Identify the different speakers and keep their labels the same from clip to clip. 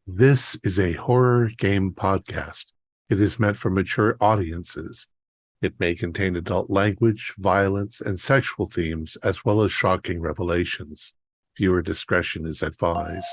Speaker 1: This is a horror game podcast. It is meant for mature audiences. It may contain adult language, violence, and sexual themes, as well as shocking revelations. Viewer discretion is advised.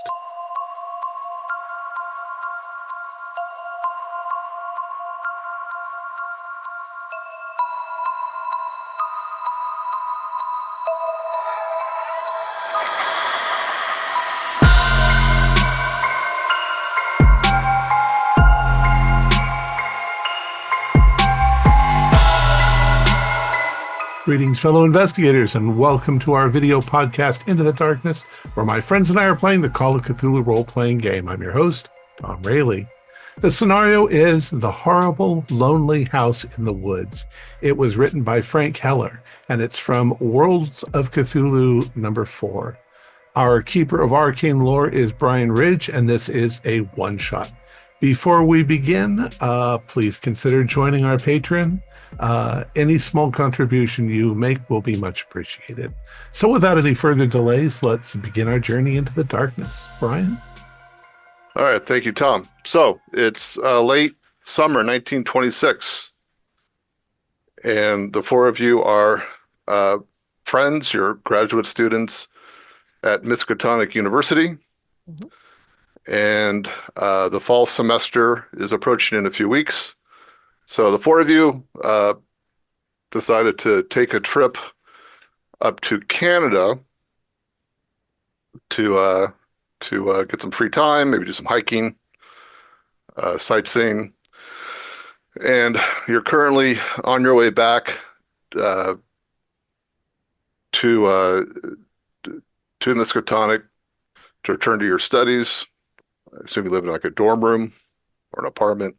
Speaker 1: Greetings, fellow investigators, and welcome to our video podcast, Into the Darkness, where my friends and I are playing the Call of Cthulhu role-playing game. I'm your host, Thom Raley. The scenario is The Horrible, Lonely House in the Woods. It was written by Frank Heller, and it's from Worlds of Cthulhu number 4. Our Keeper of Arcane Lore is Brian Ridge, and this is a one-shot. Before we begin, please consider joining our Patreon. Any small contribution you make will be much appreciated. So without any further delays, let's begin our journey into the darkness. Brian?
Speaker 2: All right, thank you, Tom. So it's late summer 1926, and the four of you are friends, you're graduate students at Miskatonic University. Mm-hmm. And the fall semester is approaching in a few weeks. So the four of you decided to take a trip up to Canada to get some free time, maybe do some hiking, sightseeing. And you're currently on your way back to Miskatonic to return to your studies. I assume you live in like a dorm room or an apartment.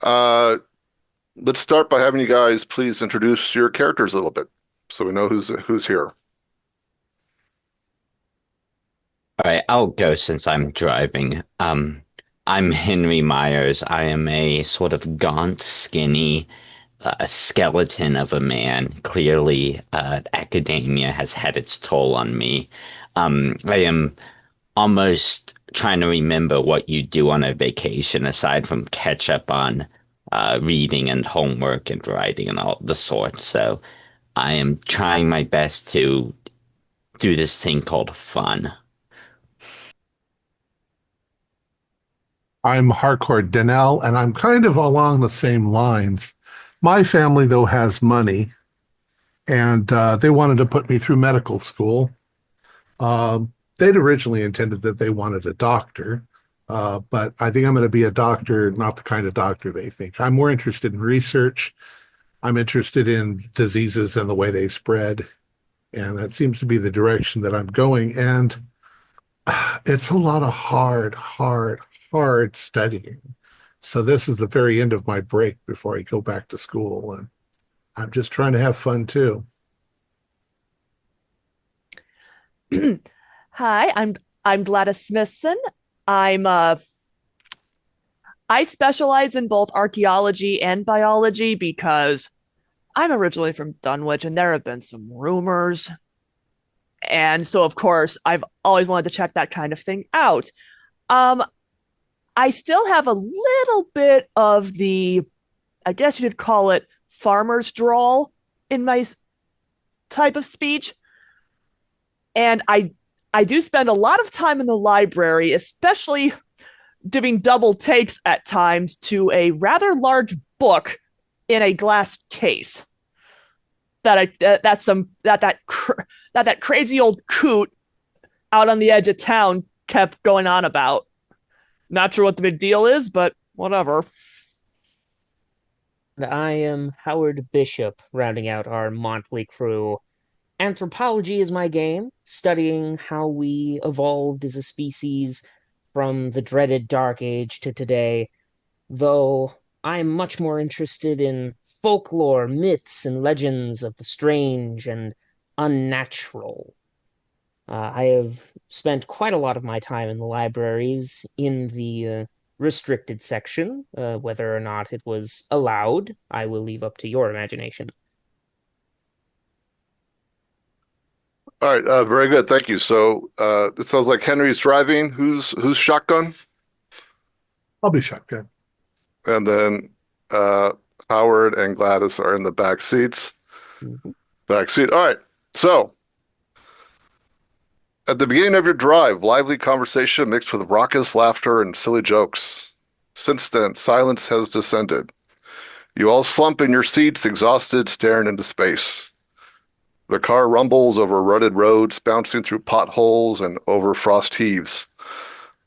Speaker 2: Let's start by having you guys please introduce your characters a little bit so we know who's here.
Speaker 3: All right, I'll go since I'm driving. I'm Henry Myers. I am a sort of gaunt, skinny skeleton of a man. Clearly, academia has had its toll on me. I am almost trying to remember what you do on a vacation aside from catch up on reading and homework and writing and all the sorts. So I am trying my best to do this thing called fun.
Speaker 1: I'm Harcourt Donnell, and I'm kind of along the same lines. My family, though, has money, and they wanted to put me through medical school. They'd originally intended that they wanted a doctor, but I think I'm going to be a doctor, not the kind of doctor they think. I'm more interested in research. I'm interested in diseases and the way they spread, and that seems to be the direction that I'm going. And it's a lot of hard studying. So this is the very end of my break before I go back to school, and I'm just trying to have fun too.
Speaker 4: Hi, I'm Gladys Smithson. I specialize in both archaeology and biology because I'm originally from Dunwich and there have been some rumors. And so of course I've always wanted to check that kind of thing out. I still have a little bit of the, I guess you could call it farmer's drawl in my type of speech. And I do spend a lot of time in the library, especially doing double takes at times to a rather large book in a glass case that crazy old coot out on the edge of town kept going on about. Not sure what the big deal is, but whatever.
Speaker 5: I am Howard Bishop, rounding out our motley crew. Anthropology is my game, studying how we evolved as a species from the dreaded Dark Age to today, though I'm much more interested in folklore, myths, and legends of the strange and unnatural. I have spent quite a lot of my time in the libraries in the restricted section. Whether or not it was allowed, I will leave up to your imagination.
Speaker 2: All right, very good. Thank you. So it sounds like Henry's driving. Who's shotgun?
Speaker 1: I'll be shotgun.
Speaker 2: And then uh, Howard and Gladys are in the back seats.
Speaker 5: Mhm.
Speaker 2: Back seat. All right. So at the beginning of your drive, lively conversation mixed with raucous laughter and silly jokes. Since then, silence has descended. You all slump in your seats, exhausted, staring into space. The car rumbles over rutted roads, bouncing through potholes and over frost heaves.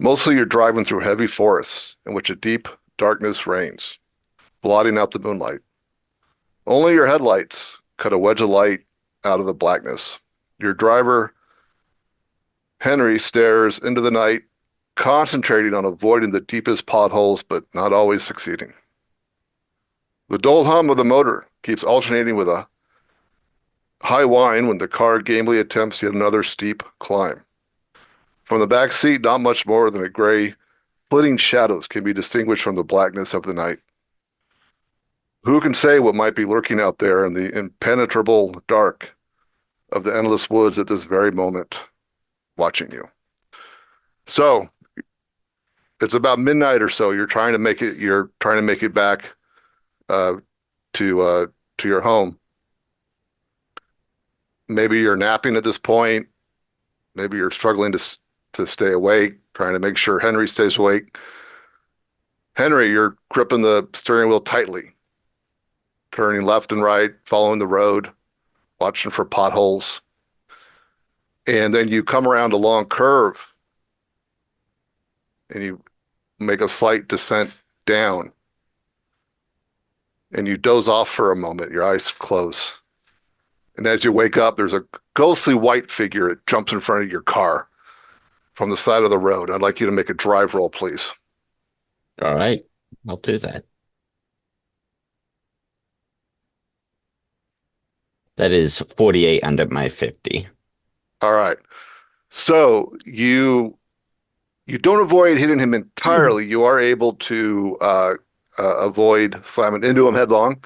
Speaker 2: Mostly you're driving through heavy forests in which a deep darkness reigns, blotting out the moonlight. Only your headlights cut a wedge of light out of the blackness. Your driver, Henry, stares into the night, concentrating on avoiding the deepest potholes, but not always succeeding. The dull hum of the motor keeps alternating with a high whine when the car gamely attempts yet another steep climb. From the back seat, not much more than a gray, flitting shadows can be distinguished from the blackness of the night. Who can say what might be lurking out there in the impenetrable dark of the endless woods at this very moment, watching you? So it's about midnight or so. You're trying to make it. You're trying to make it back uh, to your home. Maybe you're napping at this point. Maybe you're struggling to stay awake, trying to make sure Henry stays awake. Henry, you're gripping the steering wheel tightly, turning left and right, following the road, watching for potholes. And then you come around a long curve and you make a slight descent down. And you doze off for a moment, your eyes close. And as you wake up, there's a ghostly white figure that jumps in front of your car from the side of the road. I'd like you to make a drive roll, please.
Speaker 3: All right, I'll do that. That is 48 under my 50.
Speaker 2: All right. So you don't avoid hitting him entirely. You are able to avoid slamming into him headlong.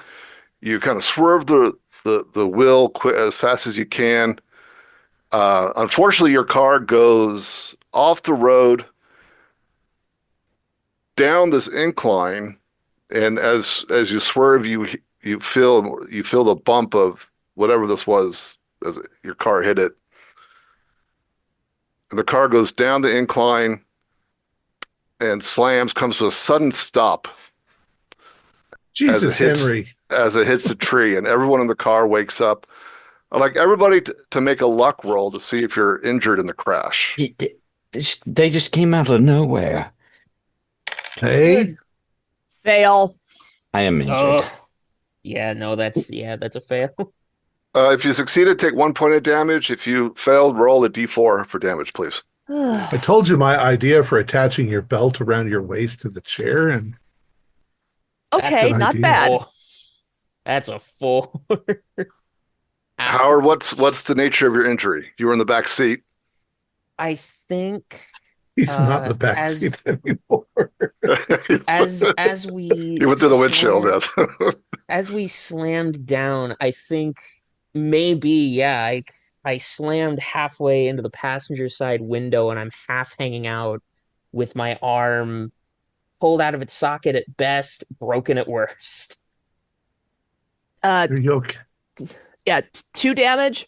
Speaker 2: You kind of swerve the wheel as fast as you can. Unfortunately, your car goes off the road down this incline, and as you swerve, you feel the bump of whatever this was as your car hit it. And the car goes down the incline and slams, comes to a sudden stop
Speaker 1: Jesus, Henry.
Speaker 2: as it hits a tree, and everyone in the car wakes up. I'd like everybody to make a luck roll to see if you're injured in the crash.
Speaker 3: They just came out of nowhere.
Speaker 1: Hey,
Speaker 4: Fail.
Speaker 3: I am injured.
Speaker 5: Oh, yeah, no, that's a fail.
Speaker 2: If you succeeded, take 1 point of damage. If you failed, roll a d4 for damage, please.
Speaker 1: I told you my idea for attaching your belt around your waist to the chair, and
Speaker 4: Okay,
Speaker 1: an
Speaker 4: not
Speaker 1: idea.
Speaker 4: bad.
Speaker 5: Oh, that's a 4.
Speaker 2: Howard, what's the nature of your injury? You were in the back seat.
Speaker 5: I think
Speaker 1: he's not in the back
Speaker 5: as
Speaker 1: seat anymore.
Speaker 5: as we
Speaker 2: You went through the windshield,
Speaker 5: slam-
Speaker 2: yes.
Speaker 5: as we slammed down, I think maybe, yeah, I slammed halfway into the passenger side window and I'm half hanging out with my arm pulled out of its socket at best, broken at worst.
Speaker 4: Uh,
Speaker 1: Are you okay?
Speaker 4: yeah, 2 damage.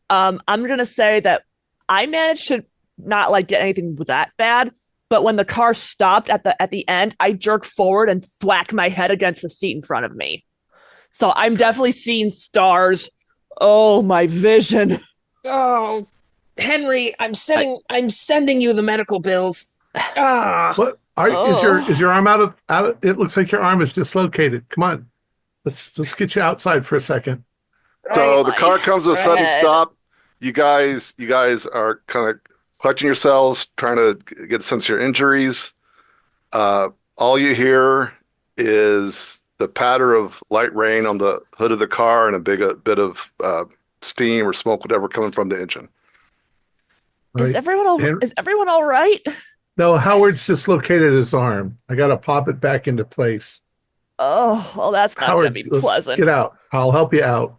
Speaker 4: I'm gonna say that I managed to not like get anything that bad, but when the car stopped at the end, I jerk forward and thwack my head against the seat in front of me. So I'm definitely seeing stars. Oh, my vision.
Speaker 5: Oh, Henry, I'm sending you the medical bills. Ah,
Speaker 1: What is your arm out of? It looks like your arm is dislocated. Come on, let's get you outside for a second.
Speaker 2: So the car comes to a sudden
Speaker 4: Red.
Speaker 2: stop. You guys are kind of clutching yourselves, trying to get a sense of your injuries. All you hear is the patter of light rain on the hood of the car and a bit of steam or smoke, whatever, coming from the engine.
Speaker 4: Is
Speaker 1: Right.
Speaker 4: everyone all right?
Speaker 1: No, Howard's dislocated his arm. I got to pop it back into place.
Speaker 4: Oh, well, that's not gonna
Speaker 1: Howard,
Speaker 4: be
Speaker 1: let's
Speaker 4: pleasant.
Speaker 1: get out. I'll help you out.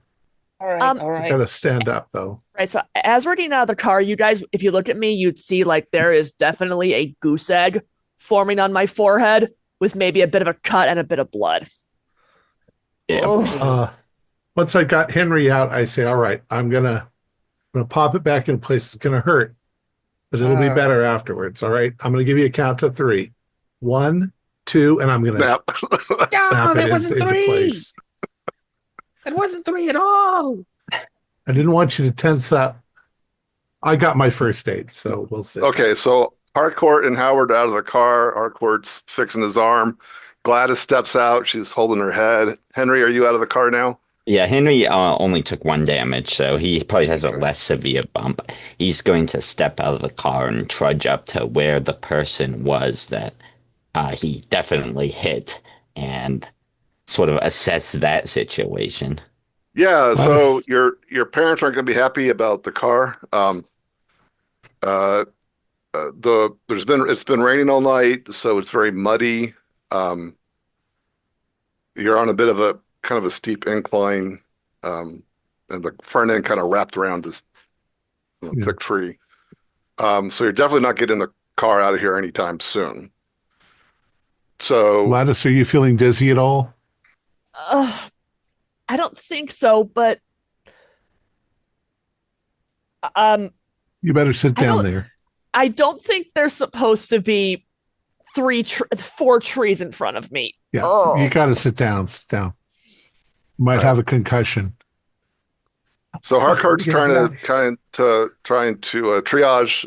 Speaker 5: all right,
Speaker 4: Um,
Speaker 5: all
Speaker 1: I
Speaker 5: right.
Speaker 1: got to stand up though.
Speaker 4: Right, so as we're getting out of the car, you guys, if you look at me, you'd see like there is definitely a goose egg forming on my forehead with maybe a bit of a cut and a bit of blood.
Speaker 3: Yeah.
Speaker 1: Uh, once I got Henry out, I say, all right, I'm gonna pop it back in place. It's gonna hurt, but it'll be better afterwards. All right. I'm gonna give you a count to 3. 1, 2, and I'm gonna
Speaker 2: Snap.
Speaker 1: snap
Speaker 5: No,
Speaker 1: it
Speaker 5: that wasn't
Speaker 1: into
Speaker 5: three.
Speaker 1: place.
Speaker 5: That wasn't 3 at all.
Speaker 1: I didn't want you to tense up. I got my first aid, so we'll see.
Speaker 2: Okay, so Harcourt and Howard out of the car. Harcourt's fixing his arm. Gladys steps out. She's holding her head. Henry, are you out of the car now?
Speaker 3: Yeah, Henry only took 1 damage, so he probably has a less severe bump. He's going to step out of the car and trudge up to where the person was that he definitely hit and sort of assess that situation.
Speaker 2: Yeah, so
Speaker 1: Gladys,
Speaker 2: your parents aren't going to be happy about the car. Uh, it's been raining all night, so it's very muddy. Um, you're on a bit of a kind of a steep incline, and the front end kind of wrapped around this
Speaker 1: yeah.
Speaker 2: thick tree. So you're definitely not getting the car out of here anytime soon. So
Speaker 1: Gladys, are you feeling dizzy at all?
Speaker 4: Uh, I don't think so, but um,
Speaker 1: You better sit
Speaker 4: I
Speaker 1: down
Speaker 4: don't.
Speaker 1: there.
Speaker 4: I don't think there's supposed to be 4 trees in front of me.
Speaker 1: Yeah,
Speaker 4: Oh,
Speaker 1: you got to sit down. Sit down. You might
Speaker 2: Right.
Speaker 1: have a concussion.
Speaker 2: So
Speaker 1: Fuck,
Speaker 2: Harcourt's
Speaker 1: get
Speaker 2: trying
Speaker 1: out
Speaker 2: to
Speaker 1: of
Speaker 2: trying to triage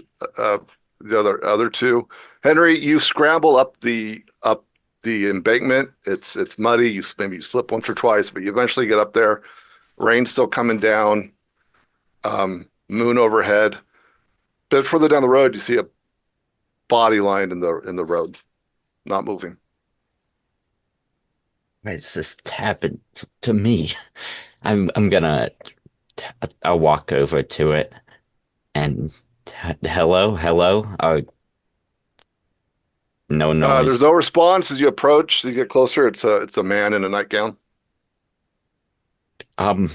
Speaker 2: the other two. Henry, you scramble up the embankment. It's muddy. Maybe you slip once or twice, but you eventually get up there. Rain's still coming down. Moon overhead. Bit further down the road, you see a body lying in the road, not moving.
Speaker 3: Why is this happened to me? I'm gonna I'll walk over to it and hello, hello. No
Speaker 2: There's
Speaker 3: noise.
Speaker 2: no response as you approach. As you get closer, it's a man in a nightgown.
Speaker 3: Um,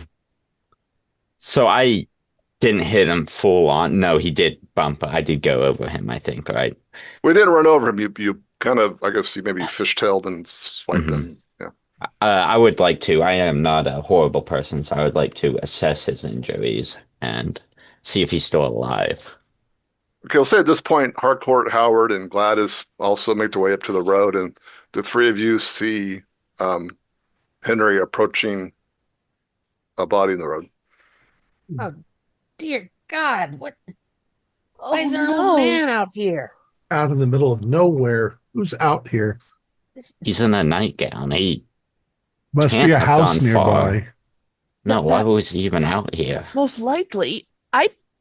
Speaker 3: so I didn't hit him full on. No, he did bump. I did go over him, I think, right?
Speaker 2: We didn't run over him. You kind of, I guess you maybe fishtailed and swiped
Speaker 3: Hmm.
Speaker 2: him. Yeah.
Speaker 3: I would like to. I am not a horrible person, so I would like to assess his injuries and see if he's still alive.
Speaker 2: Okay, we'll say at this point, Harcourt, Howard, and Gladys also make their way up to the road, and the three of you see um, Henry approaching a body in the road.
Speaker 5: Oh, dear God.
Speaker 4: oh
Speaker 5: Why is there an
Speaker 4: no.
Speaker 5: old man out here?
Speaker 1: Out in the middle of nowhere. Who's out here?
Speaker 3: He's in a nightgown. He
Speaker 1: Must
Speaker 3: can't
Speaker 1: be a
Speaker 3: have
Speaker 1: house
Speaker 3: gone far.
Speaker 1: nearby.
Speaker 3: No, why
Speaker 4: That
Speaker 3: was he even out here?
Speaker 4: most likely.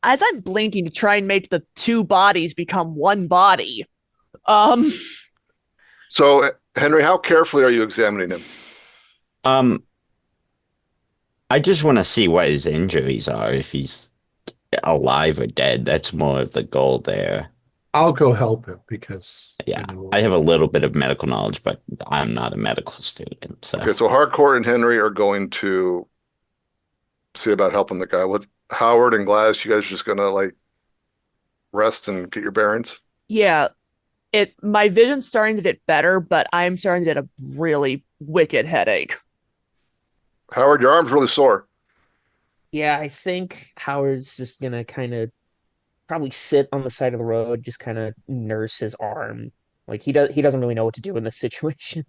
Speaker 4: As I'm blinking to try and make the 2 bodies become 1 body. Um,
Speaker 2: So, Henry, how carefully are you examining him?
Speaker 3: Um, I just want to see what his injuries are, if he's alive or dead. That's more of the goal there.
Speaker 1: I'll go help him because
Speaker 3: Yeah,
Speaker 1: know,
Speaker 3: I have a little bit of medical knowledge, but I'm not a medical student, so
Speaker 2: Okay, so Harcourt and Henry are going to see about helping the guy. With Howard and Gladys, you guys are just gonna like rest and get your bearings?
Speaker 4: yeah, my vision's starting to get better, but I'm starting to get a really wicked headache.
Speaker 2: Howard, your arm's really sore.
Speaker 5: Yeah, I think Howard's just gonna kind of probably sit on the side of the road, just kind of nurse his arm. Like he doesn't really know what to do in this situation.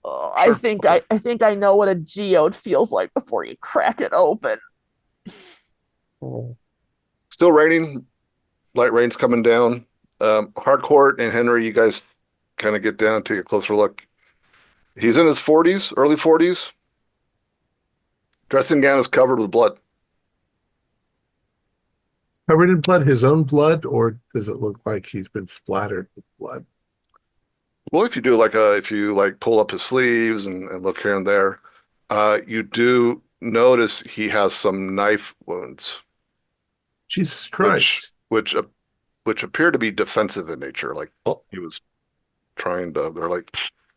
Speaker 4: Oh,
Speaker 2: Sure. Okay.
Speaker 4: I think I know what a geode feels like before you crack it open.
Speaker 5: Oh.
Speaker 2: Still raining. Light rain's coming down. Harcourt and Henry, you guys kind of get down, take a closer look. He's in his 40s, early 40s. Dressing gown is covered with blood.
Speaker 1: covered in blood, his own blood, or does it look like he's been splattered with blood?
Speaker 2: Well, if you like pull up his sleeves and look here and there, you do notice he has some knife wounds,
Speaker 1: Jesus
Speaker 2: which
Speaker 1: Christ.
Speaker 2: which which appear to be defensive in nature. Like
Speaker 3: oh,
Speaker 2: he was trying to. They're like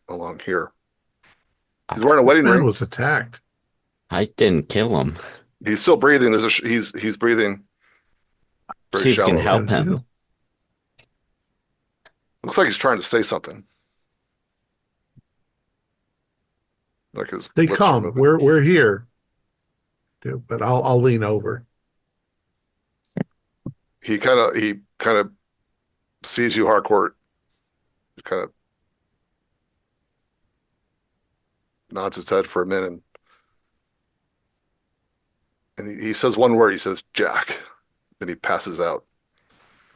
Speaker 2: along here. He's
Speaker 3: I,
Speaker 2: wearing a
Speaker 1: This
Speaker 2: wedding
Speaker 1: man
Speaker 2: ring.
Speaker 1: was attacked.
Speaker 3: I didn't kill him.
Speaker 2: He's still breathing. He's breathing very
Speaker 3: See if you can
Speaker 2: shallow.
Speaker 3: help
Speaker 1: Yeah,
Speaker 3: him.
Speaker 2: Looks like he's trying to say something. Like his
Speaker 1: They
Speaker 2: lips are
Speaker 1: come.
Speaker 2: moving.
Speaker 1: We're here. But I'll lean over.
Speaker 2: He kind of sees you, Harcourt. He kind of nods his head for a minute, and he says one word. He says, "Jack." Then he passes out.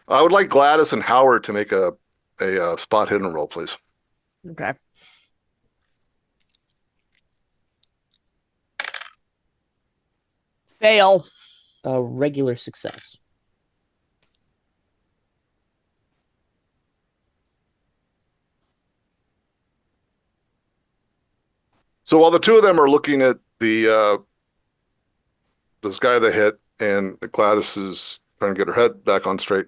Speaker 2: I would like Gladys and Howard to make a spot hidden roll, please.
Speaker 4: Okay. Fail.
Speaker 5: A regular success.
Speaker 2: So while the two of them are looking at the this guy they hit, and Gladys is trying to get her head back on straight,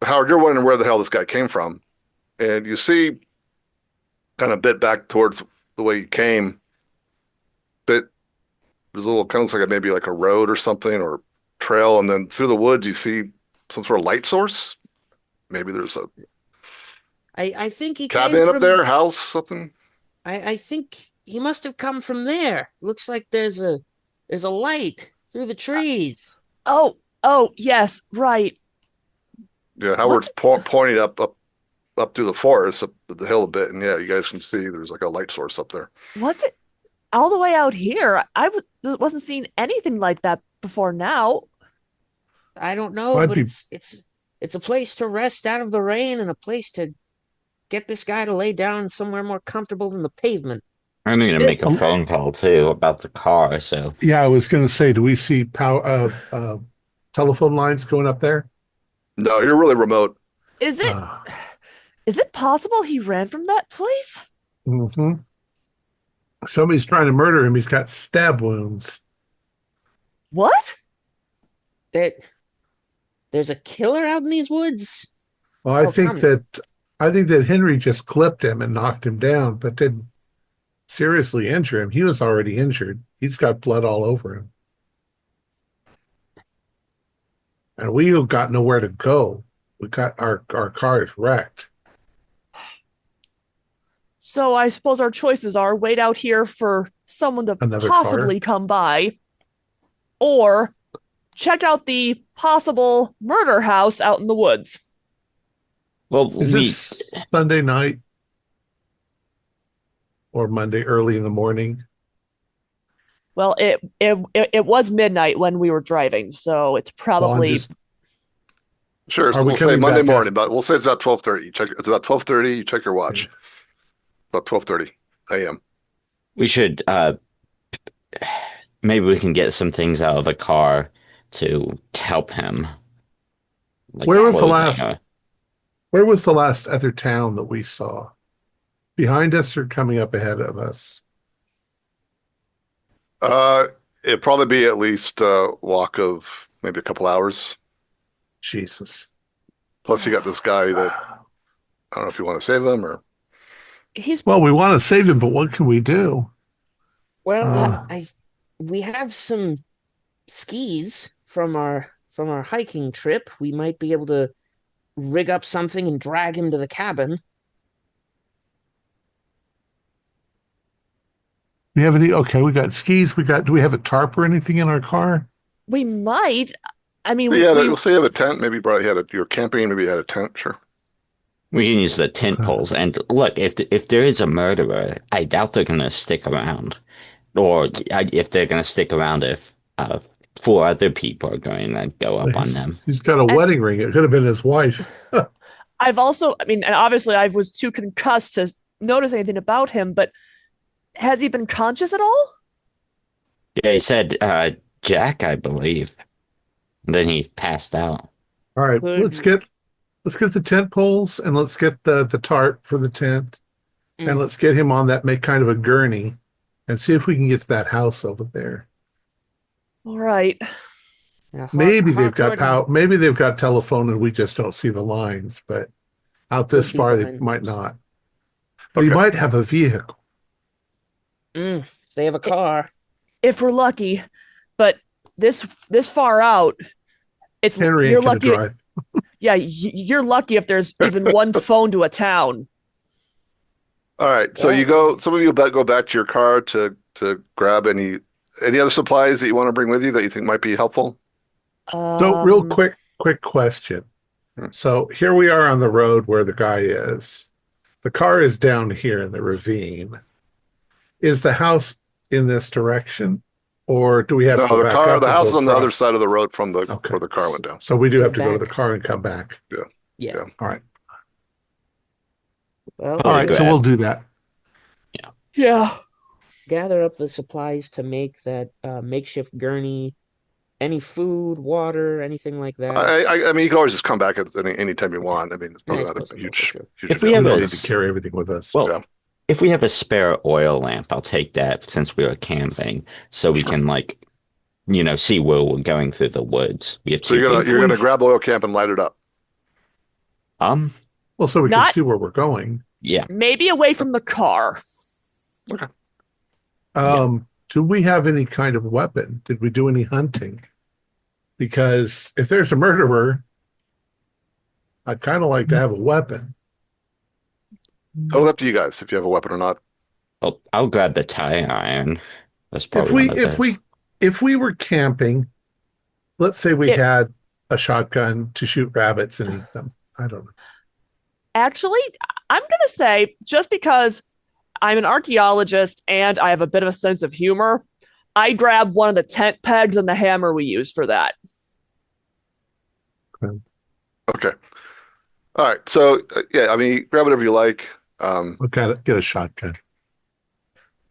Speaker 2: Howard, you're wondering where the hell this guy came from, and you see, kind of bit back towards the way he came, but there's a little kind of looks like maybe like a road or something or trail, and then through the woods you see some sort of light source. Maybe there's a
Speaker 5: I think he came
Speaker 2: cabin up
Speaker 5: from.
Speaker 2: there, house, something.
Speaker 5: I think he must have come from there. Looks like there's a light through the trees.
Speaker 4: Oh, yes, right.
Speaker 2: Yeah,
Speaker 4: What's
Speaker 2: Howard's pointing up through the forest, up the hill a bit, and yeah, you guys can see there's like a light source up there.
Speaker 4: what's it all the way out here? Wasn't seeing anything like that before now.
Speaker 5: I don't know,
Speaker 1: I'd
Speaker 5: but
Speaker 1: be
Speaker 5: it's a place to rest out of the rain and a place to get this guy to lay down somewhere more comfortable than the pavement.
Speaker 3: I'm going to
Speaker 4: Is
Speaker 3: make a phone call too about the car. So
Speaker 1: Yeah, I was going to say, do we see telephone lines going up there?
Speaker 2: No, you're really remote.
Speaker 4: is it
Speaker 1: Uh,
Speaker 4: is it possible he ran from that place?
Speaker 1: hmm Somebody's trying to murder him. He's got stab wounds.
Speaker 4: What?
Speaker 5: There, there's a killer out in these woods.
Speaker 1: Well, I
Speaker 5: Oh,
Speaker 1: think
Speaker 5: come.
Speaker 1: that Henry just clipped him and knocked him down, but didn't seriously injure him. He was already injured. He's got blood all over him. And we got nowhere to go. We got our car is wrecked.
Speaker 4: So I suppose our choices are wait out here for someone to
Speaker 1: Another
Speaker 4: possibly
Speaker 1: car.
Speaker 4: come by, or check out the possible murder house out in the woods.
Speaker 3: well,
Speaker 1: Is this Sunday night or Monday early in the morning?
Speaker 4: Well, it was midnight when we were driving, so it's
Speaker 1: Well, I'm
Speaker 4: probably
Speaker 1: just,
Speaker 2: Sure,
Speaker 1: are
Speaker 2: so
Speaker 1: we
Speaker 2: we'll say
Speaker 1: coming
Speaker 2: Monday
Speaker 1: back
Speaker 2: morning,
Speaker 1: after?
Speaker 2: but we'll say it's about 12:30. You check it's about 12:30, you check your watch. About 12:30 a.m.
Speaker 3: we should maybe we can get some things out of the car to help him, like
Speaker 1: Where was the
Speaker 3: clothing.
Speaker 1: last where was the last other town that we saw? Behind us or coming up ahead of us?
Speaker 2: Uh, it'd probably be at least a walk of maybe a couple hours.
Speaker 1: Jesus.
Speaker 2: Plus, you got this guy that I don't know if you want to save him or
Speaker 4: he's
Speaker 1: Well, we want to save him, but what can we do?
Speaker 5: Well,
Speaker 1: Uh,
Speaker 5: we have some skis from our hiking trip. We might be able to rig up something and drag him to the cabin.
Speaker 1: we have any? Okay, we got skis. Do we have a tarp or anything in our car?
Speaker 4: we might. I mean,
Speaker 2: yeah,
Speaker 4: we
Speaker 2: we'll say you have a tent. Maybe you probably you're camping. Maybe you had a tent. Sure.
Speaker 3: We can use the tent poles. And look, if there is a murderer, I doubt they're gonna stick around. Or if they're gonna stick around, if four other people are going to go up on them.
Speaker 1: He's got a
Speaker 4: and
Speaker 1: wedding ring. It could have been his wife.
Speaker 4: I've also, I mean, and obviously I was too concussed to notice anything about him, but has he been conscious at all?
Speaker 3: Yeah, he said Jack, I believe. Then he passed out.
Speaker 1: All right,
Speaker 5: Could
Speaker 1: let's get the tent poles and let's get the tarp for the tent and
Speaker 5: mm,
Speaker 1: let's get him on that make kind of a gurney and see if we can get to that house over there.
Speaker 4: All right.
Speaker 1: Maybe they've got
Speaker 5: Harcourt
Speaker 1: power. Maybe they've got telephone and we just don't see the lines, but out this
Speaker 5: could be
Speaker 1: far they
Speaker 5: behind
Speaker 1: might
Speaker 5: those.
Speaker 1: not. But he
Speaker 2: Okay.
Speaker 1: might have a vehicle.
Speaker 5: If they have a car.
Speaker 4: If we're lucky, but this far out, it's
Speaker 1: Henry
Speaker 4: you're
Speaker 1: ain't gonna
Speaker 4: lucky.
Speaker 1: drive.
Speaker 4: Yeah, you're lucky if there's even one phone to a town.
Speaker 2: All right, so you go. Some of you go back to your car to grab any other supplies that you want to bring with you that you think might be helpful.
Speaker 1: So real quick question. So here we are on the road where the guy is. The car is down here in the ravine. Is the house in this direction? Or do we have
Speaker 2: No,
Speaker 1: to go back up
Speaker 2: the
Speaker 1: and
Speaker 2: house
Speaker 1: go
Speaker 2: is on the other
Speaker 1: across?
Speaker 2: side of the road from where
Speaker 1: Okay.
Speaker 2: the car went down.
Speaker 1: So we do
Speaker 5: Go
Speaker 1: have to go to the
Speaker 5: back.
Speaker 1: car and come back.
Speaker 5: Yeah.
Speaker 1: All right.
Speaker 5: Well,
Speaker 1: All right. So we'll do that.
Speaker 4: Yeah.
Speaker 5: gather up the supplies to make that makeshift gurney. Any food, water, anything like that.
Speaker 2: I mean, you can always just come back at any time you want. I mean, it's probably
Speaker 5: I
Speaker 2: not
Speaker 5: suppose
Speaker 2: a
Speaker 5: that's
Speaker 2: huge,
Speaker 5: also true.
Speaker 2: huge
Speaker 3: If we
Speaker 2: deal.
Speaker 3: have
Speaker 1: We don't
Speaker 3: a
Speaker 1: need to carry everything with us.
Speaker 3: Well,
Speaker 2: Yeah.
Speaker 3: if we have a spare oil lamp, I'll take that since we were camping, so we can see where we're going through the woods. We have
Speaker 2: So
Speaker 3: two
Speaker 2: you're
Speaker 3: people.
Speaker 2: gonna grab the oil camp and light it up.
Speaker 1: Well, so we can
Speaker 4: Not-
Speaker 1: see where we're going.
Speaker 3: Yeah.
Speaker 4: Maybe away from the car.
Speaker 1: Do we have any kind of weapon? Did we do any hunting? Because if there's a murderer, I'd kind of like to have a weapon.
Speaker 2: Totally up to you guys if you have a weapon or not.
Speaker 3: I'll grab the tie iron. That's probably one of those.
Speaker 1: If we were camping, let's say we
Speaker 4: It-
Speaker 1: had a shotgun to shoot rabbits and eat them. I don't know.
Speaker 4: Actually, I'm going to say just because I'm an archaeologist and I have a bit of a sense of humor, I grabbed one of the tent pegs and the hammer we used for that.
Speaker 2: Okay. All right. So yeah, I mean, grab whatever you like.
Speaker 1: We'll get a shotgun.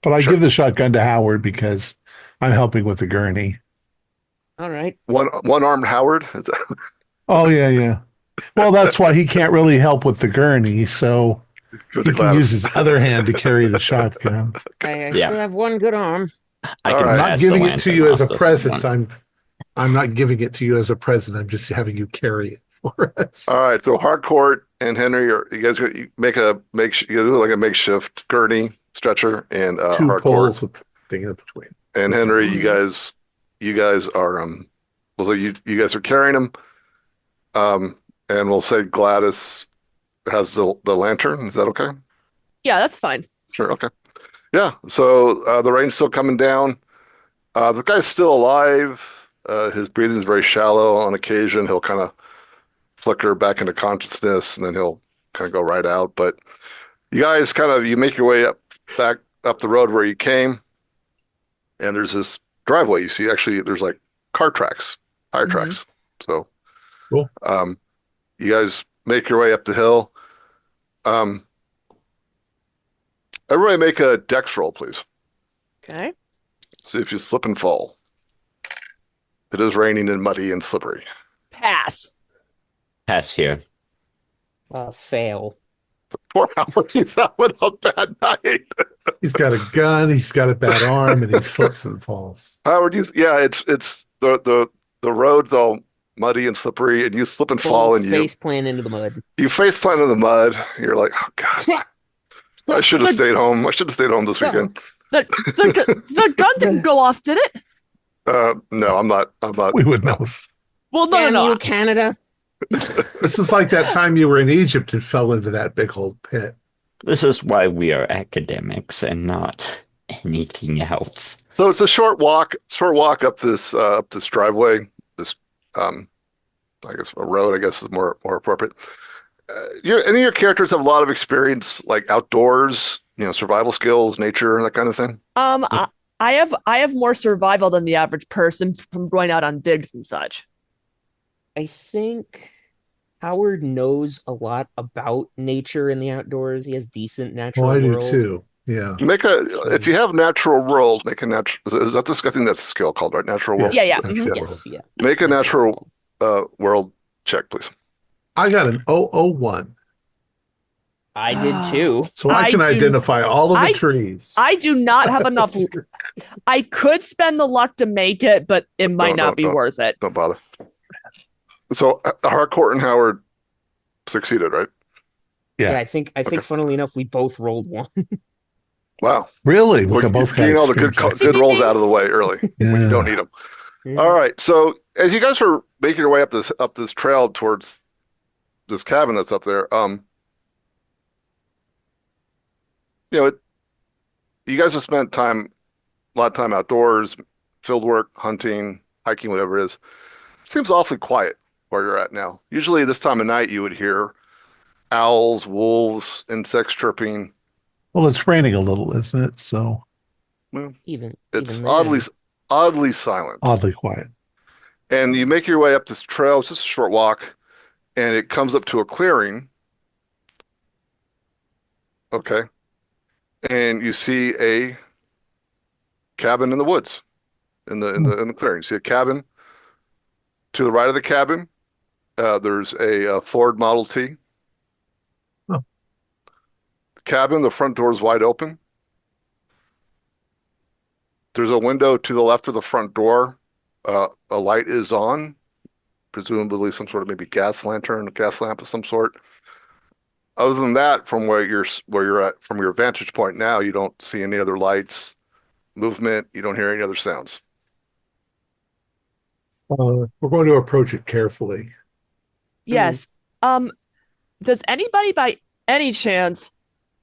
Speaker 1: But I
Speaker 2: Sure.
Speaker 1: give the shotgun to Howard because I'm helping with the gurney.
Speaker 5: All right.
Speaker 2: One-armed Howard. Is that-
Speaker 1: Oh, yeah. Well, that's why he can't really help with the gurney, so
Speaker 2: with
Speaker 1: he
Speaker 2: the
Speaker 1: can
Speaker 2: glass.
Speaker 1: use his other hand to carry the shotgun.
Speaker 5: I
Speaker 3: Yeah.
Speaker 5: still have one good arm.
Speaker 3: I
Speaker 2: All
Speaker 3: can
Speaker 2: right.
Speaker 1: I'm not
Speaker 3: pass
Speaker 1: giving
Speaker 3: the
Speaker 1: it to
Speaker 3: lantern
Speaker 1: you as
Speaker 3: off
Speaker 1: a
Speaker 3: this
Speaker 1: present.
Speaker 3: one.
Speaker 1: I'm not giving it to you as a present. I'm just having you carry it for us.
Speaker 2: All right. So Harcourt and Henry, you guys you do like a makeshift gurney stretcher, and
Speaker 1: Two
Speaker 2: Harcourt
Speaker 1: poles with the thing in between.
Speaker 2: and Henry, you
Speaker 5: Mhm.
Speaker 2: guys are well, so you guys are carrying them. And we'll say Gladys has the lantern. Is that okay?
Speaker 4: Yeah, that's fine.
Speaker 2: Sure. Okay. Yeah. So the rain's still coming down. The guy's still alive. His breathing is very shallow. On occasion, he'll kind of flicker back into consciousness, and then he'll kind of go right out. But you guys you make your way back up the road where you came, and there's this driveway. You see, actually, there's like car tracks, tire
Speaker 4: Mhm.
Speaker 2: tracks. So,
Speaker 1: Cool.
Speaker 2: you guys make your way up the hill. Everybody make a dex roll, please.
Speaker 4: Okay.
Speaker 2: See if you slip and fall. It is raining and muddy and slippery.
Speaker 4: Pass.
Speaker 3: Pass here.
Speaker 5: Fail.
Speaker 2: Poor Howard, he's having a bad night.
Speaker 1: He's got a gun, he's got a bad arm, and he slips and falls.
Speaker 2: Howard, it's the road's all muddy and slippery, and you slip and fall, and
Speaker 5: face plant into the mud.
Speaker 2: you face plant in the mud. You're like, oh God, I should have stayed home. I should have stayed home this weekend.
Speaker 4: The gun didn't go off, did it?
Speaker 2: No, I'm not.
Speaker 1: We would know.
Speaker 4: Well,
Speaker 5: Damn
Speaker 4: no.
Speaker 5: you, Canada.
Speaker 1: This is like that time you were in Egypt and fell into that big old pit.
Speaker 3: This is why we are academics and not anything else.
Speaker 2: So it's a short walk up this driveway. This I guess a road. I guess is more appropriate. Any of your characters have a lot of experience, like outdoors, survival skills, nature, that kind of thing.
Speaker 4: I have more survival than the average person from going out on digs and such.
Speaker 5: I think Howard knows a lot about nature and the outdoors. He has decent natural
Speaker 1: Well, I do
Speaker 5: world.
Speaker 1: too. Yeah.
Speaker 2: If you have natural world, make a natural. Is that this? I think that's a skill called, right? Natural world.
Speaker 4: Yeah.
Speaker 1: Natural
Speaker 4: Mhm.
Speaker 5: Yes, yeah.
Speaker 2: Make a natural world check, please.
Speaker 1: I got an 001.
Speaker 5: I did too.
Speaker 1: So I can identify all of the trees.
Speaker 4: I do not have enough. I could spend the luck to make it, but it might not be worth it.
Speaker 2: Don't bother. So Harcourt and Howard succeeded, right?
Speaker 1: Yeah.
Speaker 5: Yeah, I think funnily enough, we both rolled one.
Speaker 2: Wow.
Speaker 1: Really? We
Speaker 2: Well,
Speaker 1: can
Speaker 2: you're
Speaker 1: both
Speaker 2: getting
Speaker 1: got
Speaker 2: all the good rolls out of the way early. When you don't need them.
Speaker 5: Yeah.
Speaker 2: All right. So as you guys are making your way up this trail towards this cabin that's up there. You know, you guys have spent a lot of time outdoors, field work, hunting, hiking, whatever it is. Seems awfully quiet where you're at now. Usually this time of night you would hear owls, wolves, insects chirping.
Speaker 1: Well, it's raining a little, isn't it? So
Speaker 2: Well,
Speaker 5: Even
Speaker 2: it's
Speaker 5: even
Speaker 2: oddly silent.
Speaker 1: oddly quiet.
Speaker 2: And you make your way up this trail. It's just a short walk, and it comes up to a clearing. Okay. And you see a cabin in the woods, in the clearing. You see a cabin. To the right of the cabin, there's a Ford Model T.
Speaker 1: Oh.
Speaker 2: The cabin, the front door is wide open. There's a window to the left of the front door. A light is on, presumably some sort of maybe gas lantern, a gas lamp of some sort. Other than that, from where you're at, from your vantage point now, you don't see any other lights, movement. You don't hear any other sounds.
Speaker 1: We're going to approach it carefully.
Speaker 4: Yes. Does anybody by any chance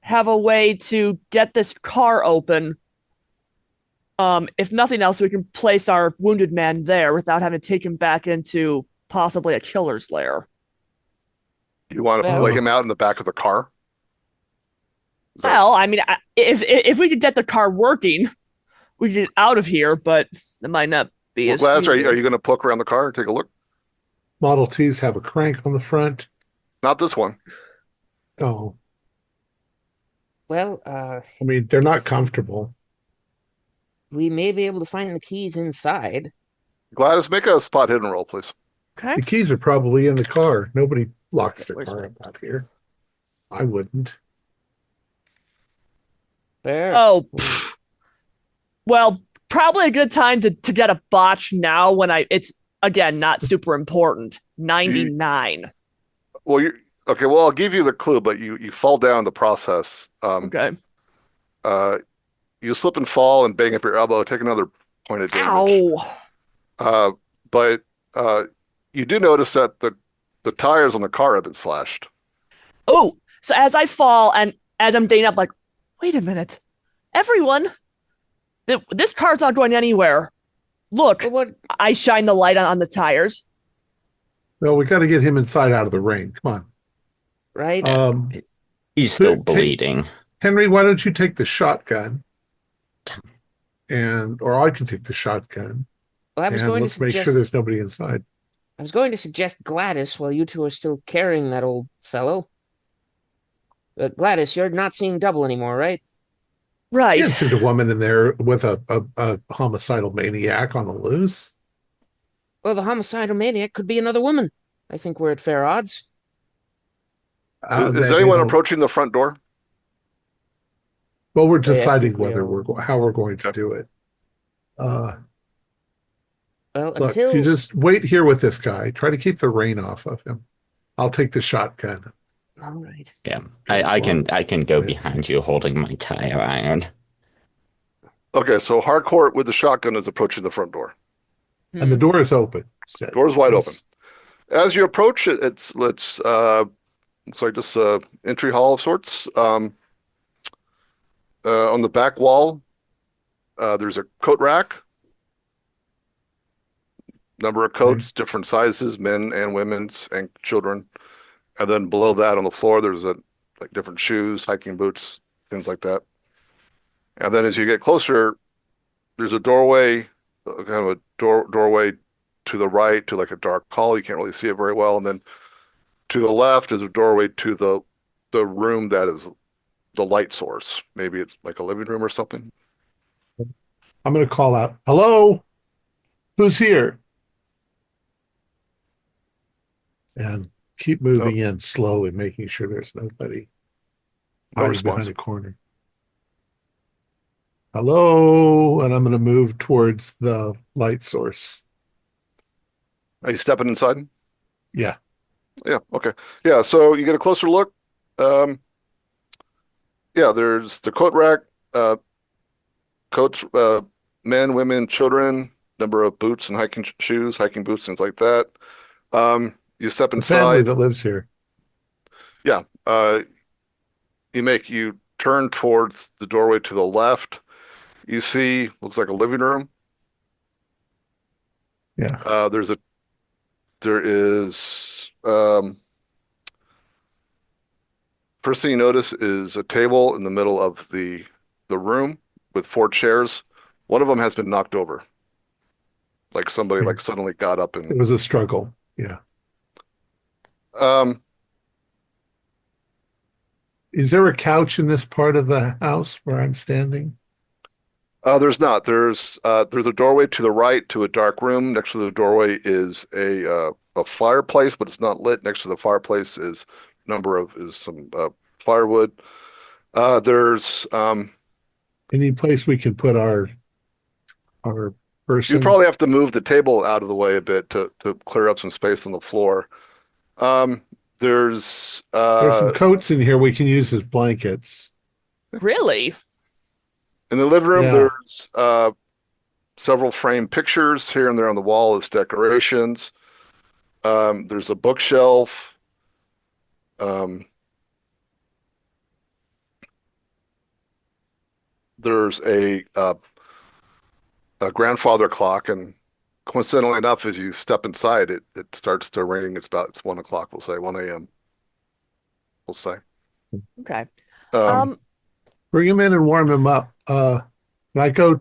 Speaker 4: have a way to get this car open? If nothing else, we can place our wounded man there without having to take him back into possibly a killer's lair.
Speaker 2: You want to
Speaker 5: Well-
Speaker 2: lay him out in the back of the car? Is that-
Speaker 4: Well, I mean, if we could get the car working, we could get out of here, but it might not be
Speaker 2: Well,
Speaker 4: as
Speaker 2: Gladys, are
Speaker 4: feasible.
Speaker 2: you going to poke around the car and take a look?
Speaker 1: Model Ts have a crank on the front.
Speaker 2: Not this one.
Speaker 1: Oh,
Speaker 5: Well,
Speaker 1: I mean, they're not comfortable.
Speaker 5: we may be able to find the keys inside.
Speaker 2: Gladys, make a spot hidden roll, please.
Speaker 4: Okay.
Speaker 1: The keys are probably in the car. Nobody locks their
Speaker 4: Where's
Speaker 1: car
Speaker 4: my-
Speaker 1: up out here. I wouldn't.
Speaker 5: There.
Speaker 4: Oh, well, probably a good time to get a botch now when it's again not super important. 99.
Speaker 2: Well, you okay. Well, I'll give you the clue, but you fall down the process.
Speaker 4: Okay.
Speaker 2: You slip and fall and bang up your elbow. Take another point of damage.
Speaker 4: Ow.
Speaker 2: But you do notice that the tires on the car have been slashed.
Speaker 4: Oh, so as I fall and as I'm dating up, like, wait a minute, everyone, this car's not going anywhere. Look,
Speaker 5: But what?
Speaker 4: I shine the light on the tires.
Speaker 1: Well, we got to get him inside out of the rain. Come
Speaker 5: Right?
Speaker 1: on.
Speaker 3: He's still
Speaker 1: Take-
Speaker 3: bleeding.
Speaker 1: Henry, why don't you take the shotgun? Or I can take the shotgun.
Speaker 5: Well, I was
Speaker 1: And
Speaker 5: going to
Speaker 1: let's make
Speaker 5: suggest.
Speaker 1: sure there's nobody inside.
Speaker 5: I was going to suggest Gladys while you two are still carrying that old fellow. Gladys, you're not seeing double anymore, right?
Speaker 4: Right.
Speaker 1: You can't send a woman in there with a homicidal maniac on the loose.
Speaker 5: Well, the homicidal maniac could be another woman. I think we're at fair odds.
Speaker 2: Is
Speaker 1: They
Speaker 2: anyone
Speaker 1: don't-
Speaker 2: approaching the front door?
Speaker 1: Well, we're
Speaker 5: I
Speaker 1: deciding
Speaker 5: think we
Speaker 1: whether
Speaker 5: are.
Speaker 1: how we're going to
Speaker 2: Okay.
Speaker 1: do it.
Speaker 5: Well,
Speaker 1: Look,
Speaker 5: until
Speaker 1: you just wait here with this guy. Try to keep the rain off of him. I'll take the shotgun.
Speaker 5: all right.
Speaker 3: Yeah,
Speaker 1: Go
Speaker 3: I
Speaker 1: for
Speaker 3: can go
Speaker 1: Yeah.
Speaker 3: behind you holding my tire iron.
Speaker 2: Okay, so Harcourt with the shotgun is approaching the front door.
Speaker 1: And the door is open. Said.
Speaker 2: Door's wide
Speaker 1: Yes.
Speaker 2: open. As you approach it, it's looks like just a entry hall of sorts. On the back wall, there's a coat rack. Number of coats, different sizes, men and women's and children. And then below that on the floor, there's like different shoes, hiking boots, things like that. And then as you get closer, there's a doorway, kind of a doorway to the right to like a dark hall. You can't really see it very well. And then to the left is a doorway to the room that is the light source. Maybe it's like a living room or something.
Speaker 1: I'm going to call out, "Hello? Who's here?" And keep moving in slowly, making sure there's nobody
Speaker 2: No
Speaker 1: hiding
Speaker 2: response.
Speaker 1: behind a corner. Hello? And I'm going to move towards the light source.
Speaker 2: Are you stepping inside?
Speaker 1: Yeah.
Speaker 2: Yeah, okay. Yeah, so you get a closer look. Yeah, there's the coat rack, coats, men, women, children, number of boots and hiking shoes, hiking boots, things like that. You step
Speaker 1: The family
Speaker 2: inside.
Speaker 1: that lives here.
Speaker 2: Yeah. You turn towards the doorway to the left. You see, looks like a living room.
Speaker 1: Yeah.
Speaker 2: There is, first thing you notice is a table in the middle of the room with four chairs. One of them has been knocked over. Like somebody
Speaker 1: Yeah.
Speaker 2: like suddenly got up
Speaker 1: It
Speaker 2: and,
Speaker 1: was a struggle. Yeah.
Speaker 2: um,
Speaker 1: Is there a couch in this part of the house where I'm standing?
Speaker 2: there's not. There's a doorway to the right to a dark room. Next to the doorway is a fireplace, but it's not lit. Next to the fireplace is some firewood. There's
Speaker 1: Any place we can put our
Speaker 2: You'd
Speaker 1: person?
Speaker 2: probably have to move the table out of the way a bit to clear up some space on the floor. Um, there's
Speaker 1: There's some coats in here we can use as blankets.
Speaker 4: Really?
Speaker 2: In the living room,
Speaker 1: Yeah.
Speaker 2: there's several framed pictures here and there on the wall as decorations. There's a bookshelf. Um, there's a grandfather clock, and coincidentally enough, as you step inside, it starts to ring. It's 1 o'clock. We'll say 1 a.m. We'll say.
Speaker 4: Okay.
Speaker 2: Um,
Speaker 1: Bring him in and warm him up. Can I go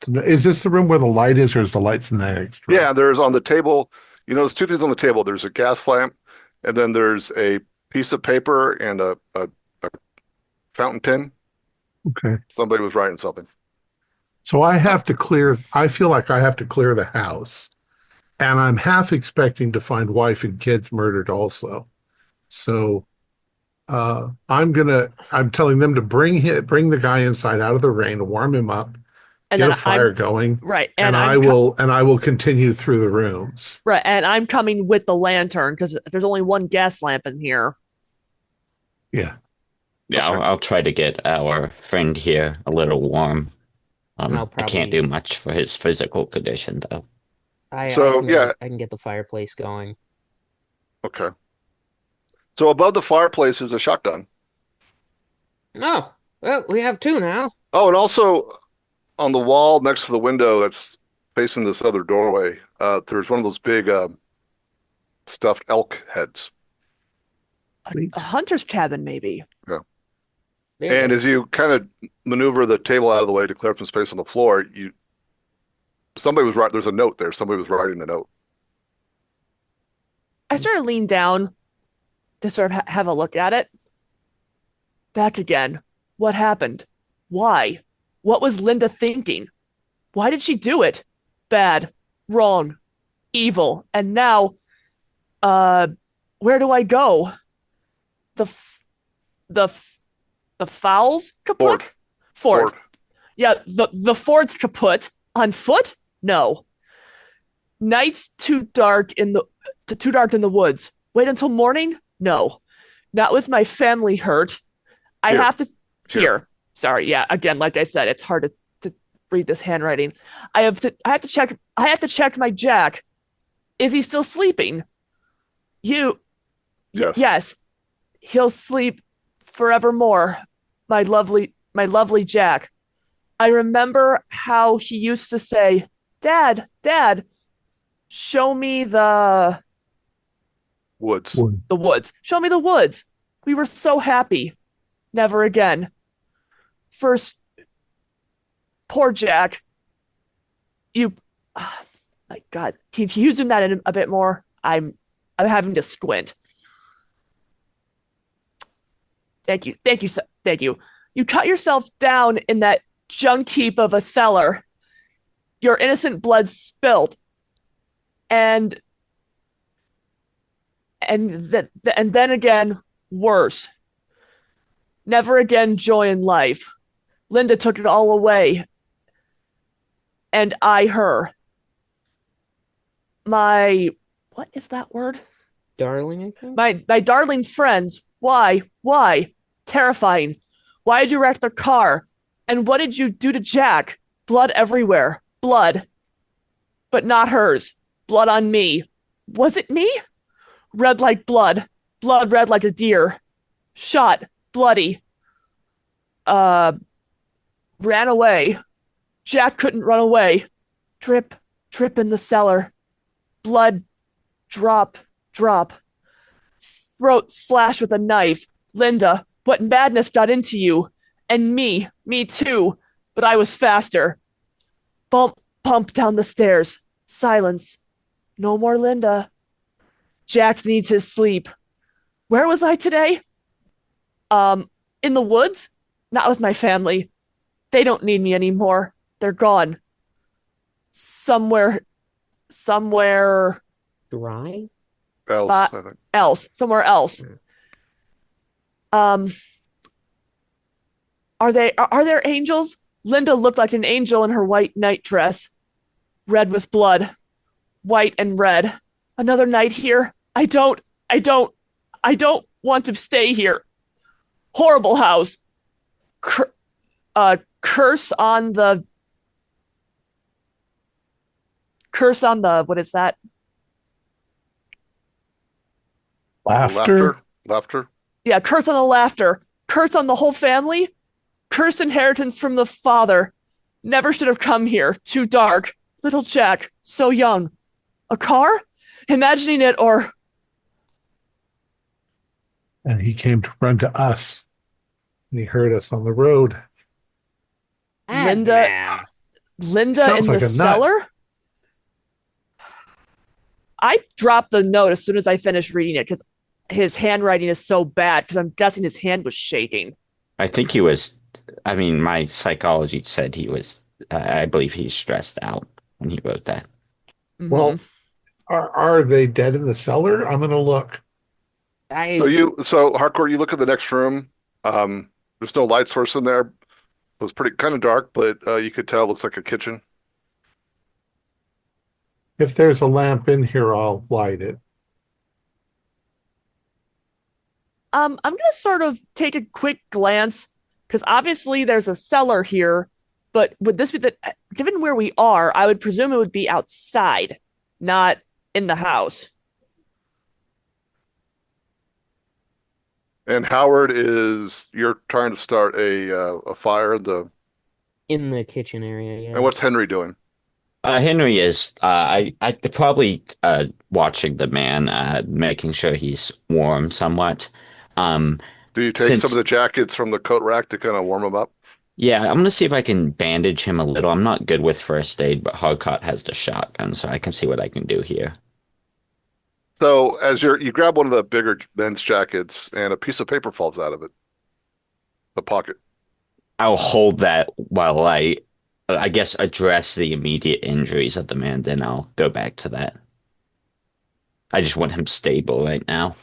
Speaker 1: is this the room where the light is, or is the lights in the next room?
Speaker 2: Yeah, there's on the table, there's two things on the table. There's a gas lamp, and then there's a piece of paper and a fountain pen.
Speaker 1: Okay.
Speaker 2: Somebody was writing something.
Speaker 1: So I feel like I have to clear the house. And I'm half expecting to find wife and kids murdered also. So I'm telling them to bring the guy inside out of the rain, warm him up,
Speaker 4: And
Speaker 1: get
Speaker 4: then
Speaker 1: a fire going,
Speaker 4: right,
Speaker 1: and I will continue through the rooms.
Speaker 4: right, and I'm coming with the lantern because there's only one gas lamp in here.
Speaker 1: Yeah.
Speaker 3: Yeah,
Speaker 2: Okay.
Speaker 3: I'll try to get our friend here a little warm.
Speaker 5: And I'll
Speaker 3: I can't
Speaker 5: probably-
Speaker 3: do much for his physical condition, though.
Speaker 5: I can get the fireplace going.
Speaker 2: Okay. So above the fireplace is a shotgun.
Speaker 5: No, well, we have two now.
Speaker 2: Oh, and also on the wall next to the window that's facing this other doorway, there's one of those big stuffed elk heads.
Speaker 1: Sweet.
Speaker 4: A hunter's cabin, maybe.
Speaker 5: There
Speaker 2: And
Speaker 5: we
Speaker 2: as you kind of maneuver the table out of the way to clear up some space on the floor, there's a note there. Somebody was writing a note.
Speaker 4: I sort of lean down to sort of have a look at it. Back again. What happened? Why? What was Linda thinking? Why did she do it? Bad, wrong, evil. And now, where do I go? The fowls kaput? Ford. Yeah, the Ford's kaput. On foot? No. Nights too dark in the woods. Wait until morning? No. Not with my family hurt. I
Speaker 2: Here.
Speaker 4: have to
Speaker 2: Here.
Speaker 4: here. Sorry, yeah. Again, like I said, it's hard to read this handwriting. I have to check my Jack. Is he still sleeping?
Speaker 2: Yes.
Speaker 4: Yes. He'll sleep forevermore. My lovely Jack. I remember how he used to say, Dad, show me the
Speaker 2: Woods.
Speaker 4: woods. Show me the woods. We were so happy. Never again. First, poor Jack. My God. Can you zoom that in a bit more? I'm having to squint. Thank you. You cut yourself down in that junk heap of a cellar. Your innocent blood spilt. And then again, worse. Never again joy in life. Linda took it all away. And I her. What is that word?
Speaker 5: Darling, I think.
Speaker 4: My darling friends. Why? Terrifying. Why did you wreck their car? And what did you do to Jack? Blood everywhere. Blood. But not hers. Blood on me. Was it me? Red like blood. Blood red like a deer. shot, bloody, uh, ran away. Jack couldn't run away. Drip, drip in the cellar. Blood, drop, drop. Throat slashed with a knife. Linda, what madness got into you? And me too. But I was faster. Bump, pump down the stairs. Silence. No more Linda. Jack needs his sleep. Where was I today? In the woods? Not with my family. They don't need me anymore. They're gone. Somewhere
Speaker 5: Dry?
Speaker 2: Else,
Speaker 4: But-
Speaker 2: I think.
Speaker 4: else. Somewhere else. Um, are there angels? Linda looked like an angel in her white night dress, red with blood, white and red. Another night here? I don't want to stay here. Horrible house. Curse on the what is that?
Speaker 1: Laughter.
Speaker 2: Laughter.
Speaker 4: Yeah, curse on the laughter. Curse on the whole family. Curse inheritance from the father. Never should have come here. Too dark. Little Jack, so young. A car? Imagining it or
Speaker 1: And he came to run to us. And he heard us on the road.
Speaker 4: Linda
Speaker 5: Man.
Speaker 4: Linda
Speaker 1: Sounds
Speaker 4: in
Speaker 1: like
Speaker 4: the
Speaker 1: a nut.
Speaker 4: cellar? I dropped the note as soon as I finished reading it because his handwriting is so bad because I'm guessing his hand was shaking.
Speaker 3: I think he was, I mean, my psychology said he was, I believe he's stressed out when he wrote that.
Speaker 1: Well, are they dead in the cellar? I'm gonna look.
Speaker 2: So Hardcore, you look at the next room. There's no light source in there. It was pretty kind of dark, but you could tell it looks like a kitchen.
Speaker 1: If there's a lamp in here, I'll light it.
Speaker 4: I'm gonna sort of take a quick glance because obviously there's a cellar here, but would this be given where we are, I would presume it would be outside, not in the house.
Speaker 2: And Howard you're trying to start a fire.
Speaker 5: In the kitchen area, yeah.
Speaker 2: And what's Henry doing?
Speaker 3: Henry is, I probably watching the man, making sure he's warm somewhat.
Speaker 2: Do you take some of the jackets from the coat rack to kind of warm him up?
Speaker 3: Yeah, I'm gonna see if I can bandage him a little. I'm not good with first aid, but Hardcott has the shotgun, so I can see what I can do here.
Speaker 2: So as you grab one of the bigger men's jackets, and a piece of paper falls out of it, the pocket.
Speaker 3: I'll hold that while I guess, address the immediate injuries of the man, then I'll go back to that. I just want him stable right now.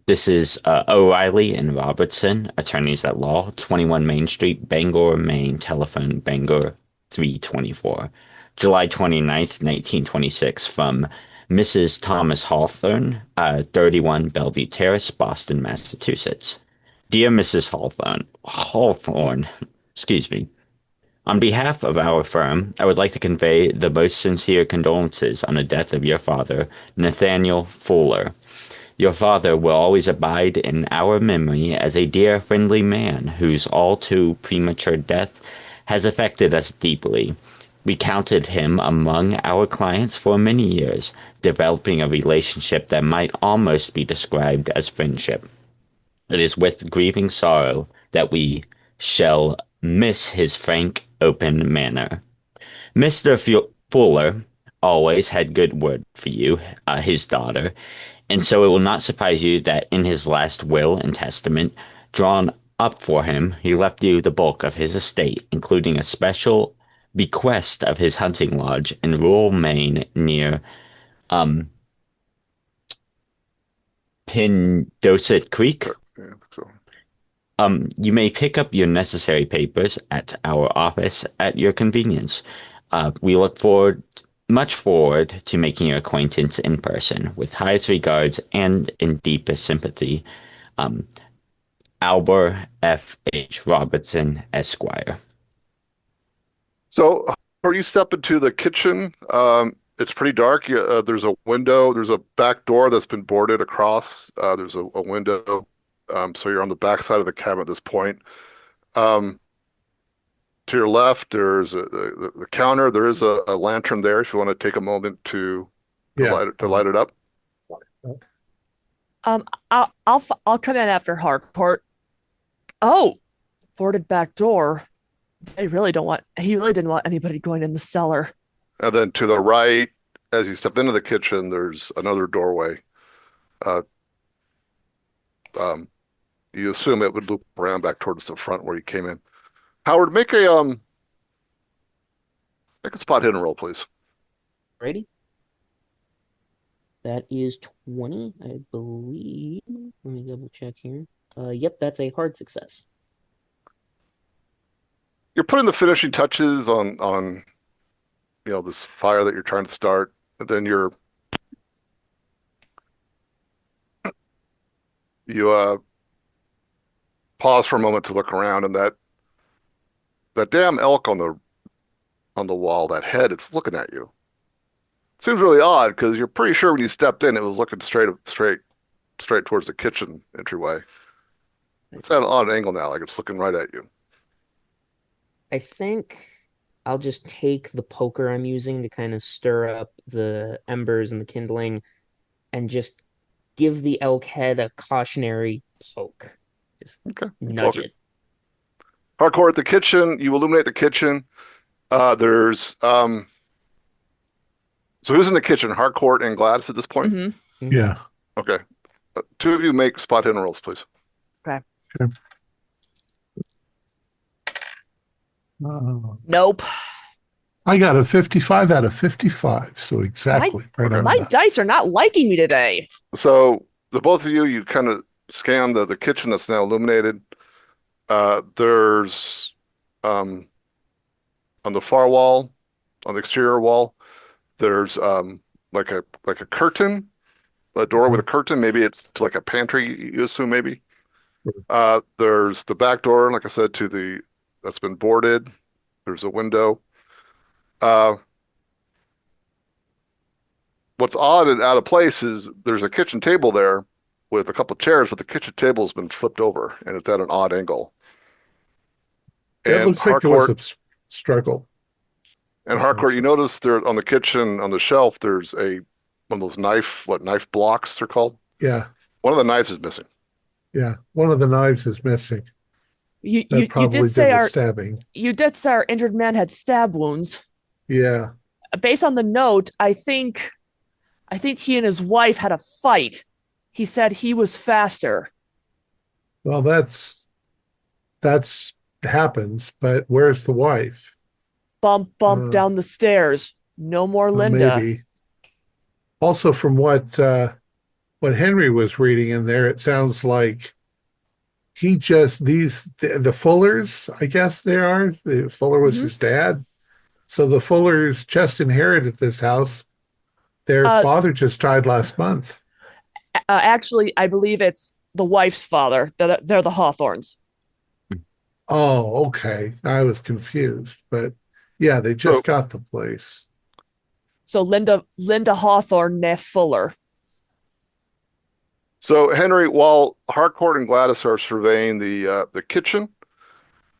Speaker 3: This is O'Reilly and Robertson, attorneys at law, 21 Main Street, Bangor, Maine, telephone Bangor 324, July 29th, 1926, from Mrs. Thomas Hawthorne, 31 Bellevue Terrace, Boston, Massachusetts. Dear Mrs. Hawthorne, excuse me. On behalf of our firm, I would like to convey the most sincere condolences on the death of your father, Nathaniel Fuller. Your father will always abide in our memory as a dear, friendly man whose all too premature death has affected us deeply. We counted him among our clients for many years, developing a relationship that might almost be described as friendship. It is with grieving sorrow that we shall miss his frank, open manner. Mr. Fuller always had good word for you, his daughter, and so it will not surprise you that in his last will and testament, drawn up for him, he left you the bulk of his estate, including a special bequest of his hunting lodge in rural Maine near Pindoset Creek.
Speaker 2: Yeah, so.
Speaker 3: You may pick up your necessary papers at our office at your convenience. We look much forward to making your acquaintance in person. With highest regards and in deepest sympathy, Albert F. H. Robertson, Esquire.
Speaker 2: So, before you step into the kitchen, it's pretty dark. There's a window. There's a back door that's been boarded across. There's a window So you're on the back side of the cabin at this point. Um, to your left, there's the counter. There is a lantern there if you want to take a moment
Speaker 1: Yeah.
Speaker 2: to light it up.
Speaker 4: Um, I'll come in after Harcourt. Oh, boarded back door. He really didn't want anybody going in the cellar.
Speaker 2: And then to the right, as you step into the kitchen, there's another doorway. Uh, um, you assume it would loop around back towards the front where you came in. Howard, make a spot hidden roll, please.
Speaker 5: Ready? That is 20, I believe. Let me double check here. Yep, that's a hard success.
Speaker 2: You're putting the finishing touches on this fire that you're trying to start, and then you pause for a moment to look around, and that damn elk on the wall, that head, it's looking at you. Seems really odd because you're pretty sure when you stepped in, it was looking straight towards the kitchen entryway. It's at an odd angle now, like it's looking right at you.
Speaker 5: I think I'll just take the poker I'm using to kind of stir up the embers and the kindling and just give the elk head a cautionary poke. Just
Speaker 2: Okay.
Speaker 5: nudge
Speaker 2: Okay.
Speaker 5: it.
Speaker 2: Hardcore at the kitchen. You illuminate the kitchen. There's So who's in the kitchen? Harcourt and Gladys at this point?
Speaker 4: Mm-hmm.
Speaker 1: Yeah.
Speaker 2: Okay. Two of you make spot hidden rolls, please.
Speaker 4: Okay.
Speaker 1: Okay.
Speaker 4: Nope.
Speaker 1: I got a 55 out of 55, so exactly right on
Speaker 4: My
Speaker 1: that.
Speaker 4: dice are not liking me today.
Speaker 2: So the both of you kind of scan the kitchen that's now illuminated. There's on the far wall, on the exterior wall, there's like a curtain, a door with a curtain. Maybe it's to like a pantry, you assume maybe. There's the back door, like I said, that's been boarded. There's a window. Uh, what's odd and out of place is there's a kitchen table there with a couple chairs, but the kitchen table's been flipped over and it's at an odd angle.
Speaker 1: It
Speaker 2: And
Speaker 1: looks like there was
Speaker 2: Harcourt,
Speaker 1: a struggle.
Speaker 2: you notice there on the kitchen on the shelf, there's one of those knife blocks they're called.
Speaker 1: Yeah.
Speaker 2: One of the knives is missing.
Speaker 1: Yeah. One of the knives is missing.
Speaker 4: You
Speaker 1: That
Speaker 4: you
Speaker 1: probably
Speaker 4: did say
Speaker 1: did the stabbing.
Speaker 4: our injured man had stab wounds.
Speaker 1: Yeah.
Speaker 4: Based on the note, I think he and his wife had a fight. He said he was faster.
Speaker 1: Well, that's happens, but where's the wife?
Speaker 4: Bump down the stairs. No more Linda.
Speaker 1: Maybe. Also, from what Henry was reading in there, it sounds like the Fullers, I guess they are. The Fuller was his dad. So the Fullers just inherited this house. Their father just died last month.
Speaker 4: Actually, I believe it's the wife's father. They're the Hawthorns.
Speaker 1: Oh, okay. I was confused, but yeah, they just got the place.
Speaker 4: So Linda Hawthorne, née Fuller.
Speaker 2: So Henry, while Harcourt and Gladys are surveying the kitchen,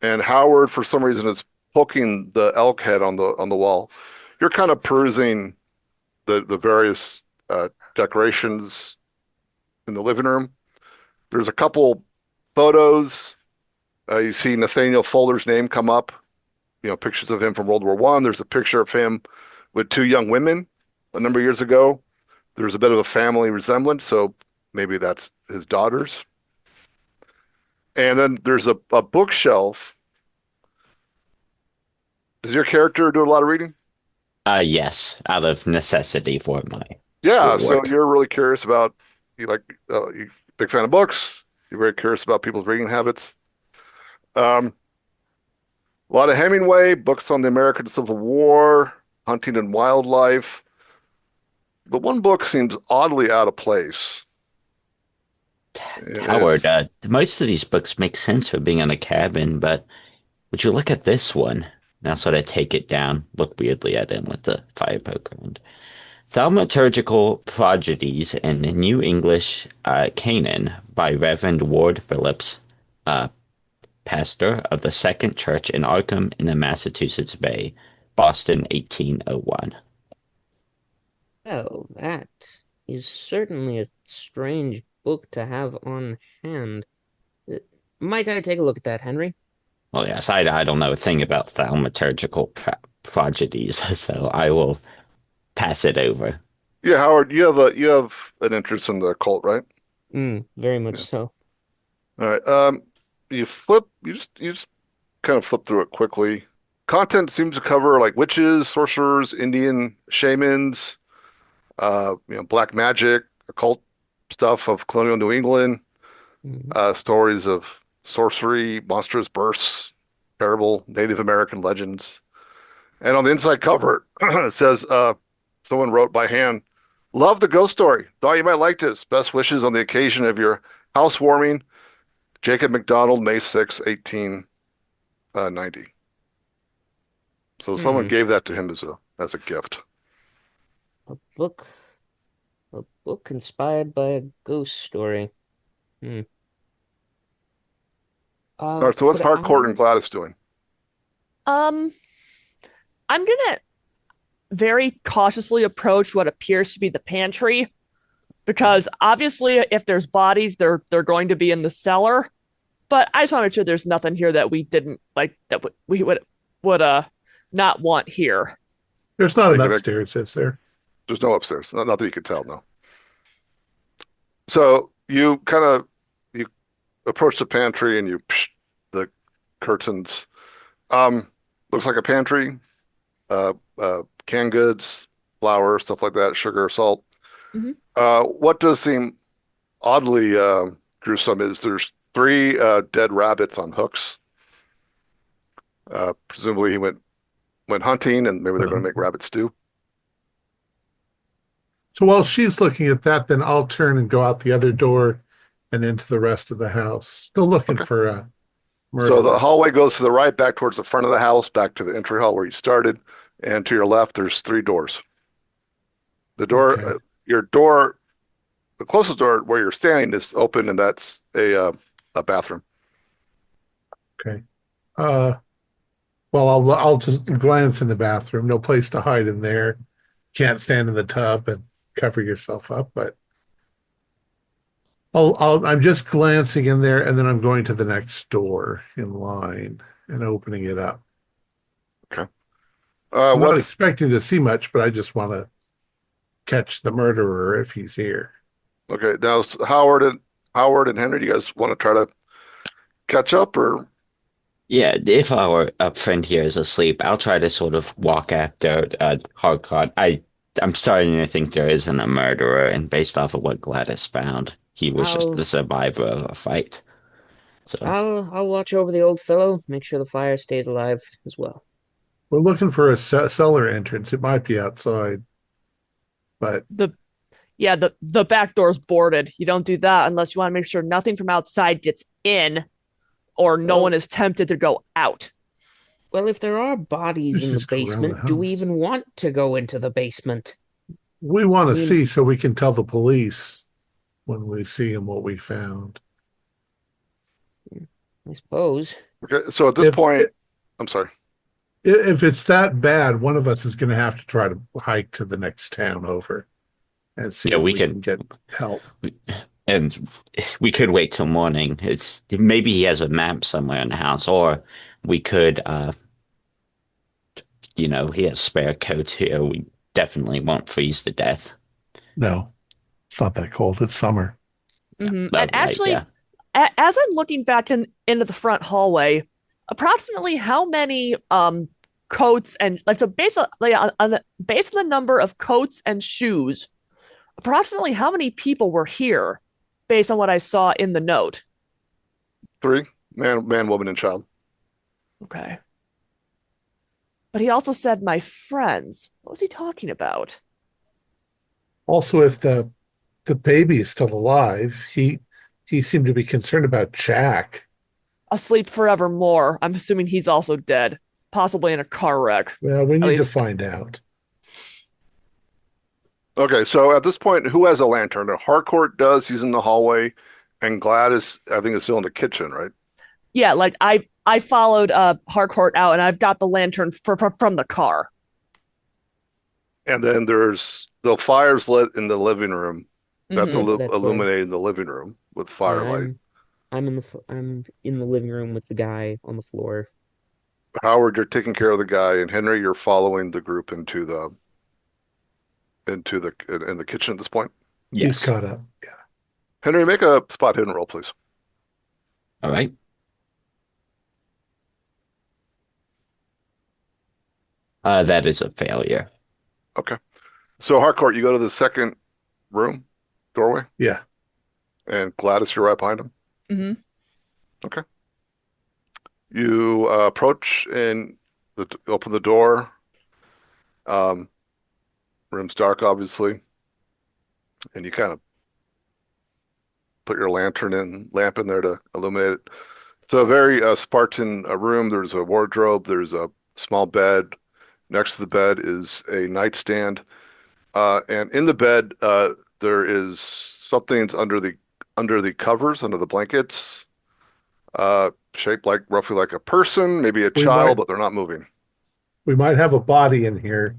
Speaker 2: and Howard for some reason is poking the elk head on the wall, you're kind of perusing the various decorations in the living room. There's a couple photos. You see Nathaniel Fuller's name come up. Pictures of him from World War I. There's a picture of him with two young women a number of years ago. There's a bit of a family resemblance, so maybe that's his daughters. And then there's a bookshelf. Does your character do a lot of reading?
Speaker 3: Yes, out of necessity for my
Speaker 2: Yeah, so
Speaker 3: schoolwork.
Speaker 2: you're really curious about you big fan of books. You're very curious about people's reading habits. A lot of Hemingway, books on the American Civil War, hunting and wildlife. But one book seems oddly out of place.
Speaker 3: Howard, most of these books make sense for being in a cabin, but would you look at this one? Now sort of take it down, look weirdly at him with the fire poker. And Thaumaturgical Prodigies in New English Canaan by Reverend Ward Phillips, uh, pastor of the Second Church in Arkham in the Massachusetts Bay, Boston, 1801.
Speaker 5: Well, that is certainly a strange book to have on hand. Uh, Might I take a look at that, Henry?
Speaker 3: Well, yes, I don't know a thing about thaumaturgical prodigies, so I will pass it over.
Speaker 2: Yeah, Howard, you have an interest in the occult, right?
Speaker 5: Very much
Speaker 2: Yeah.
Speaker 5: so.
Speaker 2: All right. You just kind of flip through it quickly. Content seems to cover like witches, sorcerers, Indian shamans, black magic, occult stuff of colonial New England,
Speaker 5: Mm.
Speaker 2: stories of sorcery, monstrous births, terrible Native American legends. And on the inside cover, it says, someone wrote by hand, "Love the ghost story. Thought you might like this. Best wishes on the occasion of your housewarming. Jacob McDonald, May 6, 1890." So someone
Speaker 5: Hmm.
Speaker 2: gave that to him as a gift.
Speaker 5: A book, a book inspired by a ghost story. Hmm.
Speaker 2: All right, so what's
Speaker 5: Could
Speaker 2: Harcourt and
Speaker 5: I?
Speaker 2: Gladys doing?
Speaker 4: Um, I'm gonna very cautiously approach what appears to be the pantry because obviously if there's bodies, they're going to be in the cellar. But I just want to make sure there's nothing here that we didn't like that we would not want here.
Speaker 1: There's not an
Speaker 2: Making a,
Speaker 1: upstairs, is there?
Speaker 2: there's no upstairs. Not that you could tell, no. So you approach the pantry and you psh, the curtains. Looks like a pantry. Canned goods, flour, stuff like that, sugar, salt.
Speaker 4: Mhm.
Speaker 2: What does seem oddly gruesome is there's three dead rabbits on hooks. Presumably he went hunting and maybe they're going to make rabbit stew.
Speaker 1: So while she's looking at that, then I'll turn and go out the other door and into the rest of the house. Still looking
Speaker 2: Okay.
Speaker 1: for a
Speaker 2: So the
Speaker 1: murderer.
Speaker 2: hallway goes to the right, back towards the front of the house, back to the entry hall where you started, and to your left there's three doors. The door,
Speaker 1: Okay.
Speaker 2: your door, the closest door where you're standing is open, and that's a bathroom.
Speaker 1: Okay. Uh, well, I'll just glance in the bathroom. No place to hide in there. Can't stand in the tub and cover yourself up, but I'm just glancing in there, and then I'm going to the next door in line and opening it up.
Speaker 2: Okay.
Speaker 1: I'm not
Speaker 2: What's
Speaker 1: expecting to see much, but I just want to catch the murderer if he's here.
Speaker 2: okay? Now Howard and Henry, do you guys want to try to catch up or
Speaker 3: Yeah, if our friend here is asleep, I'll try to sort of walk after Harcourt. I'm starting to think there isn't a murderer, and based off of what Gladys found, he was just the
Speaker 5: I'll
Speaker 3: survivor of a fight. So,
Speaker 5: I'll watch over the old fellow, make sure the fire stays alive as well.
Speaker 1: We're looking for a cellar entrance. It might be outside, but
Speaker 4: The Yeah, the back door's boarded. You don't do that unless you want to make sure nothing from outside gets in or no one
Speaker 5: Well,
Speaker 4: is tempted to go out.
Speaker 5: well, if there are
Speaker 1: we
Speaker 5: bodies
Speaker 1: should
Speaker 5: in the
Speaker 1: just go around the
Speaker 5: basement, do we
Speaker 1: house.
Speaker 5: even want to go into the basement?
Speaker 1: We want
Speaker 5: I
Speaker 1: to
Speaker 5: mean,
Speaker 1: see so we can tell the police when we see him what we found.
Speaker 5: I suppose.
Speaker 2: okay? So at this
Speaker 1: If
Speaker 2: point, I'm sorry.
Speaker 1: if it's that bad, one of us is going to have to try to hike to the next town over and see
Speaker 3: yeah,
Speaker 1: if
Speaker 3: we
Speaker 1: we can
Speaker 3: could,
Speaker 1: get help.
Speaker 3: and we could wait till morning. It's maybe he has a map somewhere in the house, or we could, he has spare coats here. We definitely won't freeze to death.
Speaker 1: No, it's not that cold. It's summer.
Speaker 4: And
Speaker 3: Right,
Speaker 4: actually,
Speaker 3: yeah.
Speaker 4: as I'm looking back into the front hallway, approximately how many coats and like so basically on the based on the number of coats and shoes, approximately how many people were here based on what I saw in the note.
Speaker 2: Three, man, woman, and child.
Speaker 4: Okay. But he also said my friends. What was he talking about?
Speaker 1: Also, if the baby is still alive, he seemed to be concerned about Jack.
Speaker 4: Asleep forevermore. I'm assuming he's also dead, possibly in a car wreck.
Speaker 1: Well, we
Speaker 4: At
Speaker 1: need to
Speaker 4: least
Speaker 1: find out.
Speaker 2: Okay, so at this point, who has a lantern? Harcourt does. He's in the hallway, and Gladys, I think, is still in the kitchen, right?
Speaker 4: Yeah, like I followed Harcourt out, and I've got the lantern from the car.
Speaker 2: And then there's the fire's lit in the living room. That's
Speaker 4: Hmm.
Speaker 5: That's where.
Speaker 2: illuminating the living room with
Speaker 5: Yeah,
Speaker 2: firelight.
Speaker 5: I'm in the living room with the guy on the floor.
Speaker 2: Howard, you're taking care of the guy, and Henry, you're following the group in the kitchen at this point.
Speaker 1: He's
Speaker 3: Yes.
Speaker 1: caught up. Yeah.
Speaker 2: Henry, make a spot hidden roll, please.
Speaker 3: All right. That is a failure.
Speaker 2: Okay. So Harcourt, you go to the second room doorway,
Speaker 1: Yeah.
Speaker 2: and Gladys, you're right behind him.
Speaker 4: Hmm.
Speaker 2: Okay. You approach and open the door. Um, room's dark, obviously, and you kind of put your lamp in there to illuminate it. It's a very Spartan room. There's a wardrobe. There's a small bed. Next to the bed is a nightstand. And in the bed, there is something's under the covers, under the blankets, shaped like roughly like a person, maybe a
Speaker 1: We
Speaker 2: child,
Speaker 1: might
Speaker 2: but they're not moving.
Speaker 1: we might have a body in here.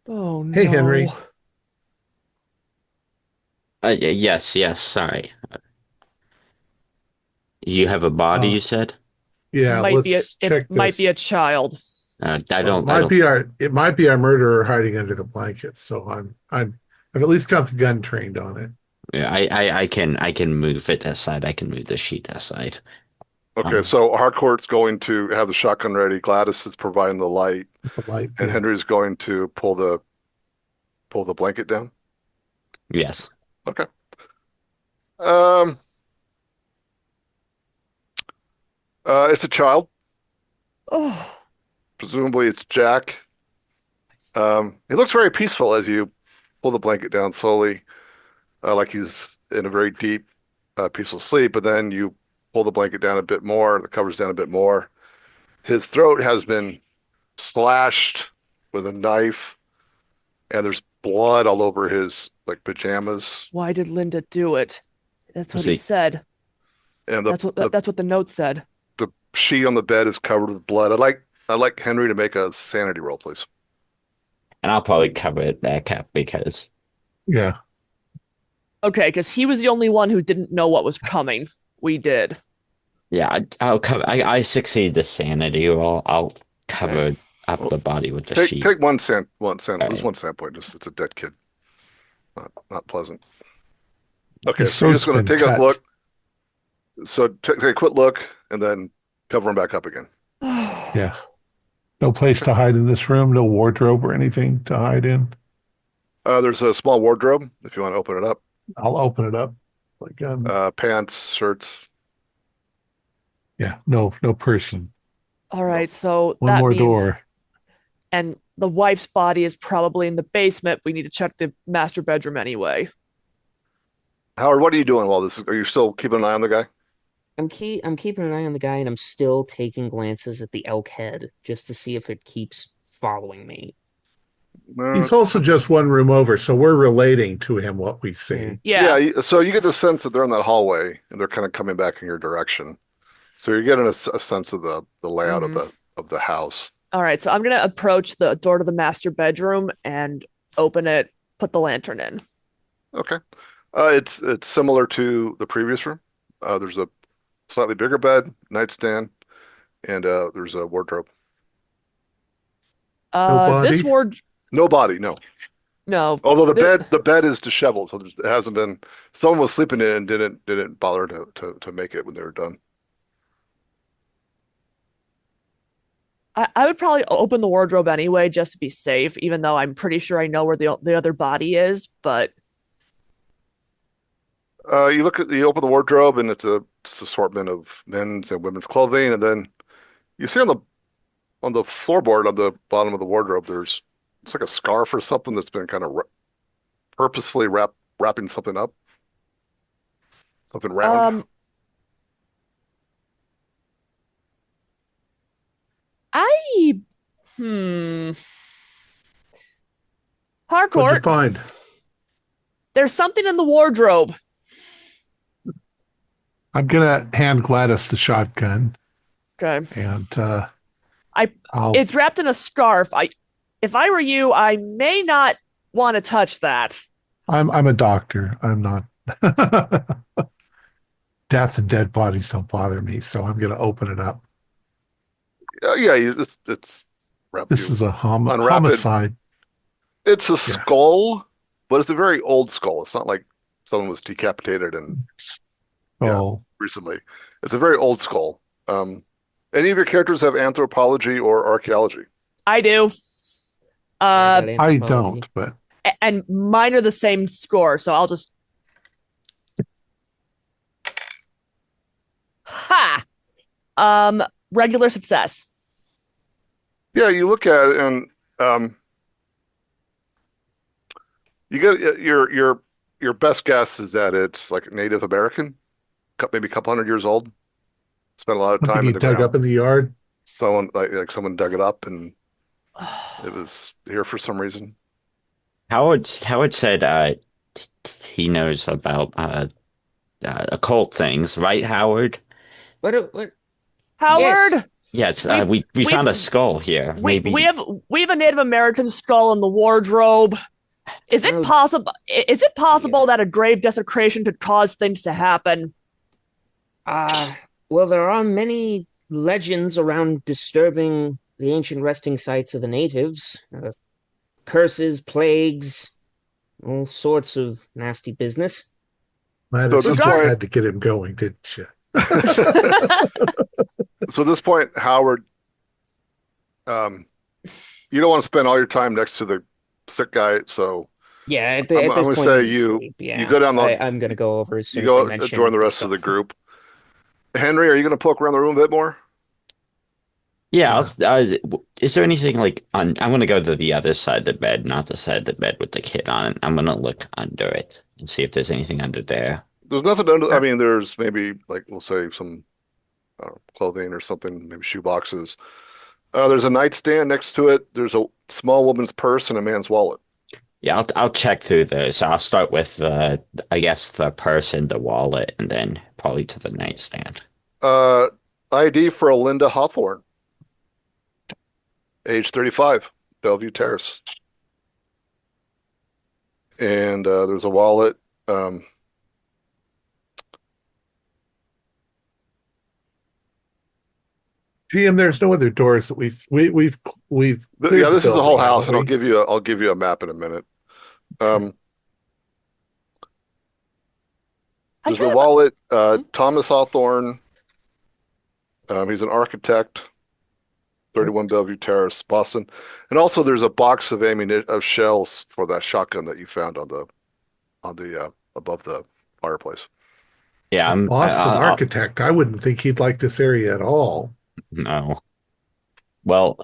Speaker 4: Oh
Speaker 1: Hey,
Speaker 4: no.
Speaker 1: Henry.
Speaker 3: Yes, yes. Sorry. You have a body,
Speaker 1: Uh,
Speaker 3: you said?
Speaker 1: yeah, let's
Speaker 4: It
Speaker 1: check
Speaker 4: might be
Speaker 1: this.
Speaker 4: a child.
Speaker 3: I
Speaker 1: Well,
Speaker 3: don't. I don't.
Speaker 1: it might be our murderer hiding under the blankets. So I've at least got the gun trained on it.
Speaker 3: Yeah, I can move it aside. I can move the sheet aside.
Speaker 2: Okay,
Speaker 3: Um,
Speaker 2: so Harcourt's going to have the shotgun ready. Gladys is providing the light,
Speaker 1: The light.
Speaker 2: and
Speaker 1: Yeah.
Speaker 2: Henry's going to pull the blanket down.
Speaker 3: yes.
Speaker 2: Okay. Um, it's a child.
Speaker 4: Oh.
Speaker 2: Presumably, it's Jack. He looks very peaceful as you pull the blanket down slowly, like he's in a very deep, peaceful sleep. But then you pull the blanket down a bit more, the covers down a bit more. His throat has been slashed with a knife, and there's blood all over his like pajamas.
Speaker 4: Why did Linda do it? That's what he
Speaker 3: See,
Speaker 4: said.
Speaker 2: And
Speaker 4: That's what the note said.
Speaker 2: the sheet on the bed is covered with blood. I'd like Henry to make a sanity roll, please.
Speaker 3: and I'll probably cover it back up because
Speaker 1: Yeah.
Speaker 4: Okay, because he was the only one who didn't know what was coming. We did.
Speaker 3: yeah, I'll cover. I succeed the sanity roll. I'll
Speaker 4: Okay.
Speaker 3: cover up
Speaker 2: Well,
Speaker 3: the body with the
Speaker 2: take
Speaker 3: sheet.
Speaker 2: take one cent.
Speaker 3: All
Speaker 2: Lose
Speaker 3: right.
Speaker 2: 1 cent point. Just it's a dead kid. Not pleasant. Okay,
Speaker 1: His
Speaker 2: so you're just
Speaker 1: throat's
Speaker 2: going
Speaker 1: been
Speaker 2: to take a
Speaker 1: cut.
Speaker 2: look. So take a quick look and then cover him back up again.
Speaker 1: Yeah. No place to hide in this room. No wardrobe or anything to hide in.
Speaker 2: There's a small wardrobe if you want to open it up.
Speaker 1: I'll open it up. Like
Speaker 2: Pants, shirts.
Speaker 1: yeah. No person.
Speaker 4: All
Speaker 2: No.
Speaker 4: right, so
Speaker 1: One
Speaker 4: that
Speaker 1: more
Speaker 4: means,
Speaker 1: door.
Speaker 4: and the wife's body is probably in the basement. We need to check the master bedroom anyway.
Speaker 2: Howard, what are you doing while this is? Are you still keeping an eye on the guy?
Speaker 5: I'm keeping an eye on the guy, and I'm still taking glances at the elk head just to see if it keeps following me.
Speaker 2: No,
Speaker 1: He's
Speaker 2: it's
Speaker 1: also just one room over, so we're relating to him what we
Speaker 5: Yeah.
Speaker 1: see.
Speaker 4: Yeah.
Speaker 2: So you get the sense that they're in that hallway and they're kind of coming back in your direction. So you're getting a sense of the layout
Speaker 4: Hmm.
Speaker 2: of the house.
Speaker 4: All right, so I'm gonna approach the door to the master bedroom and open it, put the lantern in.
Speaker 2: Okay. It's similar to the previous room. There's a slightly bigger bed, nightstand, and there's a wardrobe.
Speaker 4: This
Speaker 1: Nobody.
Speaker 4: ward,
Speaker 2: No body, no.
Speaker 4: no,
Speaker 2: Although
Speaker 4: th-
Speaker 2: the bed is disheveled, so it hasn't been. Someone was sleeping in it and didn't bother to make it when they were done.
Speaker 4: I would probably open the wardrobe anyway just to be safe, even though I'm pretty sure I know where the other body is. But
Speaker 2: You open the wardrobe and it's a just assortment of men's and women's clothing, and then you see on the floorboard on the bottom of the wardrobe, it's like a scarf or something that's been kind of purposefully wrapping something up, something round.
Speaker 4: um, I hmm
Speaker 1: What'd you
Speaker 4: Harcourt,
Speaker 1: find?
Speaker 4: There's something in the wardrobe.
Speaker 1: I'm gonna hand Gladys the shotgun,
Speaker 4: Okay.
Speaker 1: and
Speaker 4: I
Speaker 1: I'll.
Speaker 4: it's wrapped in a scarf. If I were you, I may not want to touch that.
Speaker 1: I'm a doctor. I'm not. Death and dead bodies don't bother me, so I'm gonna open it up.
Speaker 2: Yeah, it's wrap
Speaker 1: This
Speaker 2: you
Speaker 1: is a
Speaker 2: unwrap it.
Speaker 1: homicide.
Speaker 2: It's a
Speaker 1: Yeah.
Speaker 2: skull, but it's a very old skull. It's not like someone was decapitated and yeah,
Speaker 1: Oh,
Speaker 2: recently. It's a very old skull. Any of your characters have anthropology or archaeology?
Speaker 4: I do.
Speaker 5: I
Speaker 4: Uh,
Speaker 5: got
Speaker 1: I
Speaker 5: anthropology.
Speaker 1: don't, but
Speaker 4: and mine are the same score, so I'll just ha. Regular success.
Speaker 2: Yeah, you look at it and um, you get your best guess is that it's like Native American, maybe a couple hundred years old. Spent a lot of
Speaker 1: something
Speaker 2: time
Speaker 1: he
Speaker 2: in the
Speaker 1: dug
Speaker 2: ground.
Speaker 1: up in the yard.
Speaker 2: Someone like someone dug it up and it was here for some reason.
Speaker 3: Howard said he knows about occult things, right, Howard?
Speaker 5: What? Yes.
Speaker 4: Howard,
Speaker 3: Yes,
Speaker 4: we've
Speaker 3: we
Speaker 4: we've
Speaker 3: found a skull here.
Speaker 4: we
Speaker 3: Maybe.
Speaker 4: have we have a Native American skull in the wardrobe.
Speaker 5: Oh,
Speaker 4: Is it
Speaker 5: dear.
Speaker 4: possible that a grave desecration could cause things to happen?
Speaker 5: Uh, well, there are many legends around disturbing the ancient resting sites of the natives. Curses, plagues, all sorts of nasty business.
Speaker 2: So
Speaker 1: Gladys,
Speaker 2: at
Speaker 1: you
Speaker 2: this
Speaker 1: just
Speaker 2: point,
Speaker 1: had to get him going, didn't you?
Speaker 2: so at this point, Howard, um, you don't want to spend all your time next to the sick guy, so
Speaker 5: Yeah,
Speaker 2: I'm
Speaker 5: at
Speaker 2: I'm
Speaker 5: this
Speaker 2: gonna
Speaker 5: point
Speaker 2: say
Speaker 5: he's asleep.
Speaker 2: you
Speaker 5: Yeah,
Speaker 2: go down the
Speaker 5: I'm gonna go over as
Speaker 2: you
Speaker 5: soon as they
Speaker 2: go join
Speaker 5: mention
Speaker 2: the
Speaker 5: the
Speaker 2: rest of the
Speaker 5: skull.
Speaker 2: group. Henry, are you gonna poke around the room a bit more?
Speaker 3: Yeah,
Speaker 1: Yeah.
Speaker 3: is there anything like on? I'm gonna go to the other side of the bed, not the side of the bed with the kid on it. I'm gonna look under it and see if there's anything under there.
Speaker 2: There's nothing under. I mean, there's maybe like we'll say some clothing or something, maybe shoe boxes. There's a nightstand next to it. There's a small woman's purse and a man's wallet.
Speaker 3: Yeah, I'll check through those. I'll start with I guess the purse and the wallet, and then probably to the nightstand.
Speaker 2: Uh, ID for a Linda Hawthorne, age 35, Bellevue Terrace. And there's a wallet. Um,
Speaker 1: GM, there's no other doors that we've cleared
Speaker 2: yeah,
Speaker 1: the
Speaker 2: this is the
Speaker 1: building,
Speaker 2: whole house,
Speaker 1: haven't
Speaker 2: and
Speaker 1: we?
Speaker 2: I'll give you a map in a minute. Um,
Speaker 4: I
Speaker 2: there's the
Speaker 4: kind of
Speaker 2: wallet. Thomas Hawthorne. He's an architect. 31 Bellevue Terrace, Boston. And also there's a box of ammunition of shells for that shotgun that you found on the above the fireplace.
Speaker 3: Yeah,
Speaker 1: Boston architect. I wouldn't think he'd like this area at all.
Speaker 3: no. Well,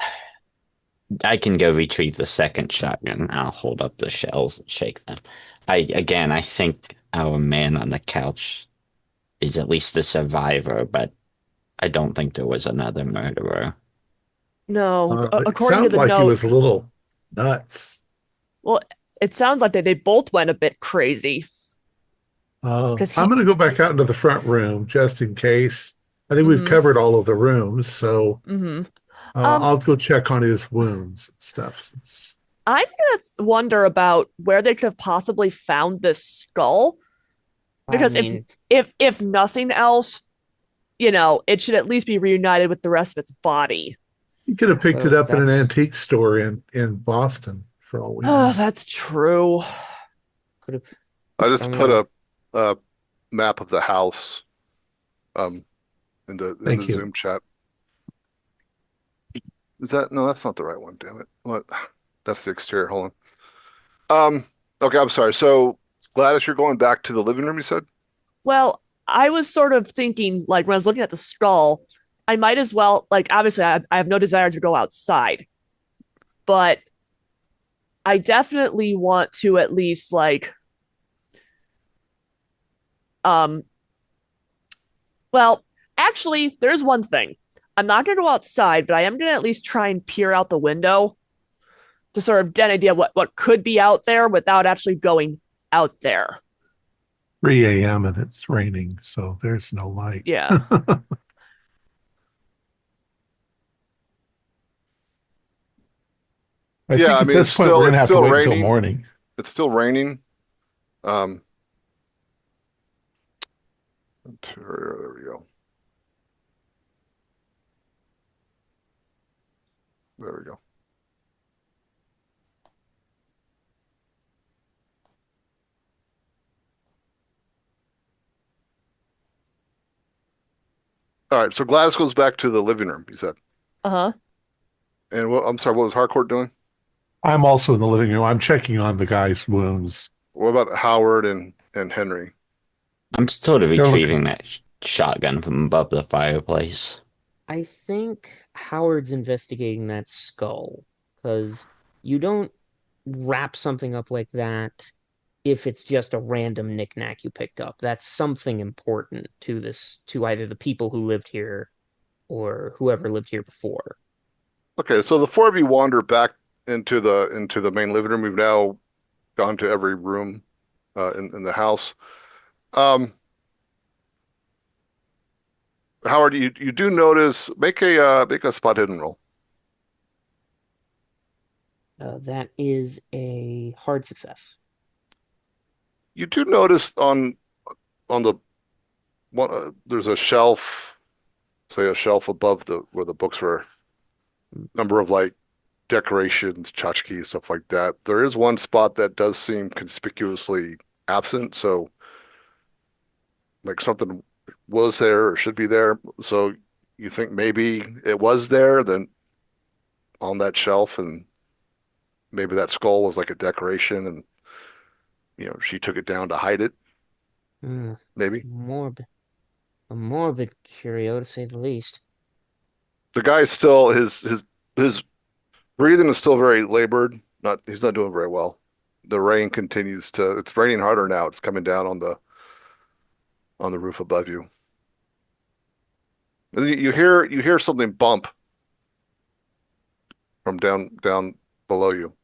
Speaker 3: I can go retrieve the second shotgun. I'll hold up the shells and shake them. I think our man on the couch is at least a survivor, but I don't think there was another murderer.
Speaker 4: no.
Speaker 1: It
Speaker 4: According to
Speaker 1: sounded
Speaker 4: the
Speaker 1: like he
Speaker 4: note,
Speaker 1: was a little nuts.
Speaker 4: well, it sounds like they both went a bit crazy because
Speaker 1: I'm
Speaker 4: he.
Speaker 1: going to go back out into the front room just in case. I think we've
Speaker 4: Mm-hmm,
Speaker 1: covered all of the rooms, so
Speaker 4: mm-hmm. Um,
Speaker 1: I'll go check on his wounds and stuff.
Speaker 4: I'm gonna wonder about where they could have possibly found this skull
Speaker 5: I
Speaker 4: because
Speaker 5: mean,
Speaker 4: if nothing else, it should at least be reunited with the rest of its body.
Speaker 1: He could have picked it
Speaker 5: well,
Speaker 1: up in an
Speaker 5: that's
Speaker 1: antique store in Boston, for all we
Speaker 4: Oh,
Speaker 1: know.
Speaker 4: that's true.
Speaker 5: could have.
Speaker 2: I just
Speaker 5: I'm
Speaker 2: put
Speaker 5: gonna.
Speaker 2: a map of the house um in the
Speaker 1: Thank you.
Speaker 2: Zoom chat. Is that no, that's not the right one, damn it. What? That's the exterior. Hold on. Okay, I'm sorry. So Gladys, you're going back to the living room, you said?
Speaker 4: Well, I was sort of thinking, like, when I was looking at the skull, I might as well, like, obviously, I have no desire to go outside, but I definitely want to at least, like, um, well, actually, there's one thing. I'm not going to go outside, but I am going to at least try and peer out the window to sort of get an idea what could be out there without actually going out there.
Speaker 1: 3 a.m. and it's raining, so there's no light.
Speaker 4: Yeah.
Speaker 1: I
Speaker 2: Yeah,
Speaker 1: think
Speaker 2: I
Speaker 1: at
Speaker 2: mean
Speaker 1: this point we're
Speaker 2: it's
Speaker 1: gonna have to
Speaker 2: still
Speaker 1: wait until
Speaker 2: raining.
Speaker 1: morning.
Speaker 2: It's still raining. Um, there we go. There we go. All right, so Glass goes back to the living room, you said.
Speaker 4: Uh-huh.
Speaker 2: And I'm sorry, what was Harcourt doing?
Speaker 1: I'm also in the living room. I'm checking on the guy's wounds.
Speaker 2: What about Howard and Henry?
Speaker 3: I'm sort of
Speaker 1: They're looking.
Speaker 3: retrieving that shotgun from above the fireplace.
Speaker 5: I think Howard's investigating that skull because you don't wrap something up like that if it's just a random knickknack you picked up. That's something important to this, to either the people who lived here or whoever lived here before.
Speaker 2: Okay, so the four of you wander back into the main living room. We've now gone to every room in the house. Um, Howard, you do notice make a spot hidden roll.
Speaker 5: That is a hard success.
Speaker 2: You do notice on the one there's a shelf, say a shelf above the where the books were, number of like decorations, tchotchkes, stuff like that. There is one spot that does seem conspicuously absent, so like something was there or should be there. So you think maybe it was there, then on that shelf, and maybe that skull was like a decoration, and she took it down to hide it,
Speaker 5: Hmm,
Speaker 2: maybe.
Speaker 5: morbid, a morbid curio to say the least.
Speaker 2: The guy's still his breathing is still very labored. Not He's not doing very well. The rain continues to it's raining harder now. It's coming down on the roof above you. And you hear something bump from down below you.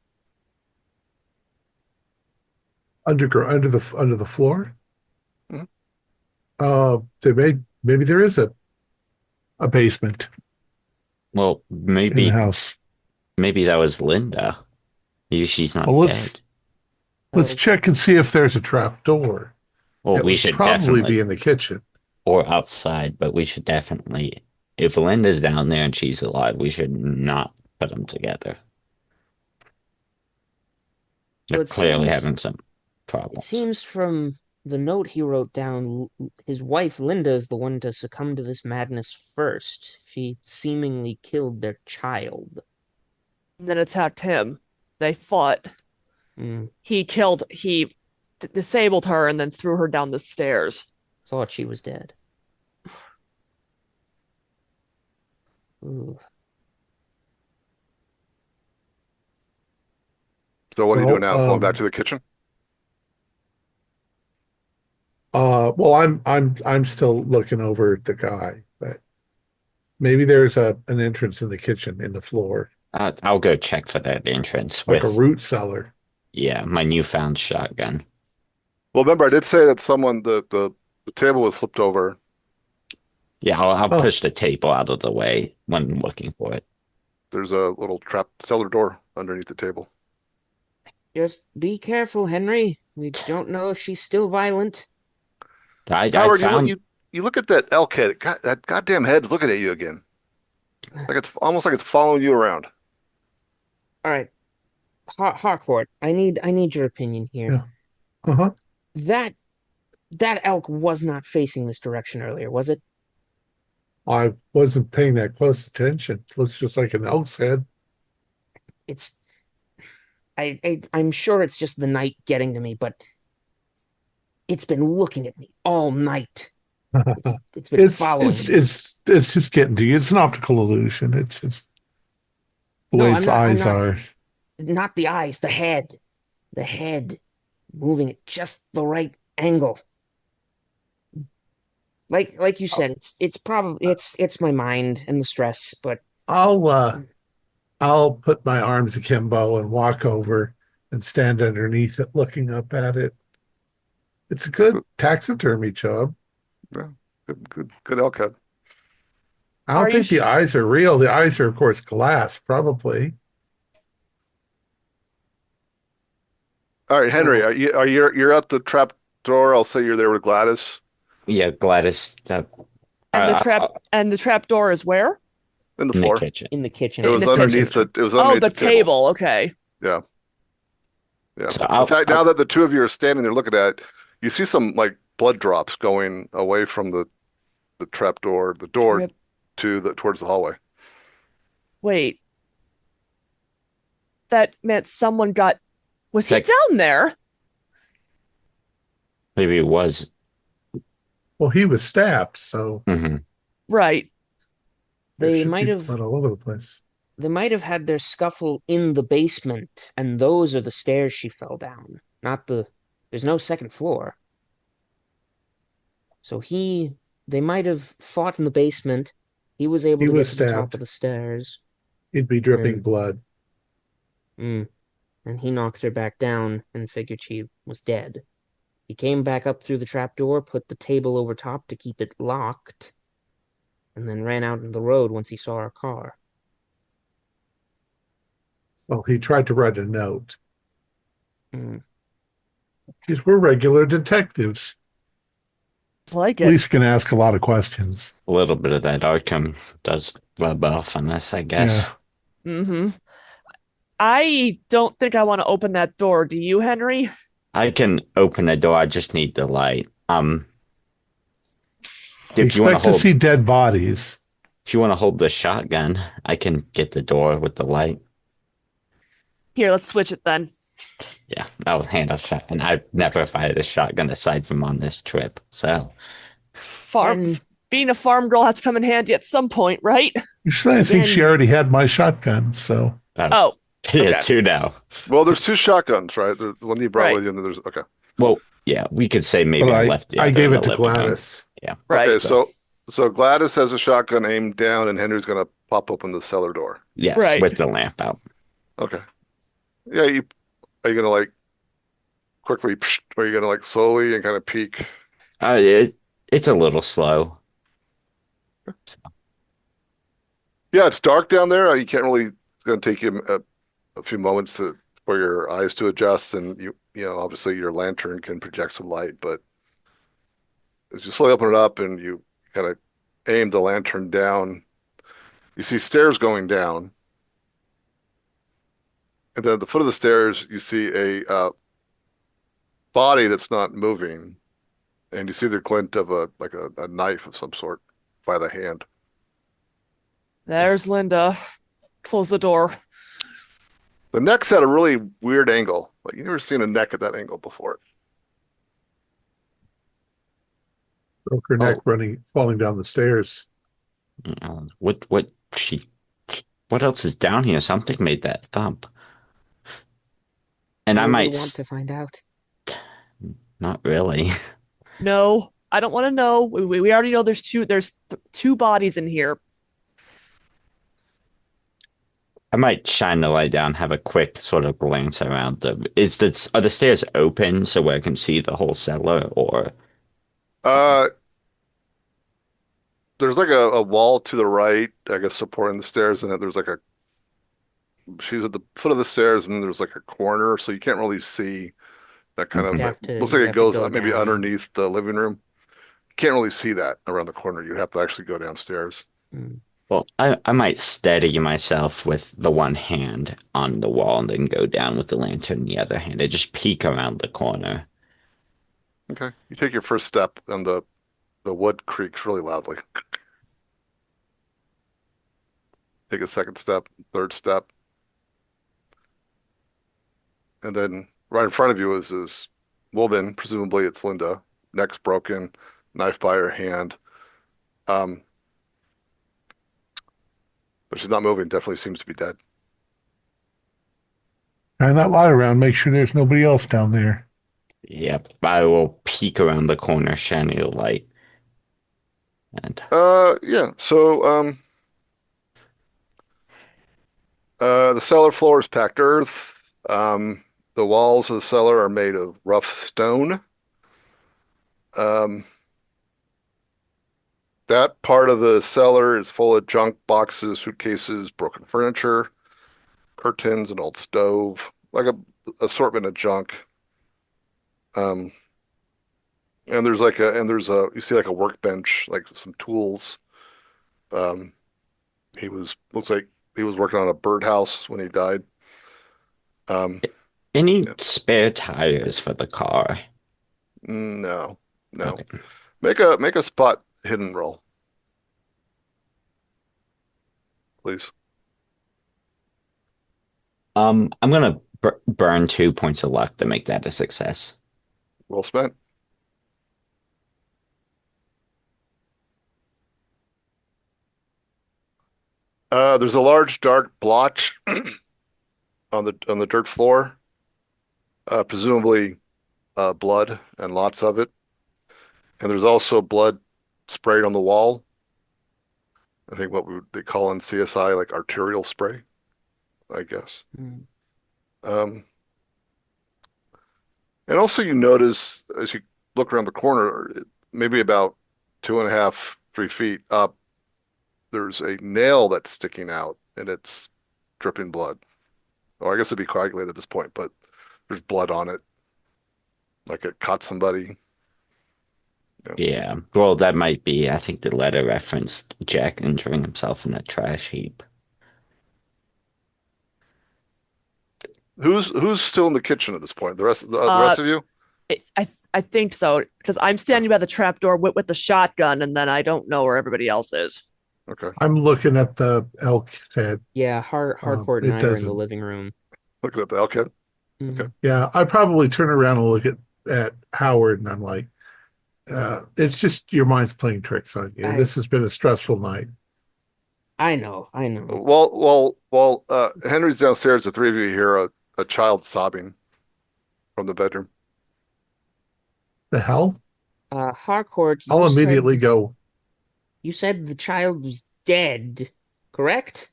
Speaker 1: Under the floor.
Speaker 2: Mhm.
Speaker 1: Maybe there is a basement
Speaker 3: Well,
Speaker 1: in the house.
Speaker 3: maybe that was Linda. Maybe she's
Speaker 1: Well,
Speaker 3: not
Speaker 1: let's
Speaker 3: dead.
Speaker 1: let's
Speaker 5: Uh,
Speaker 1: check and see if there's a trap door.
Speaker 3: Well,
Speaker 1: It
Speaker 3: we
Speaker 1: would
Speaker 3: should
Speaker 1: probably be
Speaker 3: definitely,
Speaker 1: in the kitchen.
Speaker 3: or outside, but we should definitely, if Linda's down there and she's alive, we should not put them together. They're
Speaker 5: well, it
Speaker 3: clearly
Speaker 5: seems
Speaker 3: having some
Speaker 5: it
Speaker 3: problems.
Speaker 5: seems from the note he wrote down, his wife Linda is the one to succumb to this madness first. She seemingly killed their child.
Speaker 4: And then attacked him. They fought.
Speaker 5: Hmm,
Speaker 4: He disabled her and then threw her down the stairs.
Speaker 5: thought she was dead. Ooh.
Speaker 2: So what are you doing
Speaker 1: Well,
Speaker 2: now? Going back to the kitchen?
Speaker 1: well, I'm still looking over at the guy, but maybe there's an entrance in the kitchen in the floor,
Speaker 3: I'll go check for that entrance
Speaker 1: like a
Speaker 3: with,
Speaker 1: root cellar.
Speaker 3: yeah, my newfound shotgun.
Speaker 2: Well, remember I did say that someone the table was flipped over.
Speaker 3: Yeah, I'll
Speaker 1: Oh,
Speaker 3: push the table out of the way when looking for it.
Speaker 2: There's a little trap cellar door underneath the table.
Speaker 5: Just be careful, Henry. We don't know if she's still violent.
Speaker 3: I
Speaker 2: Howard,
Speaker 3: found,
Speaker 2: you look at that elk head. That goddamn head's looking at you again. Like it's almost like it's following you around.
Speaker 5: All right, Harcourt, I need your opinion here.
Speaker 1: yeah. Uh-huh.
Speaker 5: That that elk was not facing this direction earlier, was it?
Speaker 1: I wasn't paying that close attention. Looks just like an elk's head.
Speaker 5: It's I'm sure it's just the night getting to me, but it's been looking at me all night. It's been
Speaker 1: It's
Speaker 5: following
Speaker 1: it's
Speaker 5: me.
Speaker 1: it's it's just getting to you. It's an optical illusion. It's just the
Speaker 5: No,
Speaker 1: way
Speaker 5: I'm
Speaker 1: its
Speaker 5: not. I'm
Speaker 1: eyes
Speaker 5: not.
Speaker 1: are.
Speaker 5: Not the eyes. The head, moving at just the right angle. Like you said, it's probably it's my mind and the stress, but
Speaker 1: I'll I'll put my arms akimbo and walk over and stand underneath it, looking up at it. It's a good taxidermy job.
Speaker 2: Yeah, good elk head.
Speaker 1: I
Speaker 4: Are
Speaker 1: don't
Speaker 4: you
Speaker 1: think the
Speaker 4: sh
Speaker 1: eyes are real. The eyes are, of course, glass, probably.
Speaker 2: All right, Henry,
Speaker 5: Oh,
Speaker 2: you're at the trap door. I'll say you're there with Gladys
Speaker 3: Yeah, Gladys,
Speaker 4: and the
Speaker 3: uh,
Speaker 4: trap
Speaker 3: uh,
Speaker 4: and the trap door is where?
Speaker 2: in the
Speaker 3: in the
Speaker 2: floor.
Speaker 3: kitchen.
Speaker 5: in the kitchen.
Speaker 2: It
Speaker 4: In
Speaker 2: was
Speaker 4: the
Speaker 5: There's a
Speaker 4: kitchen.
Speaker 2: underneath
Speaker 5: tr
Speaker 2: it was
Speaker 4: Oh,
Speaker 2: underneath
Speaker 4: the
Speaker 2: the table.
Speaker 4: table. Okay.
Speaker 2: Yeah, yeah.
Speaker 3: So
Speaker 2: In fact, now that the two of you are standing there looking at it, you see some like blood drops going away from the trap door, the door
Speaker 4: Trip.
Speaker 2: to the towards the hallway.
Speaker 4: Wait, that meant someone got. Was he
Speaker 3: like
Speaker 4: down there?
Speaker 3: maybe it was.
Speaker 1: Well, he was stabbed, so
Speaker 3: Hmm.
Speaker 4: Right.
Speaker 1: there
Speaker 5: they
Speaker 1: should
Speaker 5: might
Speaker 1: be
Speaker 5: have
Speaker 1: blood all over the place.
Speaker 5: they might have had their scuffle in the basement, and those are the stairs she fell down. Not the There's no second floor. So they might have fought in the basement. He was able
Speaker 1: He
Speaker 5: to
Speaker 1: was
Speaker 5: get to the top
Speaker 1: stabbed.
Speaker 5: of the stairs,
Speaker 1: He'd be
Speaker 5: and
Speaker 1: dripping blood.
Speaker 5: mm, and he knocked her back down and figured she was dead. He came back up through the trapdoor, put the table over top to keep it locked, and then ran out in the road once he saw our car.
Speaker 1: Well, he tried to write a note.
Speaker 5: Mm.
Speaker 1: Because we're regular detectives.
Speaker 4: It's like it.
Speaker 1: Police can ask a lot of questions.
Speaker 3: A little bit of that outcome does rub off on us, I
Speaker 1: Yeah.
Speaker 3: guess.
Speaker 4: Mm-hmm. I don't think I want to open that door. Do you, Henry?
Speaker 3: I can open a door. I just need the light.
Speaker 1: We
Speaker 3: If you want to
Speaker 1: expect to
Speaker 3: hold,
Speaker 1: see dead bodies.
Speaker 3: if you want to hold the shotgun, I can get the door with the light.
Speaker 4: Here, let's switch it then.
Speaker 3: Yeah, I'll handle shotgun. I've never fired a shotgun aside from on this trip, so
Speaker 4: Farm
Speaker 5: And
Speaker 4: being a farm girl has to come in handy at some point, right?
Speaker 1: Usually, I think she
Speaker 5: again,
Speaker 1: already had my shotgun, so
Speaker 4: Oh,
Speaker 3: he
Speaker 4: okay.
Speaker 3: has two now.
Speaker 2: Well, there's two shotguns, right? There's the one you brought
Speaker 4: Right.
Speaker 2: with you, and then there's okay.
Speaker 3: Well, yeah, we could say
Speaker 1: but
Speaker 3: maybe I left the
Speaker 1: I
Speaker 3: other
Speaker 1: gave
Speaker 3: in
Speaker 1: it
Speaker 3: the
Speaker 1: to
Speaker 3: living room.
Speaker 1: Gladys.
Speaker 3: Yeah,
Speaker 4: Right.
Speaker 2: Okay,
Speaker 3: so
Speaker 2: so Gladys has a shotgun aimed down, and Henry's gonna pop open the cellar door.
Speaker 3: yes,
Speaker 4: Right.
Speaker 3: with the lamp out.
Speaker 2: Okay. Yeah, are you gonna like quickly, or are you gonna like slowly and kind of peek?
Speaker 3: It's a little slow. So,
Speaker 2: Yeah, it's dark down there. You can't really. It's gonna take you a few moments for your eyes to adjust, and you know obviously your lantern can project some light, but as you slowly open it up and you kind of aim the lantern down, you see stairs going down, and then at the foot of the stairs you see a body that's not moving, and you see the glint of a knife of some sort by the hand.
Speaker 4: There's Linda. Close the door.
Speaker 2: The neck's at a really weird angle. Like you've never seen a neck at that angle before.
Speaker 1: Broke her neck
Speaker 3: oh,
Speaker 1: falling down the stairs.
Speaker 3: what she, what else is down here? Something made that thump, and I
Speaker 5: do we
Speaker 3: might
Speaker 5: want to find out?
Speaker 3: not really.
Speaker 4: No, I don't want to know. We already know there's two bodies in here.
Speaker 3: I might shine the light down, have a quick sort of glance around them. Are the stairs open so I can see the whole cellar, or
Speaker 2: Uh, there's like a wall to the right, I guess, supporting the stairs, and then there's like a she's at the foot of the stairs, and then there's like a corner, so you can't really see that kind of
Speaker 3: Mhm.
Speaker 2: looks
Speaker 5: You
Speaker 2: like it
Speaker 5: have to
Speaker 2: goes
Speaker 5: go
Speaker 2: maybe
Speaker 5: down.
Speaker 2: underneath the living room. You can't really see that around the corner. You have to actually go downstairs.
Speaker 5: Mm.
Speaker 3: well, I might steady myself with the one hand on the wall and then go down with the lantern in the other hand. I just peek around the corner.
Speaker 2: Okay. You take your first step, and the wood creaks really loudly. Take a second step, third step, and then right in front of you is this woman. Presumably, it's Linda. Neck's broken, knife by her hand. Um, but she's not moving. Definitely seems to be dead.
Speaker 1: Shine that light around. Make sure there's nobody else down there.
Speaker 3: Yep, I will peek around the corner, shining the light. And
Speaker 2: Yeah. So, the cellar floor is packed earth. The walls of the cellar are made of rough stone. Um, that part of the cellar is full of junk, boxes, suitcases, broken furniture, curtains, an old stove, like a assortment of junk. Um, and there's a you see like a workbench, like some tools. Um, looks like he was working on a birdhouse when he died. Um,
Speaker 3: Any
Speaker 2: yeah,
Speaker 3: spare tires for the car?
Speaker 2: no, no.
Speaker 3: Okay.
Speaker 2: Make a spot hidden roll, please.
Speaker 3: I'm gonna burn 2 points of luck to make that a success.
Speaker 2: Well spent. There's a large dark blotch on the dirt floor, presumably blood and lots of it. And there's also blood sprayed on the wall. I think they call in CSI like arterial spray, I guess.
Speaker 5: Mm.
Speaker 2: Um, and also you notice as you look around the corner, maybe about 2.5, 3 feet up, there's a nail that's sticking out and it's dripping blood. Or I guess it'd be coagulated at this point, but there's blood on it, like it caught somebody. You
Speaker 3: Yeah. Well, that might be. I think the letter referenced Jack injuring himself in a trash heap.
Speaker 2: Who's still in the kitchen at this point? The
Speaker 4: Uh,
Speaker 2: rest of you?
Speaker 4: I think so because I'm standing by the trap door with the shotgun, and then I don't know where everybody else is.
Speaker 2: Okay.
Speaker 1: I'm looking at the elk head.
Speaker 5: Yeah, Harcourt and
Speaker 1: It
Speaker 5: I are in the
Speaker 1: doesn't.
Speaker 5: living room.
Speaker 2: Looking at the Elkhead.
Speaker 5: Mhm.
Speaker 2: Okay.
Speaker 1: Yeah, I probably turn around and look at Howard, and I'm like, it's just your mind's playing tricks on you.
Speaker 5: I
Speaker 1: This has been a stressful night.
Speaker 5: I know, I know.
Speaker 2: While Henry's downstairs, the three of you hear a child sobbing from the bedroom.
Speaker 1: The hell?
Speaker 5: Harcourt,
Speaker 1: I'll immediately go,
Speaker 5: you said the child was dead, correct?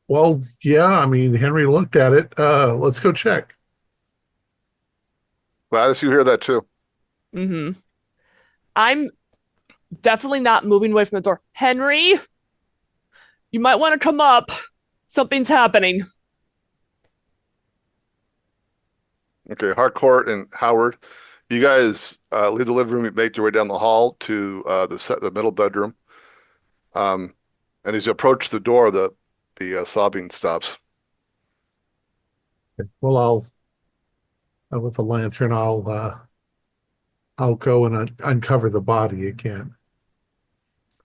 Speaker 1: well, yeah, I mean, Henry looked at it. Let's go check.
Speaker 2: Gladys, you hear that too.
Speaker 4: Mm-hmm. I'm definitely not moving away from the door. Henry, you might want to come up. Something's happening.
Speaker 2: Okay, Harcourt and Howard, you guys leave the living room. You make your way down the hall to the middle bedroom. And as you approach the door, the sobbing stops.
Speaker 1: Well, with the lantern, I'll go and uncover the body again.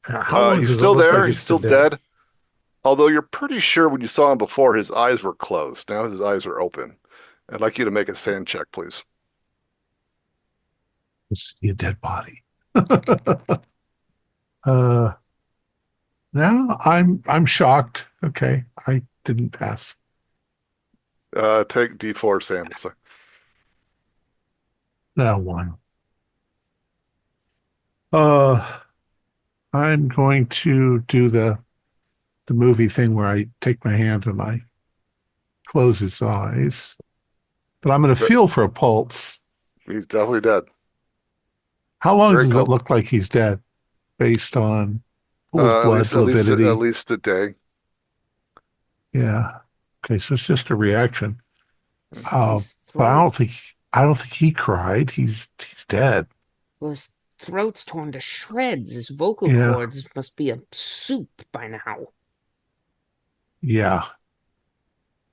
Speaker 1: How long
Speaker 2: He's
Speaker 1: does it
Speaker 2: still
Speaker 1: look like
Speaker 2: there. He's
Speaker 1: it's
Speaker 2: still
Speaker 1: been dead?
Speaker 2: dead. Although you're pretty sure when you saw him before, his eyes were closed. Now his eyes are open. I'd like you to make a sand check, please.
Speaker 1: It's a dead body. uh, now I'm shocked. Okay, I didn't pass.
Speaker 2: Take D4 sand. So,
Speaker 1: Now one. Uh, I'm going to do the movie thing where I take my hand and I close his eyes, but I'm going to
Speaker 2: but
Speaker 1: feel for a pulse.
Speaker 2: he's definitely dead.
Speaker 1: How long
Speaker 2: Very
Speaker 1: does it
Speaker 2: cold.
Speaker 1: look like he's dead based on pool of
Speaker 2: At
Speaker 1: blood,
Speaker 2: least at
Speaker 1: lividity?
Speaker 2: least a day.
Speaker 1: Yeah. Okay, so it's just a reaction. Uh,
Speaker 5: His
Speaker 1: but
Speaker 5: throat,
Speaker 1: I don't think he cried. He's dead.
Speaker 5: well, his throat's torn to shreds. His vocal
Speaker 1: Yeah.
Speaker 5: cords must be a soup by now.
Speaker 1: Yeah.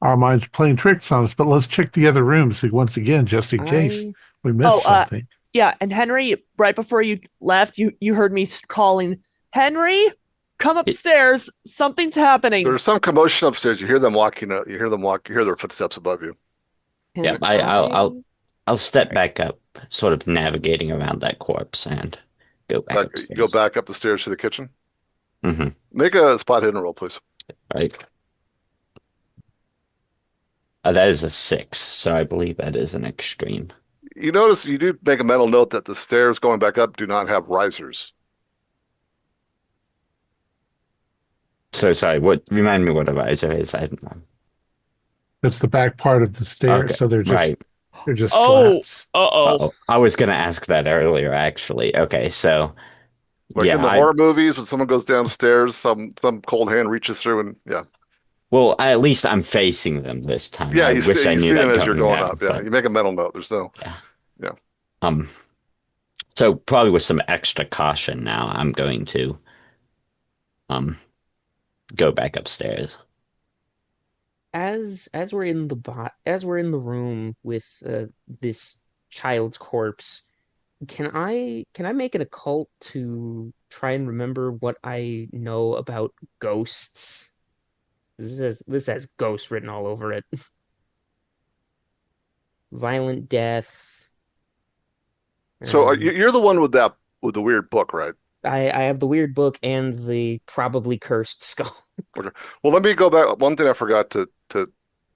Speaker 1: Our mind's playing tricks on us, but let's check the other rooms once again, just in case
Speaker 5: I
Speaker 1: we missed something.
Speaker 4: Yeah, and Henry, right before you left, you heard me calling, Henry, come upstairs. Something's happening.
Speaker 2: There's some commotion upstairs. You hear them walking up. You hear them walk. You hear their footsteps above you.
Speaker 3: Yeah,
Speaker 5: can
Speaker 3: I'll step back up, sort of navigating around that corpse and go back
Speaker 2: You go
Speaker 3: upstairs.
Speaker 2: back up the stairs to the kitchen.
Speaker 3: Mm-hmm.
Speaker 2: Make a spot hidden roll, please.
Speaker 3: Right. That is a 6, so I believe that is an extreme.
Speaker 2: You notice you do make a mental note that the stairs going back up do not have risers.
Speaker 3: So sorry, remind me what a riser is.
Speaker 1: It's the back part of the stairs,
Speaker 3: Okay,
Speaker 1: so they're just
Speaker 3: right.
Speaker 1: They're just
Speaker 4: Oh,
Speaker 1: slats.
Speaker 4: uh-oh.
Speaker 3: Uh-oh. I was gonna ask that earlier, actually. Okay, so
Speaker 2: Like in
Speaker 3: yeah,
Speaker 2: the horror movies, when someone goes downstairs, some cold hand reaches through and yeah.
Speaker 3: well, at least I'm facing them this time.
Speaker 2: Yeah,
Speaker 3: I wish I
Speaker 2: you
Speaker 3: knew
Speaker 2: see them
Speaker 3: that
Speaker 2: as you're
Speaker 3: going
Speaker 2: going up.
Speaker 3: down,
Speaker 2: Yeah,
Speaker 3: but
Speaker 2: you make a mental note. There's no,
Speaker 3: yeah.
Speaker 2: yeah.
Speaker 3: Um, so probably with some extra caution now, I'm going to um go back upstairs.
Speaker 5: As we're in the as we're in the room with this child's corpse, can I make an occult to try and remember what I know about ghosts? This has ghost written all over it. Violent death.
Speaker 2: So
Speaker 5: Um,
Speaker 2: you're the one with that with the weird book, right?
Speaker 5: I have the weird book and the probably cursed skull.
Speaker 2: Okay. Well, let me go back. One thing I forgot to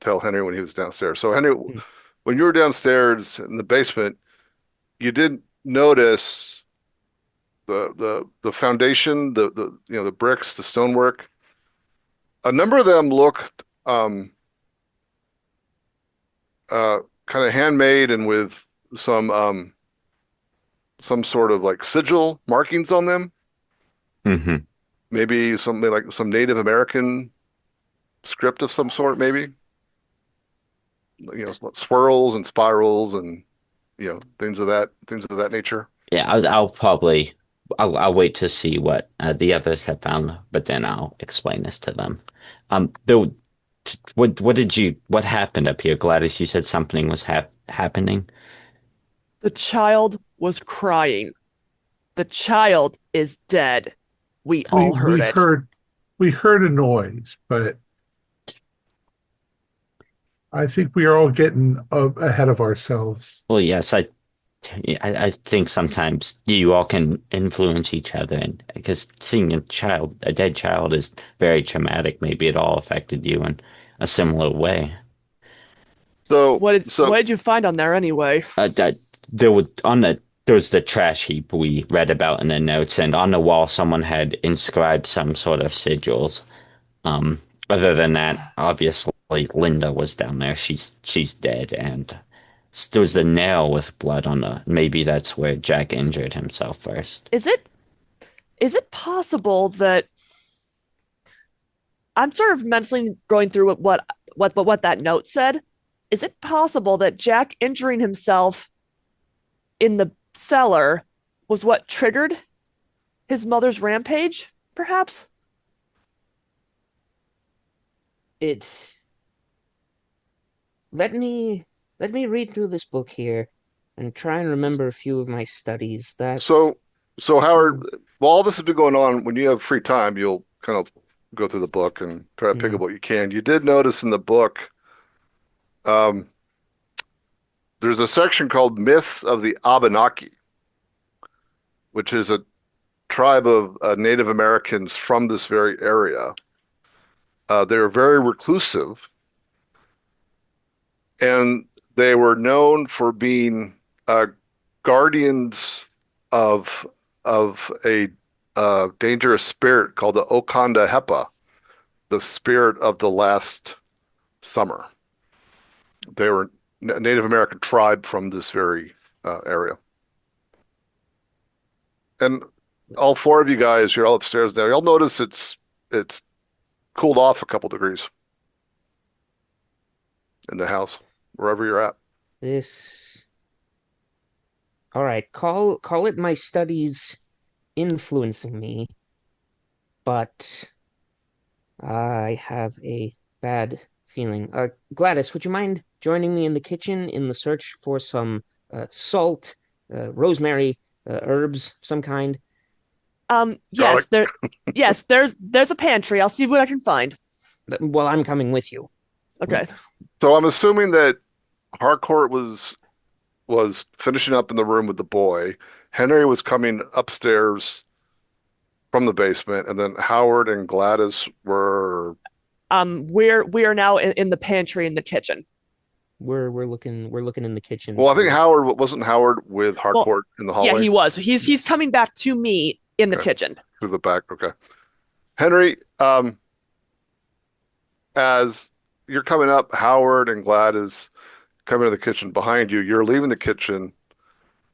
Speaker 2: tell Henry when he was downstairs. So Henry, when you were downstairs in the basement, you did notice the foundation, the the bricks, the stonework. A number of them looked uh kind of handmade and with some some sort of like sigil markings on them.
Speaker 3: Hmm.
Speaker 2: Maybe something like some Native American script of some sort, maybe. You know, swirls and spirals and things of that nature.
Speaker 3: Yeah, I'll probably I'll wait to see what the others have found, but then I'll explain this to them. Bill, what happened up here? Gladys, you said something was happening.
Speaker 4: The child was crying. The child is dead. We
Speaker 1: We
Speaker 4: all
Speaker 1: we
Speaker 4: heard it.
Speaker 1: heard we heard a noise, but I think we are all getting ahead of ourselves.
Speaker 3: Well, yes, I think sometimes you all can influence each other, and because seeing a dead child, is very traumatic. Maybe it all affected you in a similar way.
Speaker 2: So
Speaker 4: What
Speaker 2: so
Speaker 4: did you find on there anyway?
Speaker 3: That there was the trash heap we read about in the notes, and on the wall someone had inscribed some sort of sigils. Um, Other than that, obviously Linda was down there. She's dead, and there was the nail with blood on the. Maybe that's where Jack injured himself first.
Speaker 4: Is it possible that I'm sort of mentally going through what that note said? Is it possible that Jack injuring himself in the cellar was what triggered his mother's rampage, perhaps?
Speaker 5: It let me let me read through this book here and try and remember a few of my studies. That
Speaker 2: so so Howard,
Speaker 5: hmm,
Speaker 2: while all this has been going on, when you have free time, you'll kind of go through the book and try to pick
Speaker 5: hmm,
Speaker 2: up what you can. You did notice in the book, um, there's a section called Myth of the Abenaki, which is a tribe of Native Americans from this very area. They're very reclusive, and they were known for being uh, guardians of a dangerous spirit called the Okanda Hepa, the spirit of the last summer. They were a Native American tribe from this very area. And all four of you guys, you're all upstairs now. You'll notice it's cooled off a couple degrees in the house, wherever you're at.
Speaker 5: this all right. Call it my studies influencing me, but I have a bad feeling. Gladys, would you mind joining me in the kitchen in the search for some salt, rosemary, herbs, some kind?
Speaker 4: Yes,
Speaker 2: Garlic.
Speaker 4: there's a pantry. I'll see what I can find.
Speaker 5: Well, I'm coming with you.
Speaker 4: Okay.
Speaker 2: So I'm assuming that Harcourt was finishing up in the room with the boy. Henry was coming upstairs from the basement, and then Howard and Gladys were.
Speaker 4: We are now in the pantry in the kitchen.
Speaker 5: We're looking in the kitchen
Speaker 2: Well, I think
Speaker 5: for.
Speaker 2: Howard wasn't Howard with
Speaker 4: Well,
Speaker 2: Harcourt in the
Speaker 4: yeah,
Speaker 2: hallway.
Speaker 4: he was. He's
Speaker 5: Yes.
Speaker 4: coming back to me in the
Speaker 2: Okay,
Speaker 4: kitchen.
Speaker 2: through the back. Okay, Henry. As you're coming up, Howard and Gladys come into the kitchen behind you. You're leaving the kitchen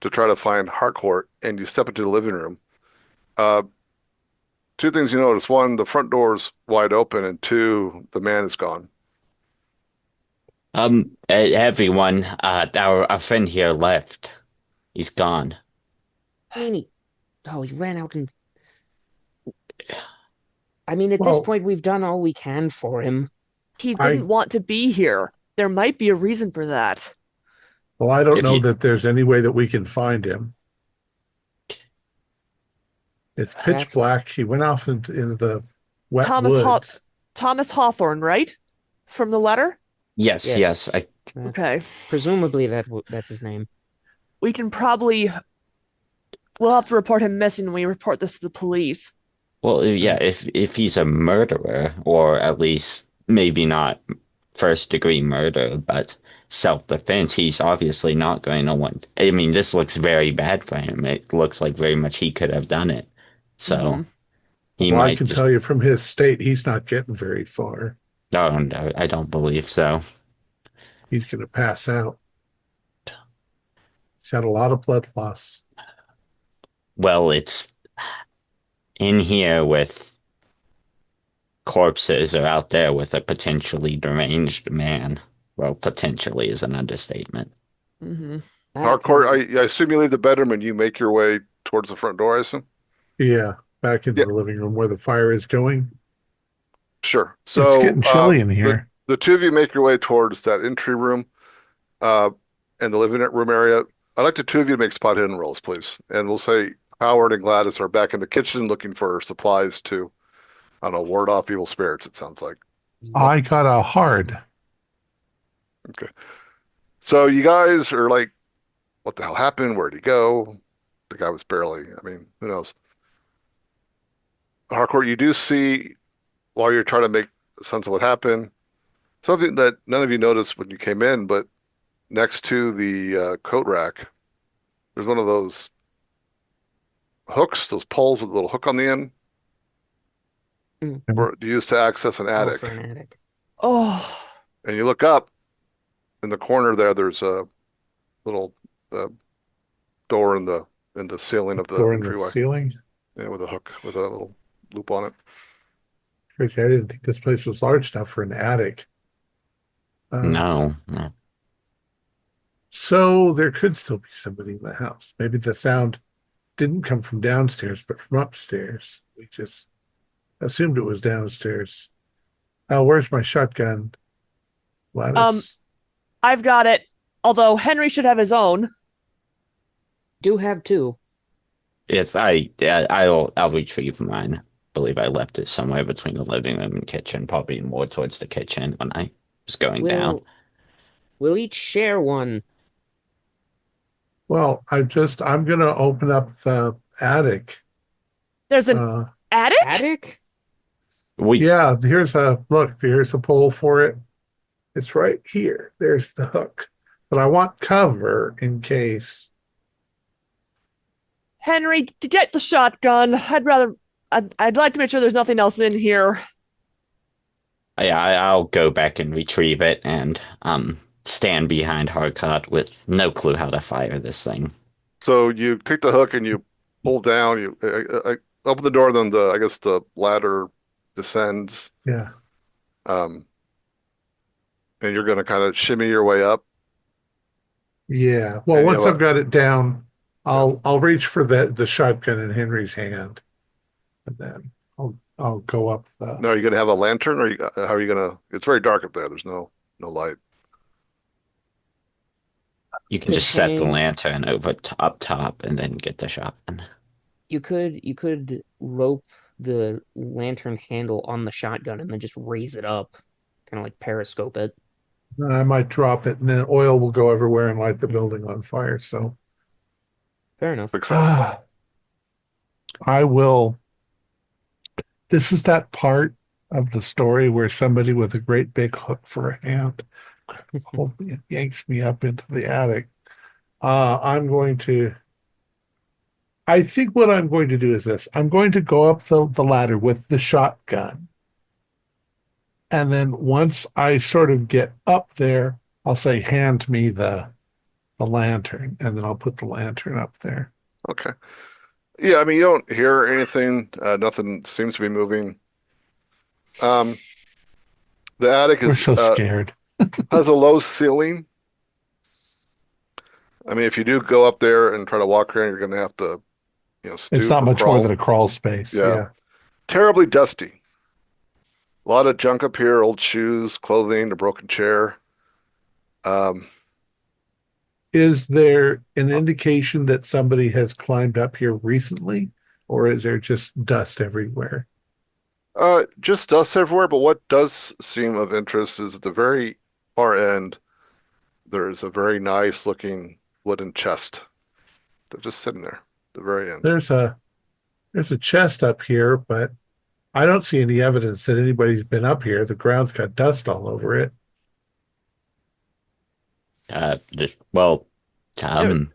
Speaker 2: to try to find Harcourt, and you step into the living room. Uh, Two things you notice. One, the front door's wide open, and two, the man is gone.
Speaker 3: Everyone, our friend here left. He's gone.
Speaker 5: I mean, he ran out and. I mean, at this
Speaker 1: Well,
Speaker 5: point, we've done all we can for him.
Speaker 4: He
Speaker 1: I
Speaker 4: didn't want to be here. There might be a reason for that.
Speaker 1: well, I don't
Speaker 3: If
Speaker 1: know
Speaker 3: you,
Speaker 1: that there's any way that we can find him. It's pitch
Speaker 5: Jack,
Speaker 1: black. He went off into the wet
Speaker 4: Thomas Haw
Speaker 1: woods.
Speaker 4: Thomas Hawthorne, right? From the letter?
Speaker 3: yes, yes.
Speaker 5: yes.
Speaker 4: Okay.
Speaker 5: Presumably that's his name.
Speaker 4: We can probably we'll have to report him missing when we report this to the police.
Speaker 3: Well, yeah. If he's a murderer, or at least maybe not first degree murder, but self-defense, he's obviously not going to want. I mean, this looks very bad for him. It looks like very much he could have done it. So
Speaker 4: Mhm.
Speaker 3: he
Speaker 1: Well, I
Speaker 3: might
Speaker 1: can
Speaker 3: just.
Speaker 1: tell you from his state, he's not getting very far.
Speaker 3: Oh, no, I don't believe so.
Speaker 1: He's going to pass out. He's had a lot of blood loss.
Speaker 3: Well, it's in here with corpses, or out there with a potentially deranged man. Well, potentially is an understatement.
Speaker 4: Mm-hmm.
Speaker 2: Harcourt, I assume you leave the bedroom and you make your way towards the front door, I assume?
Speaker 1: Yeah, back into
Speaker 2: Yeah,
Speaker 1: the living room where the fire is going.
Speaker 2: sure.
Speaker 1: It's
Speaker 2: So
Speaker 1: getting chilly in
Speaker 2: the
Speaker 1: here.
Speaker 2: the two of you make your way towards that entry room uh, and the living room area. I'd like the two of you to make spot hidden rolls, please. And we'll say Howard and Gladys are back in the kitchen looking for supplies to, I don't know, ward off evil spirits, it sounds like.
Speaker 5: Yep.
Speaker 1: I got a hard.
Speaker 2: Okay. So you guys are like, what the hell happened? Where'd he go? The guy was barely, I mean, who knows? Harcourt, you do see, while you're trying to make sense of what happened, something that none of you noticed when you came in, but next to the coat rack, there's one of those hooks, those poles with a little hook on the end,
Speaker 5: Mm.
Speaker 2: used to access an
Speaker 5: Oh,
Speaker 2: attic.
Speaker 5: for an attic.
Speaker 4: Oh,
Speaker 2: And you look up in the corner there, there's a little uh, door in the ceiling of the
Speaker 1: Door in the
Speaker 2: entryway.
Speaker 1: ceiling.
Speaker 2: Yeah, with a hook, with a little loop on it.
Speaker 1: Crazy. I didn't think this place was large enough for an attic.
Speaker 3: No, no.
Speaker 1: So there could still be somebody in the house. Maybe the sound didn't come from downstairs, but from upstairs. We just assumed it was downstairs. Where's my shotgun,
Speaker 4: um,
Speaker 1: Gladys?
Speaker 4: I've got it. Although Henry should have his own.
Speaker 5: Do have two.
Speaker 3: Yes, I'll retrieve mine. Believe I left it somewhere between the living room and kitchen, probably more towards the kitchen when I was going down.
Speaker 5: We'll each share one.
Speaker 1: Well, I'm gonna open up the attic.
Speaker 4: There's an
Speaker 1: Uh,
Speaker 4: attic?
Speaker 5: Attic?
Speaker 3: We
Speaker 1: yeah, here's a pole for it. It's right here. There's the hook. But I want cover in case.
Speaker 4: Henry, get the shotgun. I'd like to make sure there's nothing else in here.
Speaker 3: Yeah, I'll go back and retrieve it and stand behind Harcourt with no clue how to fire this thing.
Speaker 2: So you take the hook and you pull down, you open the door, then I guess the ladder descends,
Speaker 1: Yeah.
Speaker 2: um, and you're going to kind of shimmy your way up.
Speaker 1: Yeah. Well,
Speaker 2: And you
Speaker 1: once
Speaker 2: have
Speaker 1: I've got it down, I'll reach for the shotgun in Henry's hand, and then I'll go up the.
Speaker 2: No, are you going to have a lantern, or how are you going to? It's very dark up there. There's no light.
Speaker 3: You can
Speaker 5: Could
Speaker 3: just set the
Speaker 5: hang-
Speaker 3: lantern over up top and then get the shotgun.
Speaker 5: You could rope the lantern handle on the shotgun and then just raise it up, kind of like periscope it.
Speaker 1: I might drop it, and then oil will go everywhere and light the building on fire. So
Speaker 5: Fair enough.
Speaker 2: Quick sense.
Speaker 1: I will. This is that part of the story where somebody with a great big hook for a hand holds me and yanks me up into the attic. I'm going to. I think what I'm going to do is this. I'm going to go up the ladder with the shotgun. And then once I sort of get up there, I'll say, hand me the lantern, and then I'll put the lantern up there.
Speaker 2: Okay. Yeah, I mean, you don't hear anything. Nothing seems to be moving. Um, the attic
Speaker 1: We're
Speaker 2: is
Speaker 1: so scared.
Speaker 2: has a low ceiling. I mean, if you do go up there and try to walk around, you're going to have to,
Speaker 1: It's
Speaker 2: stoop
Speaker 1: not
Speaker 2: or
Speaker 1: much more than
Speaker 2: crawl.
Speaker 1: a crawl space.
Speaker 2: Yeah.
Speaker 1: Yeah.
Speaker 2: Terribly dusty. A lot of junk up here, old shoes, clothing, a broken chair. Um,
Speaker 1: Is there an indication that somebody has climbed up here recently, or is there just dust everywhere?
Speaker 2: just dust everywhere, but what does seem of interest is at the very far end, there's a very nice looking wooden chest. They're just sitting there at the very end.
Speaker 1: There's a chest up here, but I don't see any evidence that anybody's been up here. The ground's got dust all over it.
Speaker 3: Well,
Speaker 4: There,
Speaker 3: um,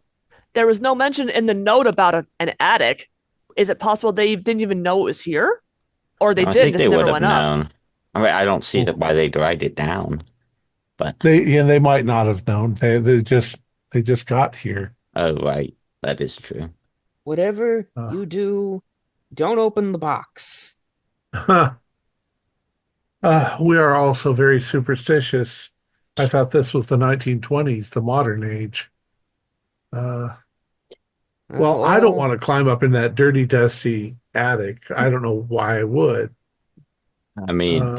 Speaker 4: there was no mention in the note about an attic. Is it possible they didn't even know it was here? Or they
Speaker 3: I
Speaker 4: did,
Speaker 3: think
Speaker 4: just
Speaker 3: they would
Speaker 4: never
Speaker 3: have
Speaker 4: went up?
Speaker 3: known. I mean, I don't see that
Speaker 1: Well,
Speaker 3: why they dragged it down, but
Speaker 1: they might not have known. They just got here.
Speaker 3: oh, right, that is true.
Speaker 5: Whatever
Speaker 1: Uh,
Speaker 5: you do, don't open the box.
Speaker 1: we are also very superstitious. I thought this was the 1920s, the modern age. Uh, well, I don't
Speaker 5: All
Speaker 1: want to climb up in that dirty, dusty attic. I don't know why I would.
Speaker 3: I mean,
Speaker 1: Uh,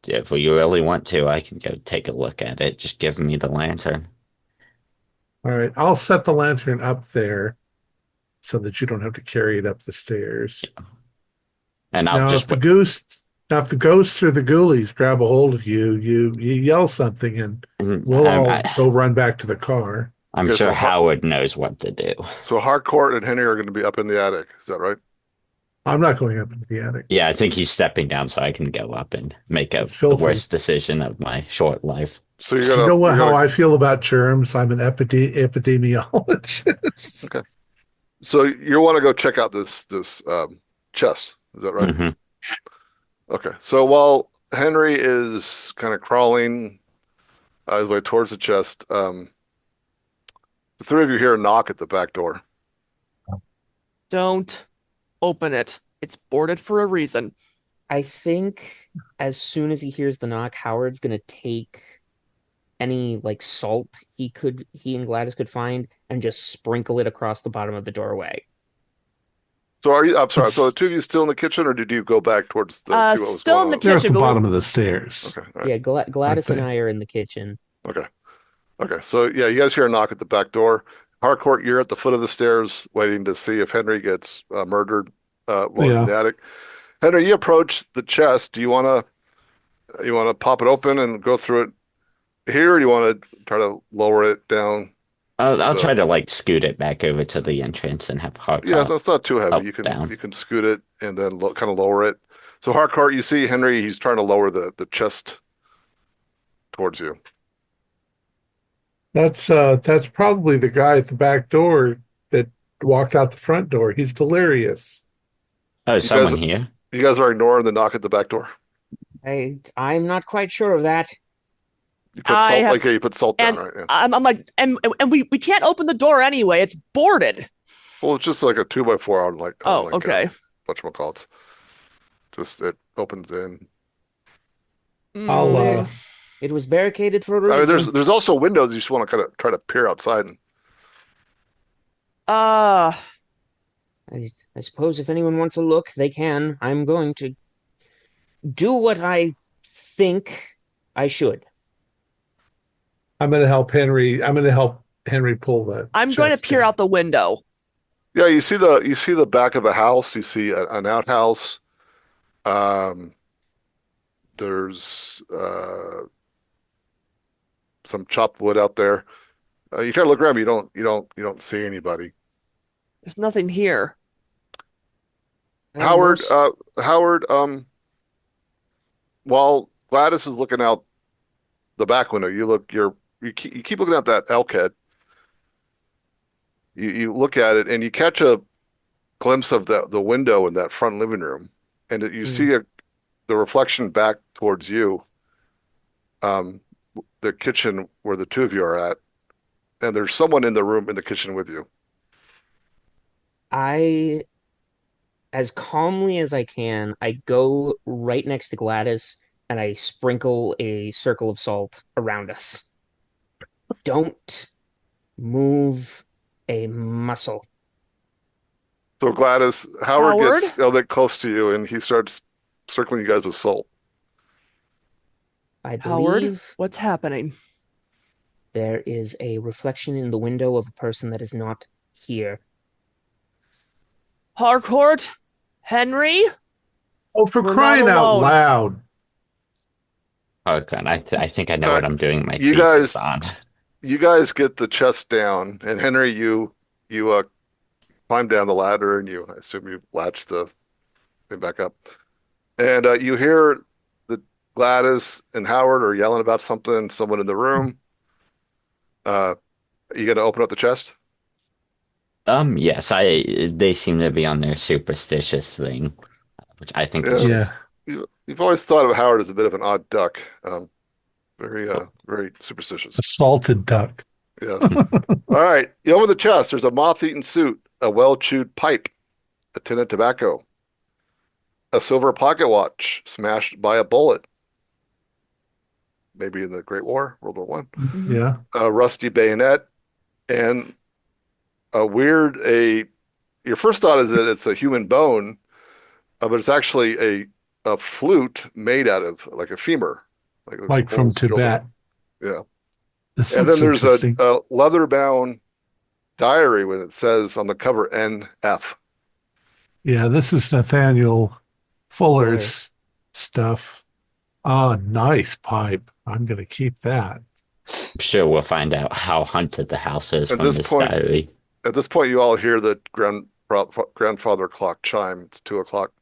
Speaker 3: if you really want to, I can go take a look at it. Just give me the lantern,
Speaker 1: all right, I'll set the lantern up there so that you don't have to carry it up the stairs.
Speaker 3: and I'll
Speaker 1: Now,
Speaker 3: just
Speaker 1: if the ghosts or the ghoulies grab a hold of you, you yell something, and we'll all go run back to the car.
Speaker 3: I'm
Speaker 2: Okay,
Speaker 3: sure Howard knows what to do.
Speaker 2: So Harcourt and Henry are going to be up in the attic. Is that right?
Speaker 1: I'm not going up into the attic.
Speaker 3: Yeah, I think he's stepping down so I can go up and make
Speaker 1: It's
Speaker 3: the
Speaker 1: filthy.
Speaker 3: worst decision of my short life.
Speaker 2: So you're
Speaker 1: You
Speaker 2: gonna
Speaker 1: know what?
Speaker 2: you're
Speaker 1: How
Speaker 2: gonna
Speaker 1: I feel about germs? I'm an epidemiologist.
Speaker 2: okay. So you want to go check out this chest. Is that right?
Speaker 3: Hmm.
Speaker 2: Okay. So while Henry is kind of crawling his way towards the chest, the three of you hear a knock at the back door.
Speaker 4: Don't open it. It's boarded for a reason.
Speaker 5: I think as soon as he hears the knock, Howard's gonna take any like salt he and Gladys could find and just sprinkle it across the bottom of the doorway.
Speaker 2: So I'm sorry. So the
Speaker 1: It's
Speaker 2: two of you still in the kitchen, or did you go back towards the see what was
Speaker 4: Still
Speaker 2: going
Speaker 4: in the
Speaker 2: on?
Speaker 1: they're at
Speaker 4: kitchen,
Speaker 1: the
Speaker 4: but
Speaker 1: bottom of the stairs,
Speaker 2: Okay. All right.
Speaker 5: Yeah,
Speaker 1: aren't
Speaker 5: Gladys and
Speaker 1: they?
Speaker 5: I are in the kitchen.
Speaker 2: Okay. Okay. So yeah, you guys hear a knock at the back door. Harcourt, you're at the foot of the stairs waiting to see if Henry gets murdered while in
Speaker 1: Yeah.
Speaker 2: the attic. Henry, you approach the chest. Do you want to pop it open and go through it here, or do you want to try to lower it down?
Speaker 3: I'll
Speaker 2: The
Speaker 3: try to like scoot it back over to the entrance and have
Speaker 2: Yeah,
Speaker 3: Hardcore
Speaker 2: that's not too heavy.
Speaker 3: up down.
Speaker 2: You can scoot it and then kind of lower it. So Harcourt, you see Henry, he's trying to lower the chest towards you.
Speaker 1: That's probably the guy at the back door that walked out the front door. He's delirious.
Speaker 3: Oh,
Speaker 2: You guys
Speaker 3: someone here.
Speaker 2: you guys are ignoring the knock at the back door.
Speaker 5: I'm not quite sure of that.
Speaker 2: You put
Speaker 4: I
Speaker 2: salt
Speaker 4: have,
Speaker 2: like you put salt down,
Speaker 4: and
Speaker 2: right? Yeah.
Speaker 4: I'm like, and we can't open the door anyway. It's boarded.
Speaker 2: Well, it's just like a 2x4
Speaker 4: Oh, okay.
Speaker 2: whatchamacallit. Just it opens in.
Speaker 1: I'll
Speaker 4: Mm,
Speaker 5: It was barricaded for a
Speaker 2: I mean,
Speaker 5: reason.
Speaker 2: there's also windows you just want to kind of try to peer outside and
Speaker 4: uh,
Speaker 5: I suppose if anyone wants a look, they can. I'm going to do what I think I should.
Speaker 1: I'm going to help Henry. I'm going to help Henry pull the
Speaker 4: I'm going to
Speaker 1: chest
Speaker 4: peer
Speaker 1: down.
Speaker 4: out the window.
Speaker 2: yeah, you see the back of the house. You see an outhouse. Um, there's some chopped wood out there. You try to look around, but you don't see anybody.
Speaker 4: There's nothing here.
Speaker 5: Well,
Speaker 2: Howard,
Speaker 5: most-
Speaker 2: Howard, while Gladys is looking out the back window, you keep looking at that elk head. You look at it and you catch a glimpse of the window in that front living room, and you
Speaker 5: Hmm.
Speaker 2: see the reflection back towards you. Um, the kitchen where the two of you are at, and there's someone in the room in the kitchen with you.
Speaker 5: I, as calmly as I can, I go right next to Gladys and I sprinkle a circle of salt around us. Don't move a muscle.
Speaker 2: So Gladys, Howard
Speaker 4: Howard?
Speaker 2: gets a little bit close to you, and he starts circling you guys with salt.
Speaker 5: I
Speaker 4: Howard,
Speaker 5: believe
Speaker 4: what's happening?
Speaker 5: there is a reflection in the window of a person that is not here.
Speaker 4: Harcourt? Henry?
Speaker 1: Oh, for
Speaker 4: We're
Speaker 1: crying
Speaker 4: not
Speaker 1: out
Speaker 4: alone.
Speaker 1: loud.
Speaker 3: Oh god, I think I know
Speaker 2: All
Speaker 3: what
Speaker 2: right,
Speaker 3: I'm doing my
Speaker 2: you
Speaker 3: thesis
Speaker 2: guys,
Speaker 3: on.
Speaker 2: you guys get the chest down, and Henry, you climb down the ladder, and I assume you latch the thing back up, and you hear the Gladys and Howard are yelling about something. Someone in the room. Uh, you gonna open up the chest?
Speaker 3: Yes, they seem to be on their superstitious thing, which I think is
Speaker 2: Yeah,
Speaker 1: Yeah.
Speaker 3: just
Speaker 2: you've always thought of Howard as a bit of an odd duck. Very superstitious.
Speaker 1: A salted duck.
Speaker 2: Yes. All right. You open the chest. There's a moth-eaten suit, a well-chewed pipe, a tin of tobacco, a silver pocket watch smashed by a bullet, maybe in the Great War, World War One,
Speaker 1: Yeah.
Speaker 2: a rusty bayonet, and a your first thought is that it's a human bone, but it's actually a flute made out of like a femur, there's
Speaker 1: Like from
Speaker 2: holes drilled in it.
Speaker 1: Tibet.
Speaker 2: Yeah.
Speaker 1: This
Speaker 2: And
Speaker 1: looks
Speaker 2: then there's
Speaker 1: interesting.
Speaker 2: a leather-bound diary with it says on the cover NF.
Speaker 1: Yeah, this is Nathaniel Fuller's stuff. Ah, nice pipe. I'm going to keep that.
Speaker 3: sure we'll find out how haunted the house is
Speaker 2: At
Speaker 3: from
Speaker 2: this
Speaker 3: this
Speaker 2: point,
Speaker 3: diary.
Speaker 2: At this point, you all hear the grandfather clock chime. It's 2 o'clock.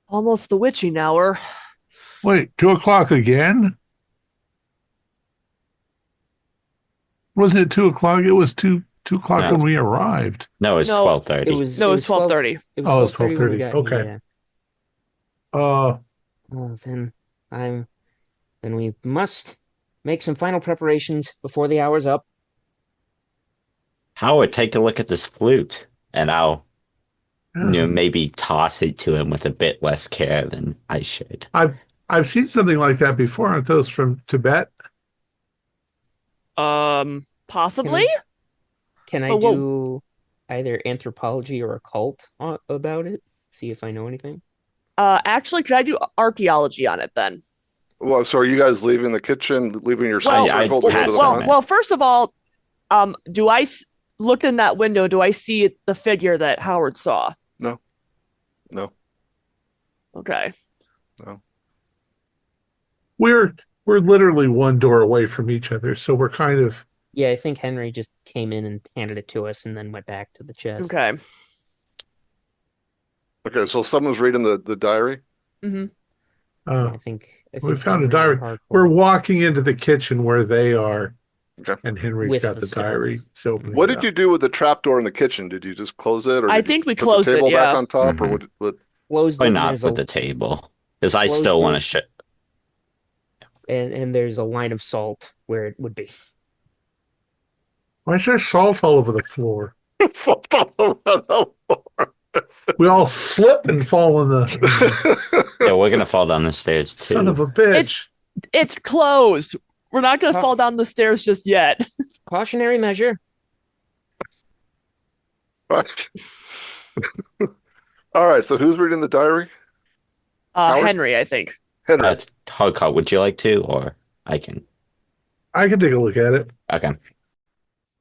Speaker 4: Almost the witching hour.
Speaker 1: Wait, 2 o'clock again? Wasn't it 2 o'clock? It was two o'clock
Speaker 3: No.
Speaker 1: when we arrived.
Speaker 3: No, it's
Speaker 4: No,
Speaker 3: 12:30.
Speaker 4: No, it's 12:30.
Speaker 5: It was
Speaker 1: Oh, it's
Speaker 5: 12:30 when we
Speaker 1: 12:30.
Speaker 5: got
Speaker 1: Okay.
Speaker 5: here.
Speaker 1: Uh,
Speaker 5: Well, then we must make some final preparations before the hour's up.
Speaker 3: Howard, take a look at this flute, and I'll
Speaker 1: yeah.
Speaker 3: maybe toss it to him with a bit less care than I should.
Speaker 1: I've seen something like that before. Aren't those from Tibet?
Speaker 4: Possibly?
Speaker 5: Can I
Speaker 4: Oh, whoa.
Speaker 5: do either anthropology or occult about it? See if I know anything.
Speaker 4: Actually, could I do archaeology on it then?
Speaker 2: Well, so are you guys leaving the kitchen, leaving your
Speaker 4: Well,
Speaker 2: circle to go to the
Speaker 3: well,
Speaker 2: front?
Speaker 4: Well, first of all, do I look in that window? Do I see the figure that Howard saw?
Speaker 2: No.
Speaker 4: Okay.
Speaker 2: No.
Speaker 1: We're literally one door away from each other, so we're kind of
Speaker 5: Yeah, I think Henry just came in and handed it to us and then went back to the chest.
Speaker 4: Okay.
Speaker 2: Okay, so someone's reading the diary.
Speaker 4: Mm-hmm.
Speaker 5: Yeah, I think
Speaker 1: we found a
Speaker 5: Henry
Speaker 1: diary.
Speaker 5: and Harcourt-
Speaker 1: We're walking into the kitchen where they are,
Speaker 2: Okay.
Speaker 1: and Henry's
Speaker 5: With
Speaker 1: got
Speaker 5: the
Speaker 1: the
Speaker 5: stuff.
Speaker 1: diary. So
Speaker 2: What did you do with the trap door in the kitchen? Did you just close it, or
Speaker 4: I
Speaker 2: did you
Speaker 4: think we
Speaker 2: put
Speaker 4: closed
Speaker 2: the table
Speaker 4: it,
Speaker 2: back
Speaker 4: yeah.
Speaker 2: on top, or
Speaker 3: Mhm.
Speaker 2: what?
Speaker 5: Closed
Speaker 3: Why
Speaker 5: it, and
Speaker 3: not
Speaker 5: there's
Speaker 3: with
Speaker 5: a-
Speaker 3: the table? Because I
Speaker 5: Closed
Speaker 3: still want to
Speaker 5: it.
Speaker 3: show.
Speaker 5: and there's a line of salt where it would be.
Speaker 1: Why is there salt all over the floor?
Speaker 2: It's all over the floor.
Speaker 1: We all slip and fall in the
Speaker 3: Yeah, we're gonna fall down the stairs too.
Speaker 1: son of a bitch.
Speaker 4: It's closed. We're not going to
Speaker 5: Huh.
Speaker 4: fall down the stairs just yet.
Speaker 5: Cautionary measure.
Speaker 2: Right. All right, so who's reading the diary? Howard?
Speaker 4: Henry, I think.
Speaker 2: Henry.
Speaker 3: Hardcore, would you like to, or I can?
Speaker 1: I can take a look at it.
Speaker 3: Okay.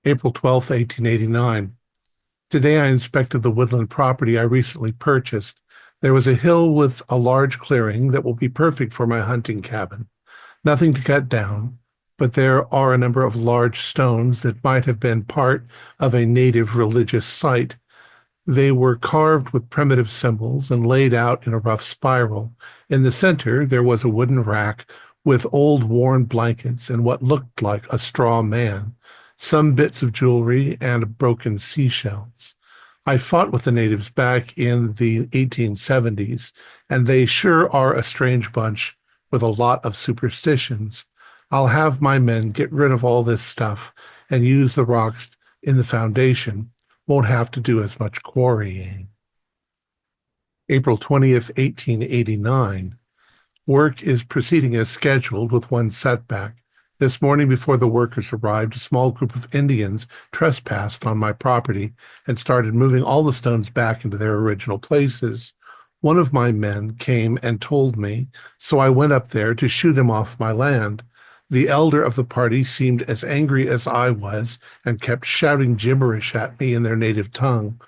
Speaker 1: April 12th, 1889. Today I inspected the woodland property I recently purchased. There was a hill with a large clearing that will be perfect for my hunting cabin. Nothing to cut down, but there are a number of large stones that might have been part of a native religious site. They were carved with primitive symbols and laid out in a rough spiral. In the center, there was a wooden rack with old worn blankets and what looked like a straw man, some bits of jewelry, and broken seashells. I fought with the natives back in the 1870s, and they sure are a strange bunch with a lot of superstitions. I'll have my men get rid of all this stuff and use the rocks in the foundation. Won't have to do as much quarrying. April 20th, 1889. Work is proceeding as scheduled with one setback. This morning before the workers arrived, a small group of Indians trespassed on my property and started moving all the stones back into their original places. One of my men came and told me, so I went up there to shoo them off my land. The elder of the party seemed as angry as I was and kept shouting gibberish at me in their native tongue,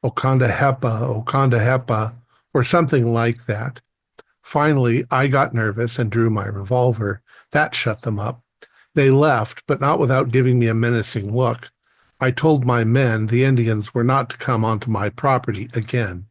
Speaker 1: Okanda Hepa, Okanda Hepa, or something like that. Finally, I got nervous and drew my revolver. That shut them up. They left, but not without giving me a menacing look. I told my men the Indians were not to come onto my property again.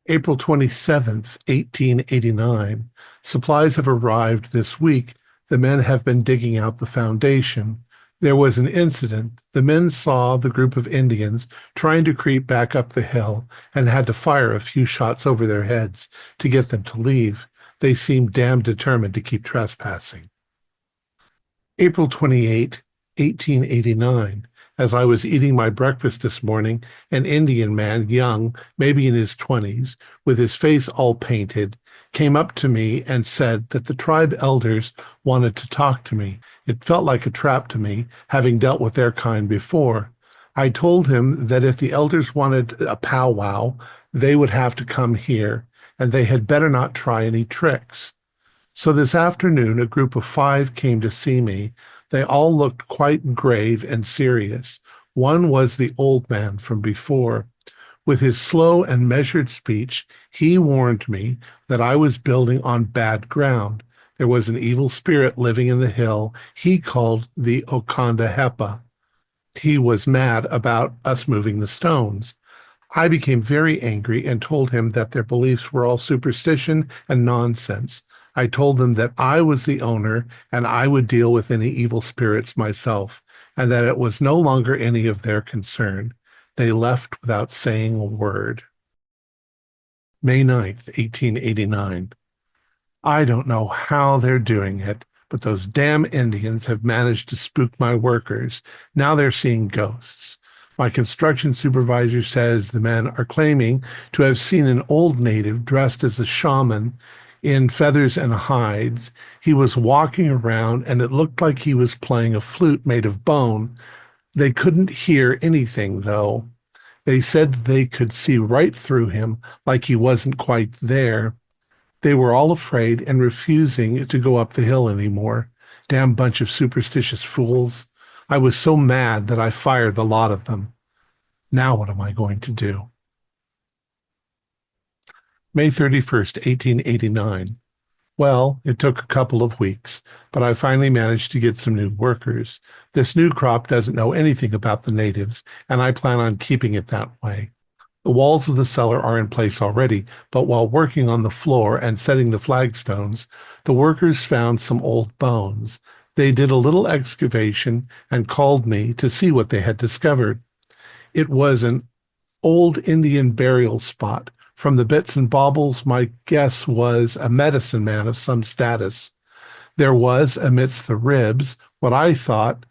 Speaker 1: April 27th, 1889. Supplies have arrived this week. The men have been digging out the foundation. There was an incident. The men saw the group of Indians trying to creep back up the hill and had to fire a few shots over their heads to get them to leave. They seemed damn determined to keep trespassing. April 28, 1889. As I was eating my breakfast this morning, an Indian man, young, maybe in his 20s, with his face all painted, came up to me and said that the tribe elders wanted to talk to me. It felt like a trap to me, having dealt with their kind before. I told him that if the elders wanted a powwow, they would have to come here, and they had better not try any tricks. So this afternoon, a group of 5 came to see me. They all looked quite grave and serious. One was the old man from before. With his slow and measured speech, he warned me that I was building on bad ground. There was an evil spirit living in the hill he called the Okanda Hepa. He was mad about us moving the stones. I became very angry and told him that their beliefs were all superstition and nonsense. I told them that I was the owner and I would deal with any evil spirits myself, and that it was no longer any of their concern. They left without saying a word. May 9th, 1889. I don't know how they're doing it, but those damn Indians have managed to spook my workers. Now they're seeing ghosts. My construction supervisor says the men are claiming to have seen an old native dressed as a shaman in feathers and hides. He was walking around and it looked like he was playing a flute made of bone. They couldn't hear anything, though. They said they could see right through him, like he wasn't quite there. They were all afraid and refusing to go up the hill anymore. Damn bunch of superstitious fools. I was so mad that I fired the lot of them. Now what am I going to do? May 31st, 1889. Well, it took a couple of weeks, but I finally managed to get some new workers. This new crop doesn't know anything about the natives, and I plan on keeping it that way. The walls of the cellar are in place already, but while working on the floor and setting the flagstones, the workers found some old bones. They did a little excavation and called me to see what they had discovered. It was an old Indian burial spot. From the bits and baubles, my guess was a medicine man of some status. There was, amidst the ribs, what I thought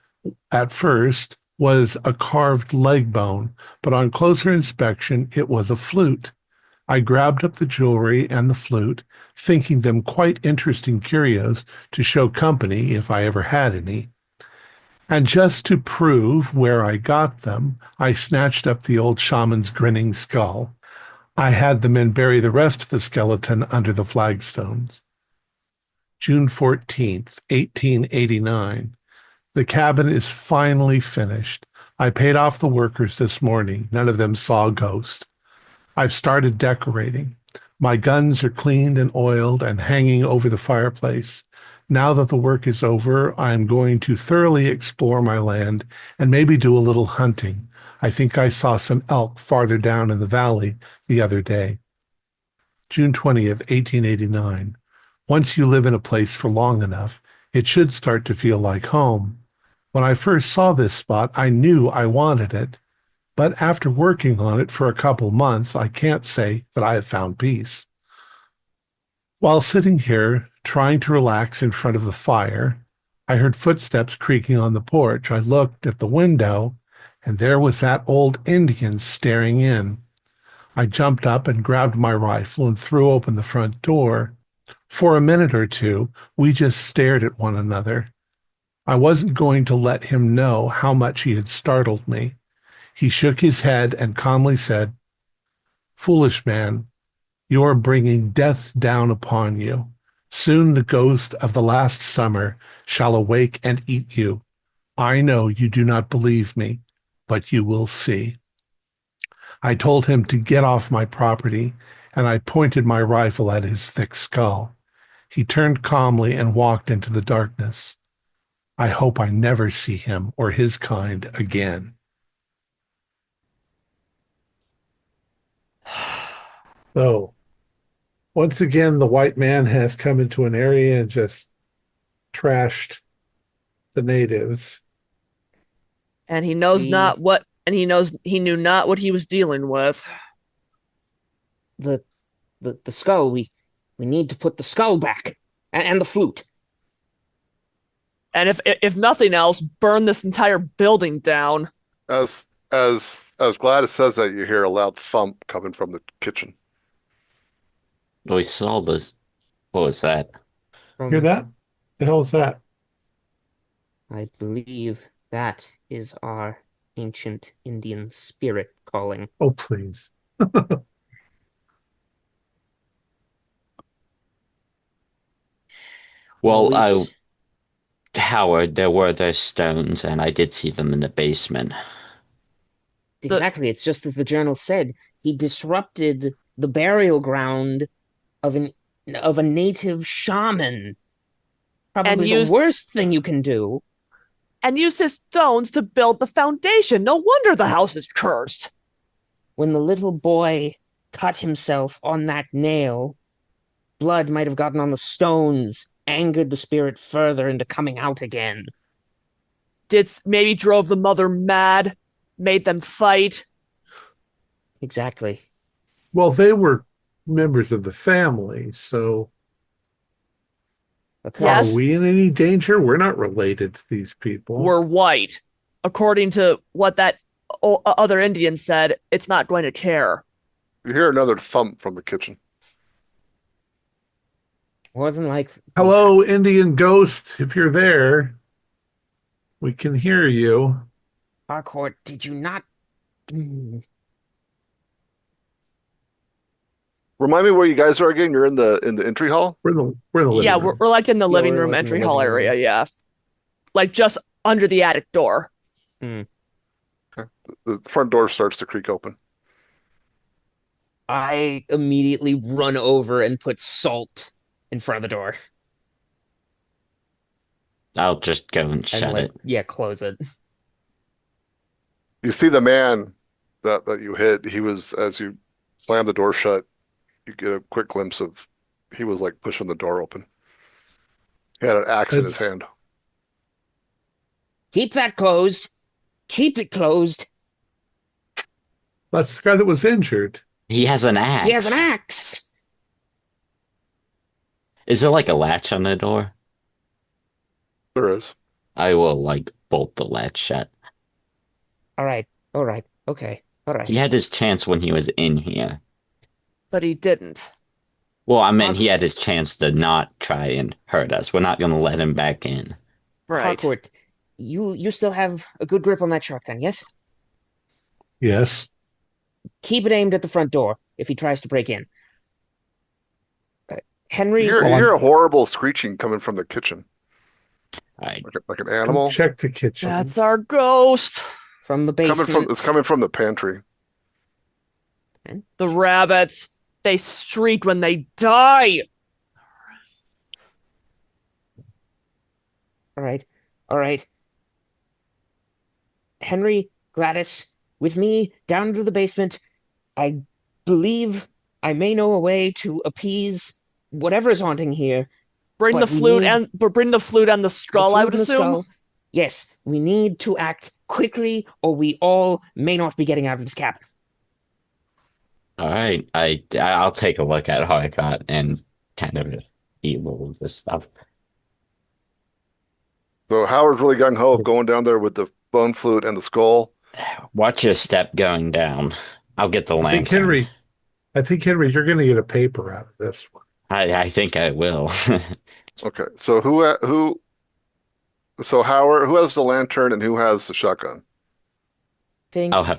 Speaker 1: at first was a carved leg bone, but on closer inspection, it was a flute. I grabbed up the jewelry and the flute, thinking them quite interesting curios to show company if I ever had any. And just to prove where I got them, I snatched up the old shaman's grinning skull. I had the men bury the rest of the skeleton under the flagstones. June 14th, 1889. The cabin is finally finished. I paid off the workers this morning. None of them saw a ghost. I've started decorating. My guns are cleaned and oiled and hanging over the fireplace. Now that the work is over, I'm going to thoroughly explore my land and maybe do a little hunting. I think I saw some elk farther down in the valley the other day. June 20th, 1889. Once you live in a place for long enough, it should start to feel like home. When I first saw this spot, I knew I wanted it. But after working on it for a couple months, I can't say that I have found peace. While sitting here, trying to relax in front of the fire. I heard footsteps creaking on the porch. I looked at the window, and there was that old Indian staring in. I jumped up and grabbed my rifle and threw open the front door. For a minute or two, we just stared at one another. I wasn't going to let him know how much he had startled me. He shook his head and calmly said, "Foolish man, you are bringing death down upon you. Soon the ghost of the last summer shall awake and eat you. I know you do not believe me, but you will see." I told him to get off my property, and I pointed my rifle at his thick skull. He turned calmly and walked into the darkness. I hope I never see him or his kind again. So, once again, the white man has come into an area and just trashed the natives.
Speaker 4: And he knows
Speaker 5: The-
Speaker 4: not what, and he knew not what he was dealing with.
Speaker 5: The skull. We need to put the skull back, and the flute.
Speaker 4: And if nothing else, burn this entire building down.
Speaker 2: As Gladys says that, you hear a loud thump coming from the kitchen.
Speaker 3: We saw this. What was that?
Speaker 1: Hear that? The hell is that?
Speaker 5: I believe that is our ancient Indian spirit calling.
Speaker 1: Oh, please.
Speaker 3: Well,
Speaker 5: Always-
Speaker 3: Howard, there were those stones, and I did see them in the basement.
Speaker 5: Exactly. It's just as the journal said. He disrupted the burial ground of a native shaman. Probably the worst thing you can do.
Speaker 4: And used his stones to build the foundation. No wonder the house is cursed.
Speaker 5: When the little boy cut himself on that nail, blood might have gotten on the stones, angered the spirit further into coming out again.
Speaker 4: Maybe drove the mother mad, made them fight.
Speaker 5: Exactly.
Speaker 1: Well, they were members of the family, so
Speaker 4: Yes.
Speaker 1: are we in any danger? We're not related to these people.
Speaker 4: Were white. According to what that other Indian said, it's not going to care.
Speaker 2: You hear another thump from the kitchen.
Speaker 5: More than likely.
Speaker 1: Hello, Indian ghost. If you're there, we can hear you.
Speaker 5: Harcourt, did you not?
Speaker 2: Remind me where you guys are again. You're in the entry hall.
Speaker 1: We're in the living
Speaker 4: Yeah,
Speaker 1: room.
Speaker 4: we're like in the
Speaker 5: Yeah,
Speaker 4: living
Speaker 5: we're
Speaker 4: room,
Speaker 5: like in the
Speaker 4: entry hall
Speaker 5: living room.
Speaker 4: area, yeah. Like just under the attic door.
Speaker 2: The front door starts to creak open.
Speaker 5: I immediately run over and put salt in front of the door.
Speaker 3: I'll just go and
Speaker 5: And
Speaker 3: shut it.
Speaker 5: yeah, close it.
Speaker 2: You see the man that you hit. He was, as you slam the door shut, you get a quick glimpse of he was like pushing the door open. He had an axe in his
Speaker 1: It's-
Speaker 2: hand.
Speaker 5: Keep that closed. Keep it closed.
Speaker 1: That's the guy that was injured.
Speaker 3: He has an axe.
Speaker 5: He has an axe.
Speaker 3: Is there like a latch on the door?
Speaker 2: There is.
Speaker 3: I will like bolt the latch shut.
Speaker 5: All right. Okay. All right.
Speaker 3: He had his chance when he was in here.
Speaker 4: But he didn't.
Speaker 3: Well, I meant he had his chance to not try and hurt us. We're not going to let him back in.
Speaker 4: Right.
Speaker 5: Harcourt, you still have a good grip on that shotgun, yes?
Speaker 1: Yes.
Speaker 5: Keep it aimed at the front door if he tries to break in.
Speaker 2: You
Speaker 5: Henry,
Speaker 2: hear a horrible screeching coming from the kitchen,
Speaker 3: I
Speaker 2: like an
Speaker 1: Come
Speaker 2: animal.
Speaker 1: check the kitchen.
Speaker 4: That's our ghost.
Speaker 5: from the basement.
Speaker 2: It's coming from the pantry.
Speaker 4: The rabbits. They shriek when they die.
Speaker 5: All right. Henry, Gladys, with me down to the basement. I believe I may know a way to appease whatever's haunting here.
Speaker 4: Bring
Speaker 5: But
Speaker 4: the
Speaker 5: we
Speaker 4: flute
Speaker 5: need-
Speaker 4: and bring the flute and the
Speaker 5: The
Speaker 4: skull,
Speaker 5: flute
Speaker 4: I would
Speaker 5: and the
Speaker 4: assume.
Speaker 5: skull. Yes, we need to act quickly, or we all may not be getting out of this cabin.
Speaker 3: all right. I'll take a look at Harcourt and kind of deal with this stuff.
Speaker 2: So Howard's really gung ho of going down there with the bone flute and the skull.
Speaker 3: Watch your step going down. I'll get the
Speaker 1: I think
Speaker 3: lantern.
Speaker 1: Henry, you're going to get a paper out of this one.
Speaker 3: I think I will.
Speaker 2: Okay, so who? So Howard, who has the lantern and who has the shotgun?
Speaker 5: Think,
Speaker 3: I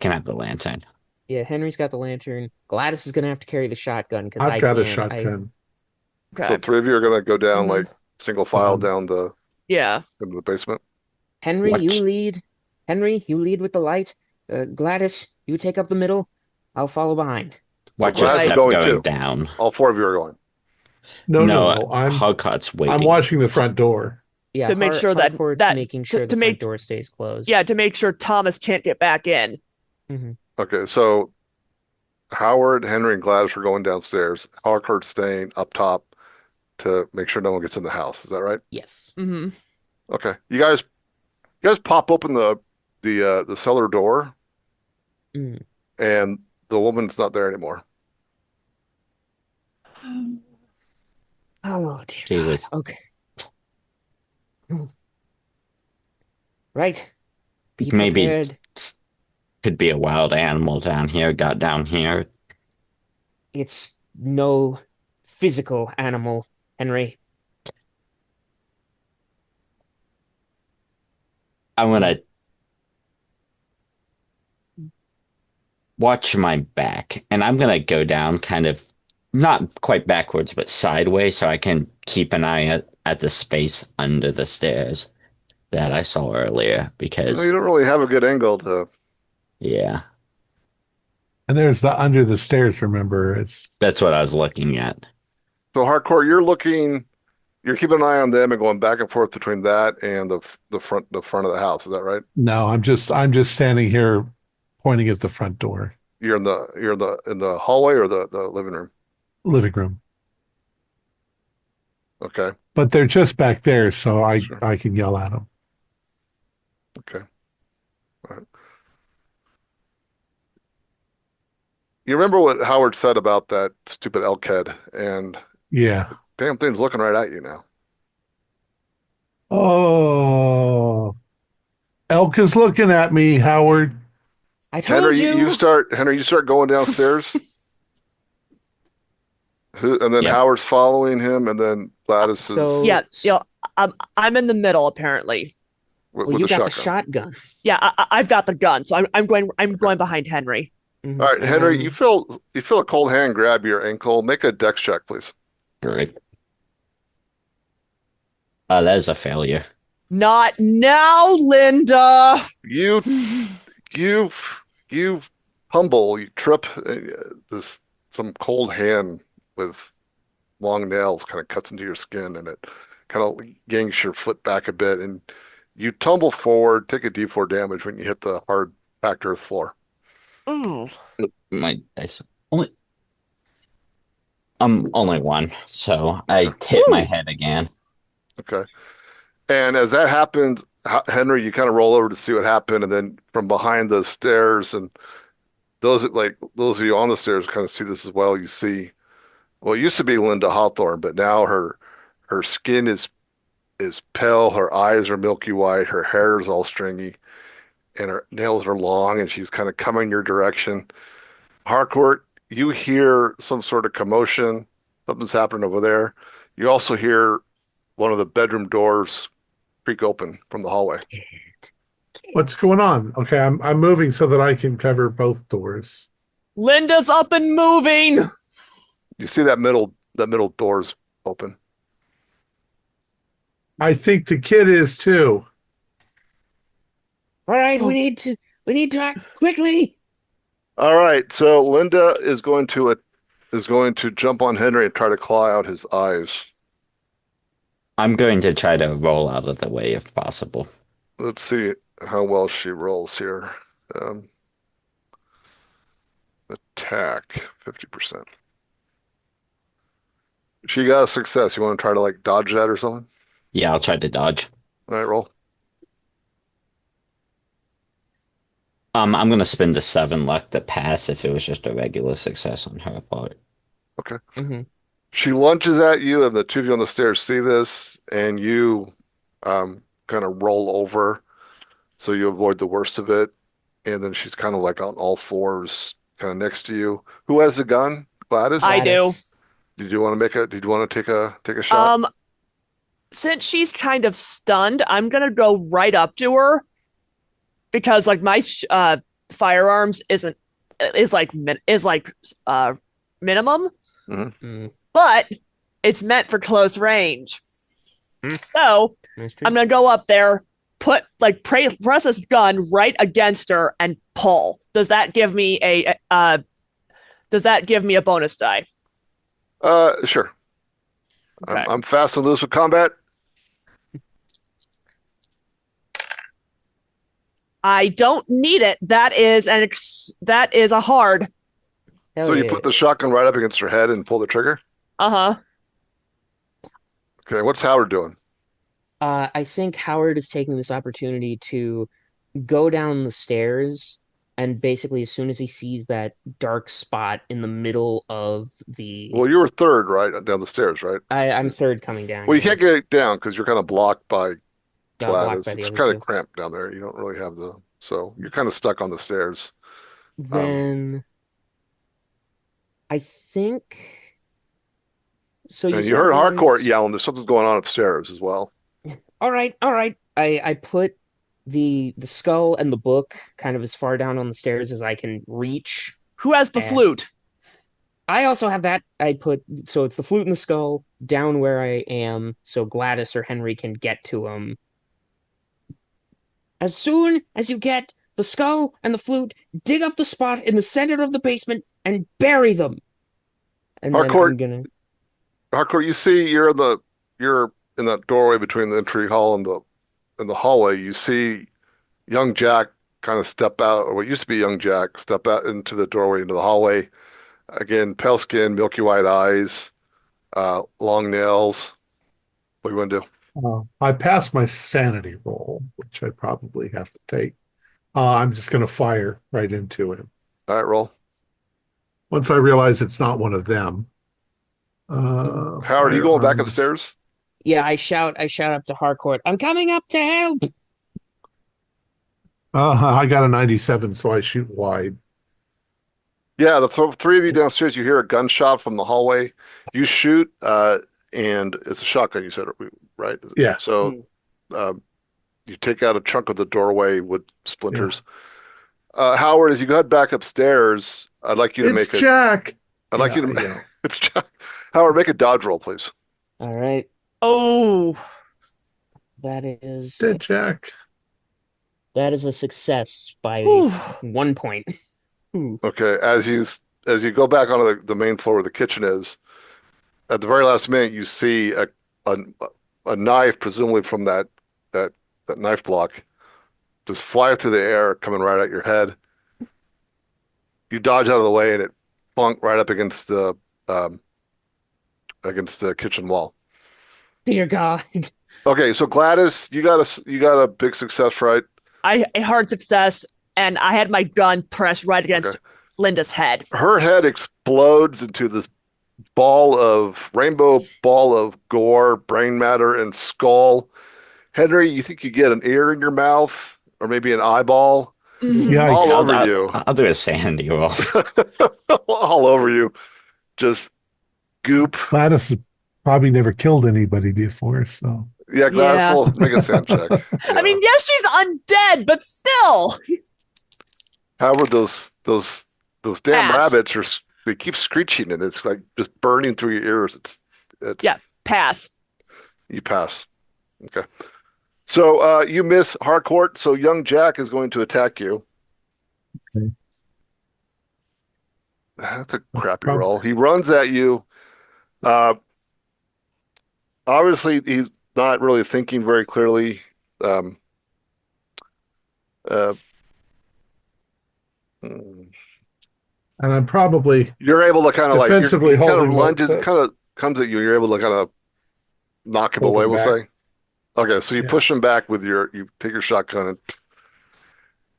Speaker 3: can have the lantern.
Speaker 5: yeah, Henry's got the lantern. Gladys is gonna have to carry the shotgun because
Speaker 1: I've
Speaker 5: I
Speaker 1: got a
Speaker 5: can't.
Speaker 1: shotgun.
Speaker 2: So
Speaker 4: Okay.
Speaker 2: three of you are gonna go down
Speaker 4: Mhm.
Speaker 2: like single file
Speaker 1: Um,
Speaker 2: down the
Speaker 4: Yeah.
Speaker 2: into the basement.
Speaker 5: Henry, you
Speaker 3: Watch,
Speaker 5: lead. Henry, you lead with the light. Gladys, you take up the middle. I'll follow behind.
Speaker 2: So
Speaker 3: watch your
Speaker 2: Gladys is
Speaker 4: Right.
Speaker 3: step
Speaker 2: going
Speaker 3: going
Speaker 2: too.
Speaker 3: down.
Speaker 2: All four of you are going.
Speaker 1: No, no,
Speaker 3: No,
Speaker 1: no. I'm
Speaker 3: waiting.
Speaker 1: watching the front door.
Speaker 5: Yeah,
Speaker 4: To make sure that
Speaker 5: Harcourt's
Speaker 4: that
Speaker 5: making sure the
Speaker 4: to
Speaker 5: front
Speaker 4: make
Speaker 5: door stays closed.
Speaker 4: yeah, to make sure Thomas can't get back in.
Speaker 5: Hmm.
Speaker 2: Okay, so Howard, Henry, and Gladys are going downstairs. Harcourt's staying up top to make sure no one gets in the house. Is that right?
Speaker 5: Yes.
Speaker 4: Hmm.
Speaker 2: Okay. You guys pop open the cellar door
Speaker 5: Mm.
Speaker 2: and the woman's not there anymore.
Speaker 5: Oh dear
Speaker 3: She
Speaker 5: God.
Speaker 3: was
Speaker 5: Okay. Right. Be
Speaker 3: maybe
Speaker 5: prepared.
Speaker 3: could be a wild animal down here, got down here.
Speaker 5: It's no physical animal, Henry.
Speaker 3: I'm gonna watch my back, and I'm gonna go down kind of not quite backwards, but sideways, so I can keep an eye at the space under the stairs that I saw earlier.
Speaker 2: No, you
Speaker 3: Because
Speaker 2: don't really have a good angle to.
Speaker 3: yeah,
Speaker 1: And there's the under the stairs, remember? It's
Speaker 3: that's what I was looking at.
Speaker 2: So Harcourt, you're keeping an eye on them and going back and forth between that and the front of the house. Is that right?
Speaker 1: no, I'm just standing here pointing at the front door,
Speaker 2: You're in the hallway or the living room.
Speaker 1: living room.
Speaker 2: Okay.
Speaker 1: But they're just back there, so I
Speaker 2: Sure.
Speaker 1: I can yell at them.
Speaker 2: Okay. All right. You remember what Howard said about that stupid elk head, and
Speaker 1: Yeah.
Speaker 2: damn thing's looking right at you now.
Speaker 1: Oh, elk is looking at me, Howard.
Speaker 5: I told
Speaker 2: Henry,
Speaker 5: you.
Speaker 2: You start going downstairs. And then
Speaker 3: Yep.
Speaker 2: Howard's following him, and then Gladys
Speaker 5: So-
Speaker 2: is
Speaker 4: Yeah, I'm in the middle apparently.
Speaker 2: with,
Speaker 5: Well,
Speaker 2: with
Speaker 5: you
Speaker 2: the
Speaker 5: got the
Speaker 2: shotgun.
Speaker 5: shotgun.
Speaker 4: Yeah, I've got the gun, so I'm going behind Henry.
Speaker 5: Mhm.
Speaker 2: All right,
Speaker 5: And
Speaker 2: Henry,
Speaker 5: I'm-
Speaker 2: you feel a cold hand grab your ankle. Make a dex check, please.
Speaker 3: Great. That's a failure.
Speaker 4: Not now, Linda.
Speaker 2: You you you humble, you trip. Some cold hand with long nails kind of cuts into your skin, and it kind of yanks your foot back a bit, and you tumble forward, take a D4 damage when you hit the hard packed earth floor.
Speaker 4: Ooh.
Speaker 3: My dice only only one, so I
Speaker 2: Okay.
Speaker 3: hit my
Speaker 4: Woo.
Speaker 3: head again.
Speaker 2: Okay. And as that happens, Henry, you kind of roll over to see what happened, and then from behind the stairs, and those of you on the stairs kind of see this as well. You see, well, it used to be Linda Hawthorne, but now her skin is pale, her eyes are milky white, her hair is all stringy, and her nails are long, and she's kind of coming your direction. Harcourt, you hear some sort of commotion. Something's happening over there. You also hear one of the bedroom doors creak open from the hallway.
Speaker 1: What's going on? Okay, I'm moving so that I can cover both doors.
Speaker 4: Linda's up and moving.
Speaker 2: You see that middle door's open.
Speaker 1: I think the kid is too.
Speaker 5: All right,
Speaker 4: Oh.
Speaker 5: we need to act quickly.
Speaker 2: All right, so Linda is going to jump on Henry and try to claw out his eyes.
Speaker 3: I'm going to try to roll out of the way if possible.
Speaker 2: Let's see how well she rolls here. Attack 50%. She got a success. You want to try to like dodge that or something?
Speaker 3: Yeah, I'll try to dodge.
Speaker 2: All right, roll.
Speaker 3: I'm gonna spend the 7 luck to pass if it was just a regular success on her part.
Speaker 5: Mhm.
Speaker 2: She lunges at you, and the two of you on the stairs see this, and you kind of roll over so you avoid the worst of it. And then she's kind of like on all fours, kind of next to you. Who has the gun? Gladys?
Speaker 4: I do.
Speaker 5: Gladys.
Speaker 2: Did you want to take a shot?
Speaker 4: Um, since she's kind of stunned, I'm gonna go right up to her because like my firearms isn't is like minimum,
Speaker 2: Mhm.
Speaker 5: Mm,
Speaker 4: but it's meant for close range.
Speaker 5: Hmm.
Speaker 4: So
Speaker 5: that's true.
Speaker 4: I'm gonna go up there, press this gun right against her and pull. Does that give me a bonus die?
Speaker 2: Sure.
Speaker 4: Okay.
Speaker 2: I'm fast and loose with combat.
Speaker 4: I don't need it. That is a hard.
Speaker 5: Hell
Speaker 2: So you
Speaker 5: yeah.
Speaker 2: put the shotgun right up against her head and pull the trigger.
Speaker 4: Uh-huh.
Speaker 2: Okay, what's Howard doing?
Speaker 5: I think Howard is taking this opportunity to go down the stairs, and basically, as soon as he sees that dark spot in the middle of the,
Speaker 2: Well, you were third, right, down the stairs, right?
Speaker 5: I'm third coming down.
Speaker 2: Well, you
Speaker 5: Yeah,
Speaker 2: can't get down because you're kind of blocked by
Speaker 5: got blocked
Speaker 2: Gladys.
Speaker 5: by the
Speaker 2: It's
Speaker 5: other
Speaker 2: kind of
Speaker 5: two.
Speaker 2: cramped down there. You don't really have so you're kind of stuck on the stairs. Um,
Speaker 5: Then I think so. You
Speaker 2: and you
Speaker 5: said
Speaker 2: heard Harcourt
Speaker 5: there's
Speaker 2: yelling. There's something going on upstairs as well.
Speaker 5: all right, all right. I put the skull and the book kind of as far down on the stairs as I can reach.
Speaker 4: Who has the
Speaker 5: And
Speaker 4: flute?
Speaker 5: I also have that. I put so it's the flute and the skull down where I am, so Gladys or Henry can get to them. As soon as you get the skull and the flute, dig up the spot in the center of the basement and bury them. And then I'm
Speaker 2: Harcourt,
Speaker 5: gonna.
Speaker 2: Harcourt, you see you're in that doorway between the entry hall and the hallway. You see young Jack kind of step out, or what used to be young Jack, step out into the doorway into the hallway. Again, pale skin, milky white eyes, long nails. What do you want to do?
Speaker 1: I passed my sanity roll, which I probably have to take. I'm just going to fire right into him.
Speaker 2: All right, roll.
Speaker 1: Once I realize it's not one of them,
Speaker 2: Howard, are you going back
Speaker 1: firearms.
Speaker 2: upstairs?
Speaker 5: Yeah, I shout up to Harcourt. I'm coming up to help.
Speaker 1: I got a 97, so I shoot wide.
Speaker 2: Yeah, the three of you downstairs, you hear a gunshot from the hallway. You shoot, and it's a shotgun, you said, right?
Speaker 1: Yeah.
Speaker 2: So uh, you take out a chunk of the doorway with
Speaker 1: Yeah.
Speaker 2: splinters. Howard, as you head back upstairs,
Speaker 1: It's Jack.
Speaker 2: I'd like
Speaker 1: Yeah,
Speaker 2: you to,
Speaker 1: you know.
Speaker 2: it's Howard, make a dodge roll, please.
Speaker 5: All right,
Speaker 4: Oh,
Speaker 5: that is
Speaker 1: Dead Jack.
Speaker 5: a success by
Speaker 4: whew.
Speaker 5: 1 point.
Speaker 2: Okay, as you go back onto the main floor where the kitchen is, at the very last minute, you see a, a knife, presumably from that that knife block, just fly through the air, coming right at your head. You dodge out of the way, and it bonked right up um, against the kitchen wall.
Speaker 5: Dear God.
Speaker 2: Okay, so Gladys, you got a big success, right?
Speaker 4: I a hard success, and I had my gun pressed right against
Speaker 2: Okay.
Speaker 4: Linda's head.
Speaker 2: Her head explodes into this rainbow ball of gore, brain matter, and skull. Henry, you think you get an ear in your mouth or maybe an eyeball
Speaker 1: Yeah,
Speaker 2: all
Speaker 3: I'll,
Speaker 2: over you,
Speaker 3: I'll do a sandy roll.
Speaker 2: all over you, just goop.
Speaker 1: Gladys has probably never killed anybody before, so.
Speaker 2: Yeah, Gladys,
Speaker 4: Yeah.
Speaker 2: well, make a sand check.
Speaker 4: I mean, yes, she's undead, but still.
Speaker 2: However, those damn
Speaker 4: Pass.
Speaker 2: rabbits they keep screeching and it's like just burning through your ears. It's
Speaker 4: Yeah. Pass.
Speaker 2: You pass. Okay. So you miss Harcourt, so young Jack is going to attack you.
Speaker 1: Okay.
Speaker 2: That's a crappy
Speaker 1: Prob-
Speaker 2: roll. He runs at you. Uh, obviously, he's not really thinking very clearly. Um, uh, mm,
Speaker 1: And I'm probably
Speaker 2: you're able to kind of
Speaker 1: defensively
Speaker 2: he kind of
Speaker 1: holding
Speaker 2: lunges,
Speaker 1: the
Speaker 2: kind of comes at you. You're able to kind of knock him
Speaker 1: Hold
Speaker 2: away,
Speaker 1: him
Speaker 2: we'll
Speaker 1: back.
Speaker 2: say. Okay, so you
Speaker 1: Yeah.
Speaker 2: push him back with you take your shotgun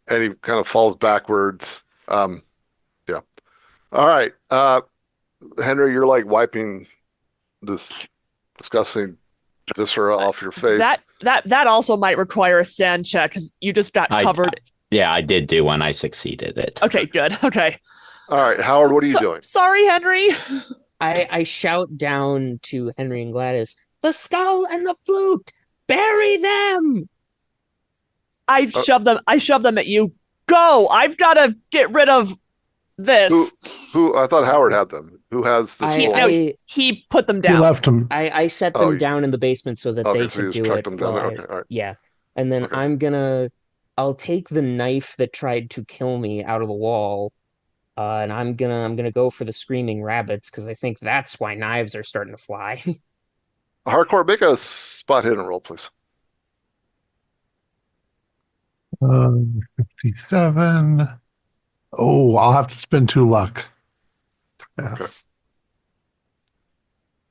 Speaker 2: and he kind of falls backwards. Yeah. All right. Henry, you're like wiping this disgusting viscera
Speaker 4: Uh,
Speaker 2: off your face.
Speaker 4: that also might require a sand check because you just got
Speaker 3: I
Speaker 4: covered.
Speaker 3: yeah, I did do one. I succeeded it.
Speaker 4: Okay, good. Okay.
Speaker 2: All right, Howard, what are you doing?
Speaker 4: Sorry, Henry.
Speaker 5: I shout down to Henry and Gladys, the skull and the flute! Bury them!
Speaker 2: Uh,
Speaker 4: I shove them at you. Go! I've got to get rid of this.
Speaker 2: who who? I thought Howard had them. Who has the
Speaker 5: I,
Speaker 4: He
Speaker 2: skull?
Speaker 4: no,
Speaker 5: I
Speaker 4: he put them
Speaker 1: He
Speaker 4: down.
Speaker 1: left him.
Speaker 5: I set
Speaker 2: Oh,
Speaker 5: them down in the basement so that
Speaker 2: okay,
Speaker 5: they
Speaker 2: so you
Speaker 5: could
Speaker 2: just
Speaker 5: do
Speaker 2: chucked
Speaker 5: it
Speaker 2: them down
Speaker 5: while
Speaker 2: there.
Speaker 5: I,
Speaker 2: Okay, all right,
Speaker 5: yeah. And then
Speaker 2: okay.
Speaker 5: I'll take the knife that tried to kill me out of the wall, and I'm gonna go for the screaming rabbits because I think that's why knives are starting to fly.
Speaker 2: Hardcore, make a spot hidden roll, please.
Speaker 1: 57. Oh, I'll have to spend 2 luck.
Speaker 2: Okay.
Speaker 1: Yes.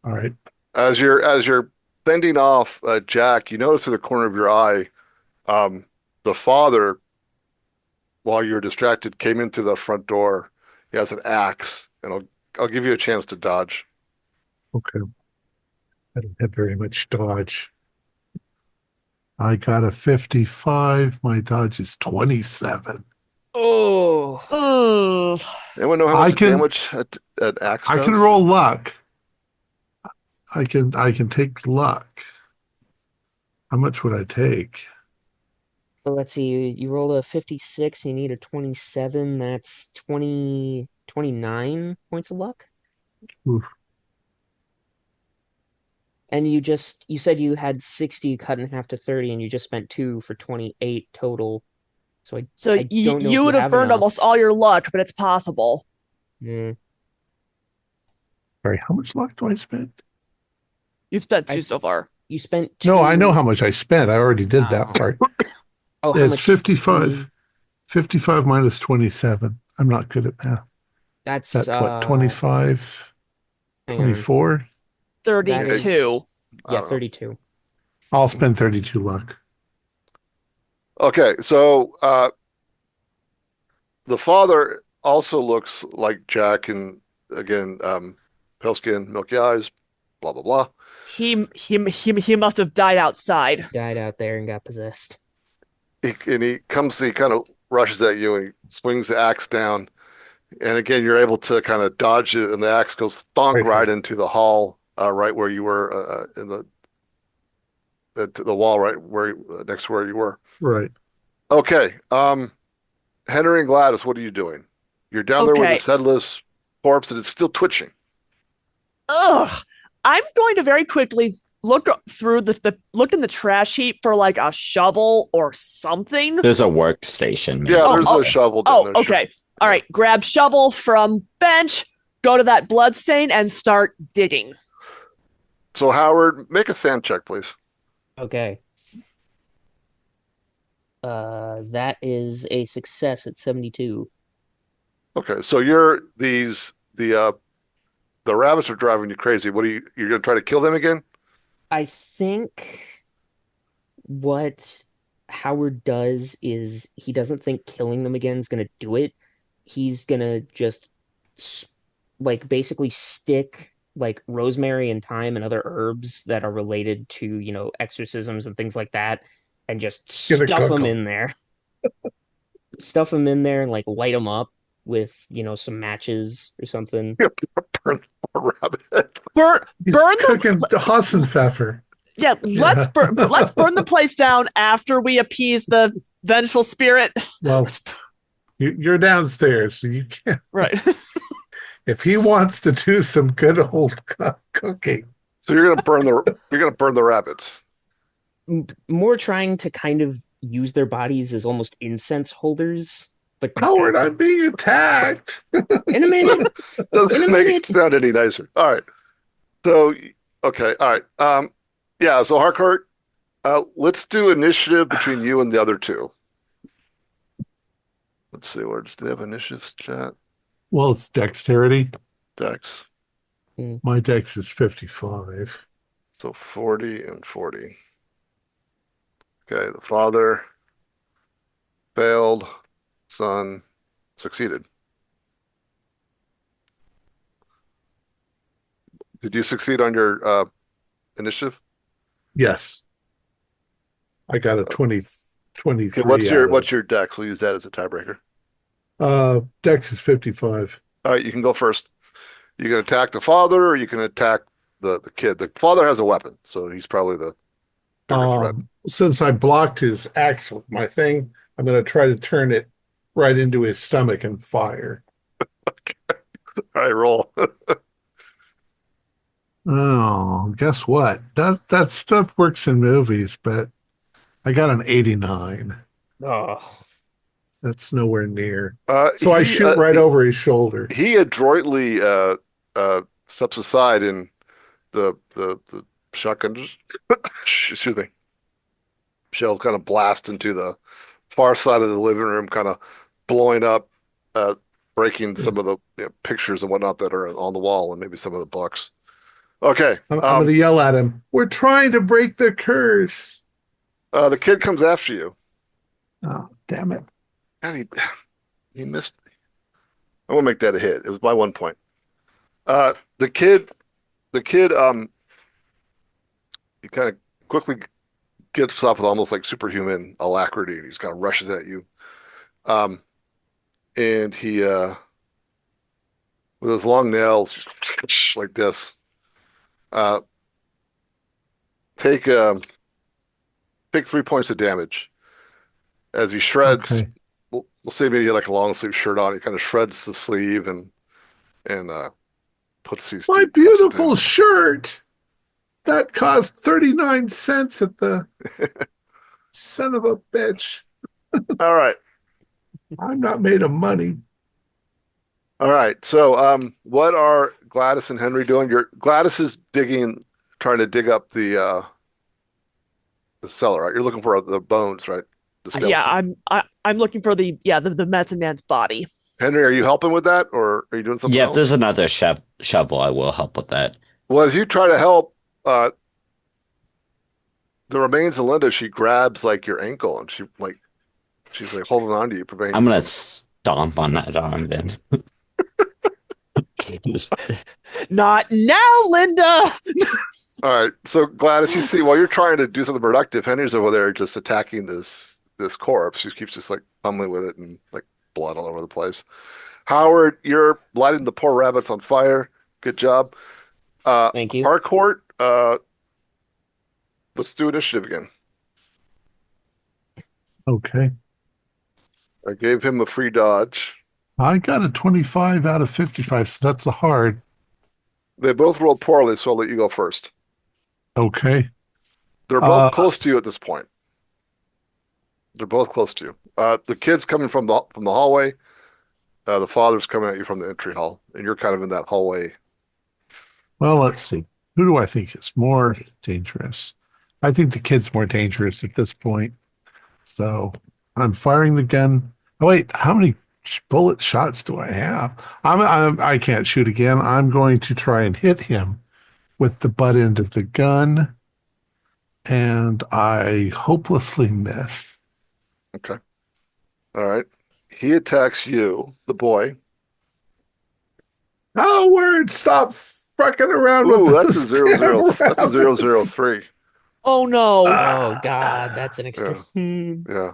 Speaker 1: All right.
Speaker 2: As you're fending off Jack, you notice in the corner of your eye, um, the father, while you're distracted, came into the front door. He has an axe, and I'll give you a chance to dodge.
Speaker 1: Okay. I don't have very much dodge. I got a 55. My dodge is 27.
Speaker 5: Oh,
Speaker 4: Ugh.
Speaker 2: Anyone know how
Speaker 1: I
Speaker 2: much
Speaker 1: can
Speaker 2: damage an axe
Speaker 1: I can
Speaker 2: does?
Speaker 1: roll luck. I can take luck. How much would I take?
Speaker 5: well, let's see. You roll a 56, you need a 27. That's 29 points of luck.
Speaker 1: Oof.
Speaker 5: And you said you had 60 cut in half to 30, and you just spent 2 for 28 total. So
Speaker 4: So
Speaker 5: I don't know if
Speaker 4: you
Speaker 5: you
Speaker 4: would have
Speaker 5: have
Speaker 4: burned almost
Speaker 5: enough.
Speaker 4: all your luck, but it's possible.
Speaker 5: Yeah.
Speaker 1: Sorry, how much luck do I spend?
Speaker 4: You've spent
Speaker 5: I
Speaker 4: two so far.
Speaker 5: You spent
Speaker 1: No, I know
Speaker 5: 2.
Speaker 1: how much I spent. I already did that
Speaker 5: Oh.
Speaker 1: part.
Speaker 5: Oh, how
Speaker 1: It's
Speaker 5: much do you
Speaker 1: 55.
Speaker 5: need?
Speaker 1: 55 minus 27. I'm not good at math. Is
Speaker 5: That's
Speaker 1: that what, 25,
Speaker 5: hang on.
Speaker 1: 24?
Speaker 5: That
Speaker 2: Hey,
Speaker 4: 32.
Speaker 5: is
Speaker 2: I
Speaker 5: yeah,
Speaker 2: don't know.
Speaker 5: 32.
Speaker 1: I'll spend 32 luck.
Speaker 2: Okay, so the father also looks like Jack, and again, pale skin, milky eyes, blah blah blah.
Speaker 4: He must have died outside.
Speaker 5: Died out there and got possessed.
Speaker 2: He kind of rushes at you and he swings the axe down. And again, you're able to kind of dodge it, and the axe goes thonk
Speaker 1: Right
Speaker 2: right
Speaker 1: here.
Speaker 2: into the hall, right where you were in the wall, right where next to where you were.
Speaker 1: Right.
Speaker 2: Okay, Henry and Gladys, what are you doing? You're down there with
Speaker 4: Okay.
Speaker 2: this headless corpse, and it's still twitching.
Speaker 4: Ugh. I'm going to very quickly look through look in the trash heap for like a shovel or something.
Speaker 3: There's a workstation,
Speaker 2: Yeah,
Speaker 3: maybe.
Speaker 2: there's a shovel down
Speaker 4: Oh,
Speaker 2: there. Sure.
Speaker 4: okay. All right. Grab shovel from bench, go to that blood stain, and start digging.
Speaker 2: So Howard, make a sand check, please.
Speaker 5: Okay. That is a success at 72.
Speaker 2: Okay, so the rabbits are driving you crazy. You're gonna try to kill them again?
Speaker 5: I think what Howard does is he doesn't think killing them again is going to do it. He's going to just like basically stick like rosemary and thyme and other herbs that are related to, exorcisms and things like that, and just
Speaker 1: Gonna
Speaker 5: stuff
Speaker 1: cook
Speaker 5: them
Speaker 1: 'em.
Speaker 5: in there. Stuff them in there and like light them up with, some matches or something.
Speaker 2: You're gonna burn the rabbit.
Speaker 4: Burn
Speaker 1: He's
Speaker 4: burn
Speaker 1: cooking
Speaker 4: the
Speaker 1: Hassenpfeffer.
Speaker 4: yeah,
Speaker 1: Yeah.
Speaker 4: let's burn the place down after we appease the vengeful spirit.
Speaker 1: Well, you're downstairs, so you can't.
Speaker 4: Right.
Speaker 1: If he wants to do some good old cooking,
Speaker 2: So you're gonna burn the rabbits.
Speaker 5: More trying to kind of use their bodies as almost incense holders. But
Speaker 1: Howard, I'm being attacked.
Speaker 5: in a minute, in a
Speaker 2: Doesn't make
Speaker 5: minute.
Speaker 2: it sound any nicer. All right. So okay, all right. Yeah, so Harcourt, let's do initiative between you and the other two. Let's see, do they have initiatives chat?
Speaker 1: Well, it's dexterity.
Speaker 2: Dex.
Speaker 1: My dex is 55.
Speaker 2: So 40 and 40. Okay, the father failed, son succeeded. Did you succeed on your initiative?
Speaker 1: Yes, I got a
Speaker 2: Okay,
Speaker 1: 23 out
Speaker 2: what's
Speaker 1: of
Speaker 2: your dex? We'll use that as a tiebreaker.
Speaker 1: Dex is 55.
Speaker 2: All right, you can go first. You can attack the father, or you can attack the kid. The father has a weapon, so he's probably the bigger threat.
Speaker 1: Since I blocked his axe with my thing, I'm going to try to turn it right into his stomach and fire.
Speaker 2: All right, roll.
Speaker 1: Oh, guess what? That stuff works in movies, but I got an 89.
Speaker 5: Oh,
Speaker 1: That's nowhere near.
Speaker 2: Uh,
Speaker 1: So I
Speaker 2: he
Speaker 1: shoot
Speaker 2: uh,
Speaker 1: right
Speaker 2: he,
Speaker 1: over his shoulder.
Speaker 2: he adroitly steps aside, and the shotgun, excuse me, shells kind of blast into the far side of the living room, kind of blowing up, uh, breaking some of the pictures and whatnot that are on the wall, and maybe some of the books. Okay,
Speaker 1: I'm going to yell at him. We're trying to break the curse.
Speaker 2: the kid comes after you,
Speaker 1: Oh, damn it.
Speaker 2: and he missed. I won't make that a hit. It was by 1 point. Uh, the kid, the kid, he kind of quickly gets up with almost like superhuman alacrity, and he just kind of rushes at you. Um, and he, with his long nails, like this, uh, take take 3 points of damage as he shreds.
Speaker 1: Okay.
Speaker 2: We'll say maybe like a long sleeve shirt on. He kind of shreds the sleeve and puts these
Speaker 1: My
Speaker 2: deep cuts
Speaker 1: beautiful
Speaker 2: down.
Speaker 1: shirt that cost 39 cents at the son of a bitch.
Speaker 2: All right,
Speaker 1: I'm not made of money.
Speaker 2: all right. So, what are Gladys and Henry doing? Gladys is trying to dig up the cellar, right? You're looking for the bones, right? The
Speaker 4: Yeah,
Speaker 2: skeleton.
Speaker 4: I'm looking for the medicine man's body.
Speaker 2: Henry, are you helping with that, or are you doing something
Speaker 3: Yeah, if there's
Speaker 2: else?
Speaker 3: another shovel, I will help with that.
Speaker 2: Well, as you try to help, the remains of Linda, she grabs like your ankle, and she's like holding on to you, preventing
Speaker 3: I'm
Speaker 2: you
Speaker 3: gonna
Speaker 2: from.
Speaker 3: stomp on that arm then. Just-
Speaker 4: Not now, Linda.
Speaker 2: All right. So Gladys, you see, while you're trying to do something productive, Henry's over there just attacking this corpse. She keeps just like fumbling with it and like blood all over the place. Howard, you're lighting the poor rabbits on fire. Good job.
Speaker 5: thank you.
Speaker 2: Harcourt, let's do initiative again.
Speaker 1: Okay.
Speaker 2: I gave him a free dodge.
Speaker 1: I got a 25 out of 55, so that's a hard.
Speaker 2: They both rolled poorly, so I'll let you go first.
Speaker 1: Okay.
Speaker 2: They're both
Speaker 1: Uh,
Speaker 2: close to you at this point. They're both close to you. The kid's coming from the hallway. The father's coming at you from the entry hall, and you're kind of in that hallway.
Speaker 1: well, let's see. Who do I think is more dangerous? I think the kid's more dangerous at this point. So I'm firing the gun. Oh, wait, how many bullet shots do I have? I can't shoot again. I'm going to try and hit him with the butt end of the gun, and I hopelessly miss.
Speaker 2: Okay. All right. He attacks you, the boy.
Speaker 1: Howard, stop fucking around with
Speaker 2: Ooh, that's a
Speaker 1: this damn
Speaker 2: That's a zero zero
Speaker 1: rabbits.
Speaker 2: three.
Speaker 4: Oh no.
Speaker 5: Oh God, that's an
Speaker 2: Yeah,
Speaker 5: extreme.
Speaker 2: yeah.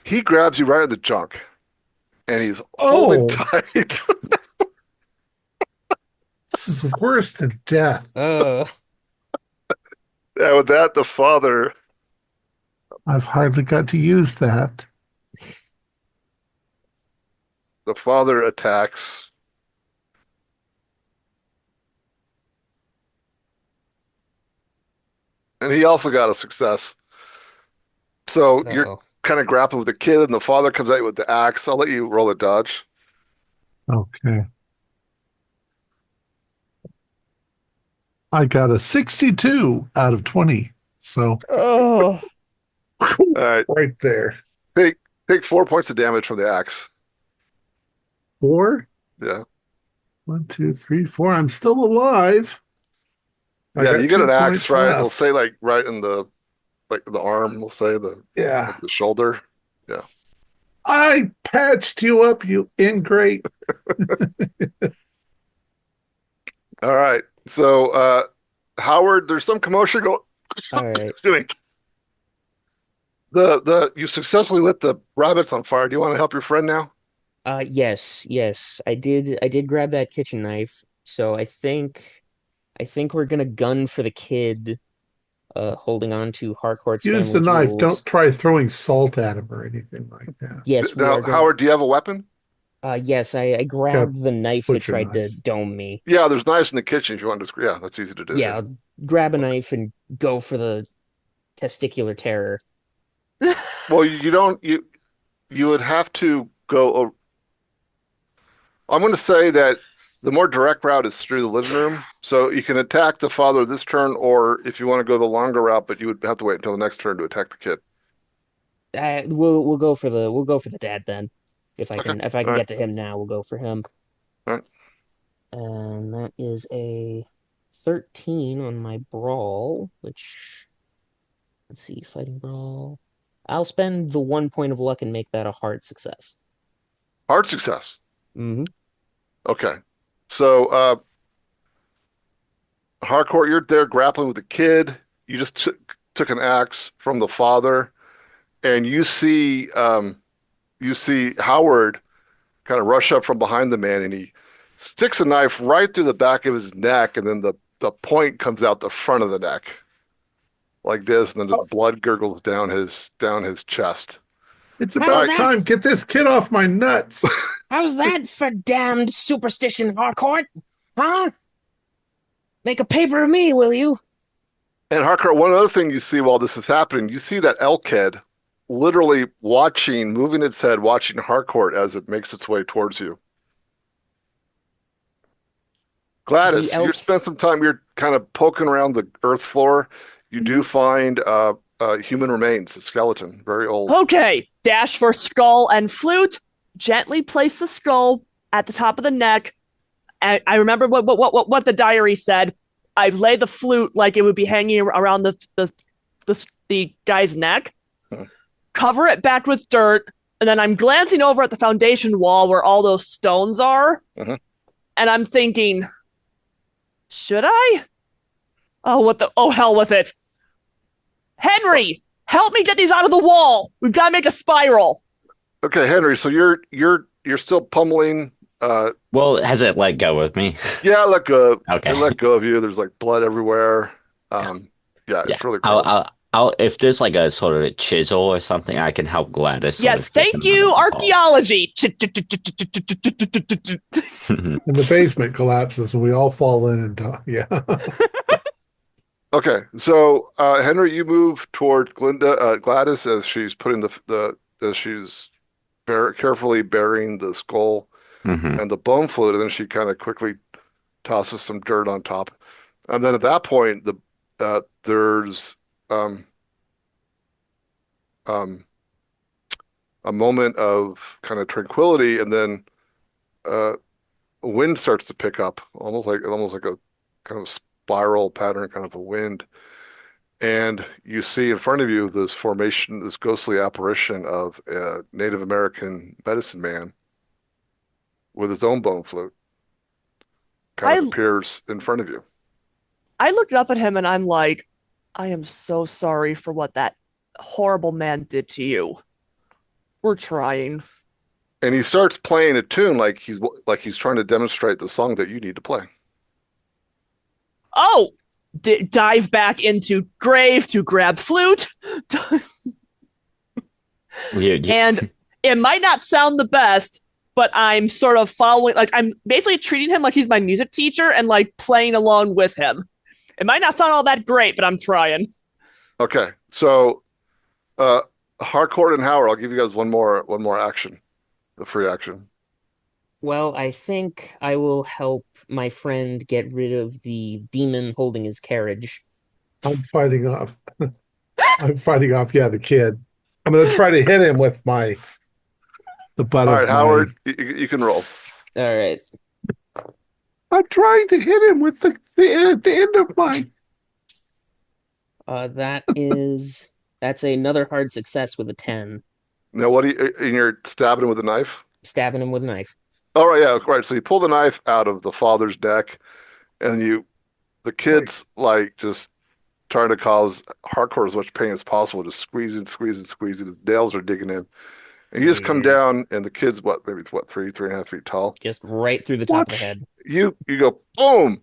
Speaker 2: He grabs you right in the junk, and he's holding
Speaker 1: Oh,
Speaker 2: tight.
Speaker 1: this is worse than death.
Speaker 5: Uh,
Speaker 2: And with that, the father
Speaker 1: I've hardly got to use that.
Speaker 2: attacks. And he also got a success. So you're
Speaker 5: oh.
Speaker 2: kind of grappling with the kid, and the father comes at you with the axe. I'll let you roll a dodge.
Speaker 1: Okay. I got a 62 out of 20. So
Speaker 4: Oh.
Speaker 2: All right,
Speaker 1: right there.
Speaker 2: take take 4 points of damage from the axe.
Speaker 1: Four.
Speaker 2: Yeah,
Speaker 1: 1, 2, 3, 4. I'm still alive. I
Speaker 2: yeah.
Speaker 1: got
Speaker 2: You get
Speaker 1: two
Speaker 2: an axe,
Speaker 1: points
Speaker 2: right? We'll
Speaker 1: left.
Speaker 2: say like right in the arm. We'll say
Speaker 1: Yeah.
Speaker 2: the shoulder. Yeah.
Speaker 1: I patched you up, you ingrate.
Speaker 2: All right. So, Howard, there's some commotion going.
Speaker 5: All right.
Speaker 2: Doing the you successfully lit the rabbits on fire. Do you want to help your friend now?
Speaker 5: Yes. I did grab that kitchen knife. So I think we're gonna gun for the kid, holding on to Harcourt's
Speaker 1: Use the
Speaker 5: family
Speaker 1: knife.
Speaker 5: jewels.
Speaker 1: Don't try throwing salt at him or anything like that.
Speaker 5: Yes, we
Speaker 2: Now,
Speaker 5: are going.
Speaker 2: Howard, do you have a weapon?
Speaker 5: Yes, I
Speaker 1: Gotta
Speaker 5: grabbed the knife that
Speaker 1: butcher
Speaker 5: tried to
Speaker 1: knife.
Speaker 5: dome me.
Speaker 2: Yeah, there's knives in the kitchen if you want to. Yeah, that's easy to do.
Speaker 5: Yeah,
Speaker 2: Yeah.
Speaker 5: I'll grab a knife and go for the testicular terror.
Speaker 2: Well, you don't. You would have to go. I'm going to say that the more direct route is through the living room. So you can attack the father this turn, or if you want to go the longer route, but you would have to wait until the next turn to attack the kid.
Speaker 5: We'll go for the dad then. If I
Speaker 2: Okay.
Speaker 5: can if I
Speaker 2: All
Speaker 5: can
Speaker 2: right.
Speaker 5: get to him now, we'll go for him.
Speaker 2: All right.
Speaker 5: And that is a 13 on my brawl, which, let's see, fighting brawl. I'll spend the 1 point of luck and make that a hard success.
Speaker 2: Hard success.
Speaker 5: Hmm.
Speaker 2: Okay. So, Harcourt, you're there grappling with the kid. You just took an axe from the father, and you see Howard kind of rush up from behind the man, and he sticks a knife right through the back of his neck, and then the point comes out the front of the neck like this, and then the
Speaker 1: Oh,
Speaker 2: blood gurgles down his chest.
Speaker 1: it's
Speaker 2: All
Speaker 5: How's
Speaker 2: right.
Speaker 1: about
Speaker 5: that?
Speaker 1: time. Get this kid off my nuts.
Speaker 5: How's that for damned superstition, Harcourt? Huh? Make a paper of me, will you?
Speaker 2: And Harcourt, one other thing you see while this is happening, you see that elk head literally moving its head, watching Harcourt as it makes its way towards you.
Speaker 5: The
Speaker 2: Gladys, you
Speaker 5: elk.
Speaker 2: spent some time, you're kind of poking around the earth floor. You do find human remains, a skeleton, very old.
Speaker 4: Okay, dash for skull and flute. Gently place the skull at the top of the neck. And I remember what the diary said. I lay the flute like it would be hanging around the guy's neck.
Speaker 2: Hmm.
Speaker 4: Cover it back with dirt, and then I'm glancing over at the foundation wall where all those stones are,
Speaker 2: Mhm.
Speaker 4: and I'm thinking, should I? Oh hell with it. Henry, help me get these out of the wall. We've got to make a spiral.
Speaker 2: Okay, Henry, so you're still pummeling.
Speaker 3: Well, has it let go of me?
Speaker 2: Yeah, let go.
Speaker 3: Okay.
Speaker 2: It let go of you. There's like blood everywhere. Yeah,
Speaker 3: Yeah.
Speaker 2: it's really gross.
Speaker 3: If there's like a sort of a chisel or something, I can help Gladys.
Speaker 4: Yes, thank you, archaeology.
Speaker 1: And the basement collapses and we all fall in and die. Yeah.
Speaker 2: Okay, so Henry, you move toward Gladys as she's putting as she's carefully burying the skull
Speaker 3: Hmm.
Speaker 2: and the bone fluid, and then she kind of quickly tosses some dirt on top. And then at that point, there's um, a moment of kind of tranquility, and then uh, wind starts to pick up, almost like a kind of spiral pattern, kind of a wind. And you see in front of you this ghostly apparition of a Native American medicine man with his own bone flute, kind of
Speaker 4: I
Speaker 2: appears in front of you.
Speaker 4: I looked up at him and I'm like, I am so sorry for what that horrible man did to you. We're trying.
Speaker 2: And he starts playing a tune like he's trying to demonstrate the song that you need to play.
Speaker 4: Oh, dive back into grave to grab flute.
Speaker 3: Weird.
Speaker 4: And it might not sound the best, but I'm sort of following, like, I'm basically treating him like he's my music teacher and like playing along with him. It might not sound all that great, but I'm trying.
Speaker 2: Okay, so Harcourt and Howard, I'll give you guys one more action, a free action.
Speaker 5: Well, I think I will help my friend get rid of the demon holding his carriage.
Speaker 1: I'm fighting off. I'm fighting off, yeah, the kid. I'm going to try to hit him with the butt
Speaker 2: All
Speaker 1: of
Speaker 2: right,
Speaker 1: my.
Speaker 2: Howard, you can roll.
Speaker 5: All right.
Speaker 1: I'm trying to hit him with the end of my.
Speaker 5: That's another hard success with a 10.
Speaker 2: Now, what do you, and you're stabbing him with a knife?
Speaker 5: Stabbing him with a knife.
Speaker 2: Oh, right, yeah, right. So you pull the knife out of the father's neck, and the kid's like just trying to cause hardcore as much pain as possible, just squeezing, squeezing, squeezing. His nails are digging in. And you just come
Speaker 5: Yeah.
Speaker 2: down, and the kid's maybe what, 3.5 feet tall.
Speaker 5: Just right through the top of the
Speaker 1: What?
Speaker 5: head.
Speaker 2: You go boom,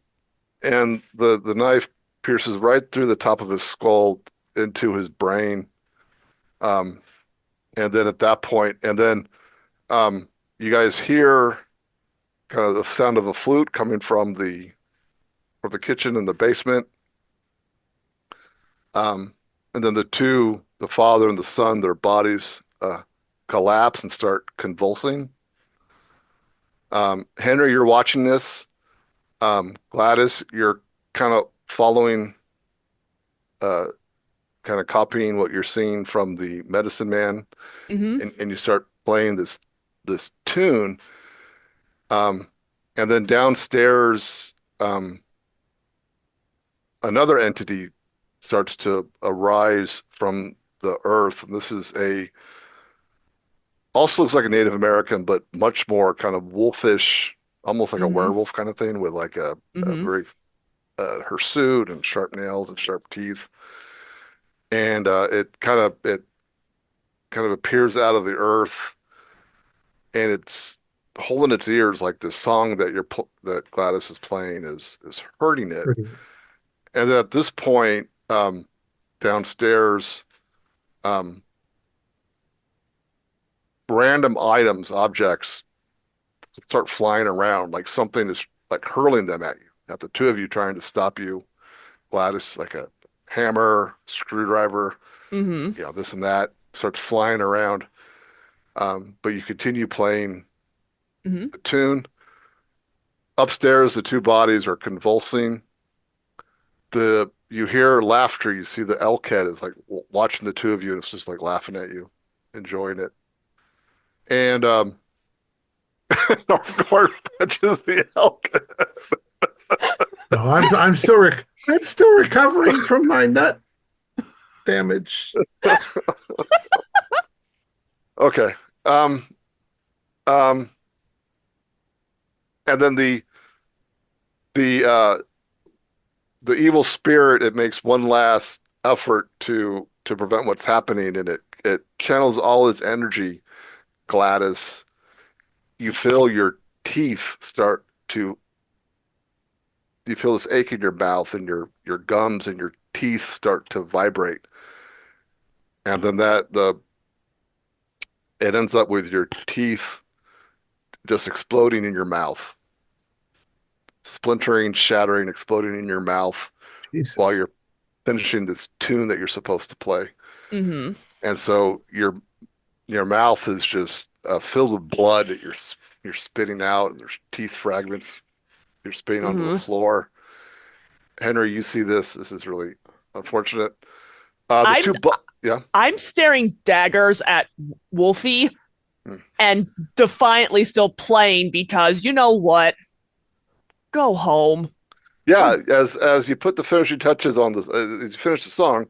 Speaker 2: and the knife pierces right through the top of his skull into his brain. Um, and then at that point, and then you guys hear kind of the sound of a flute coming from the kitchen in the basement. And then the father and the son, their bodies collapse and start convulsing. Henry, you're watching this. Gladys, you're kind of following, uh, kind of copying what you're seeing from the medicine man,
Speaker 4: Mm-hmm.
Speaker 2: and you start playing this tune. Um, and then downstairs, another entity starts to arise from the earth, and this is also looks like a Native American, but much more kind of wolfish, almost like a
Speaker 4: Mm-hmm.
Speaker 2: werewolf kind of thing, with like a
Speaker 4: Mm-hmm.
Speaker 2: very hirsute and sharp nails and sharp teeth, and it kind of appears out of the earth, and it's holding its ears like this song that Gladys is playing is hurting it.
Speaker 1: Pretty.
Speaker 2: And then at this point, downstairs, um, random items, objects start flying around like something is like hurling them at you. At the two of you trying to stop you. Gladys, like a hammer, screwdriver,
Speaker 4: Mm-hmm.
Speaker 2: this and that starts flying around. But you continue playing
Speaker 4: Mm-hmm.
Speaker 2: the tune. Upstairs, the two bodies are convulsing. You hear laughter. You see the elk head is like watching the two of you, and it's just like laughing at you, enjoying it. And Northgard punches the elk.
Speaker 1: No, I'm still recovering from my nut damage.
Speaker 2: Okay. Um, um, and then the the evil spirit, it makes one last effort to prevent what's happening, and it channels all its energy. Gladys, you feel your teeth start to you feel this ache in your mouth, and your gums and your teeth start to vibrate, and then it ends up with your teeth just exploding in your mouth, splintering, shattering, exploding in your mouth
Speaker 1: Jesus.
Speaker 2: while you're finishing this tune that you're supposed to play.
Speaker 4: Mm-hmm.
Speaker 2: And so your mouth is just filled with blood that you're spitting out, and there's teeth fragments you're spitting onto the
Speaker 4: Mm-hmm.
Speaker 2: floor. Henry, you see this. This is really unfortunate.
Speaker 4: I'm
Speaker 2: Yeah.
Speaker 4: I'm staring daggers at Wolfie
Speaker 2: Hmm.
Speaker 4: and defiantly still playing because you know what? Go home.
Speaker 2: Yeah, as you put the finishing touches on this, as you finish the song,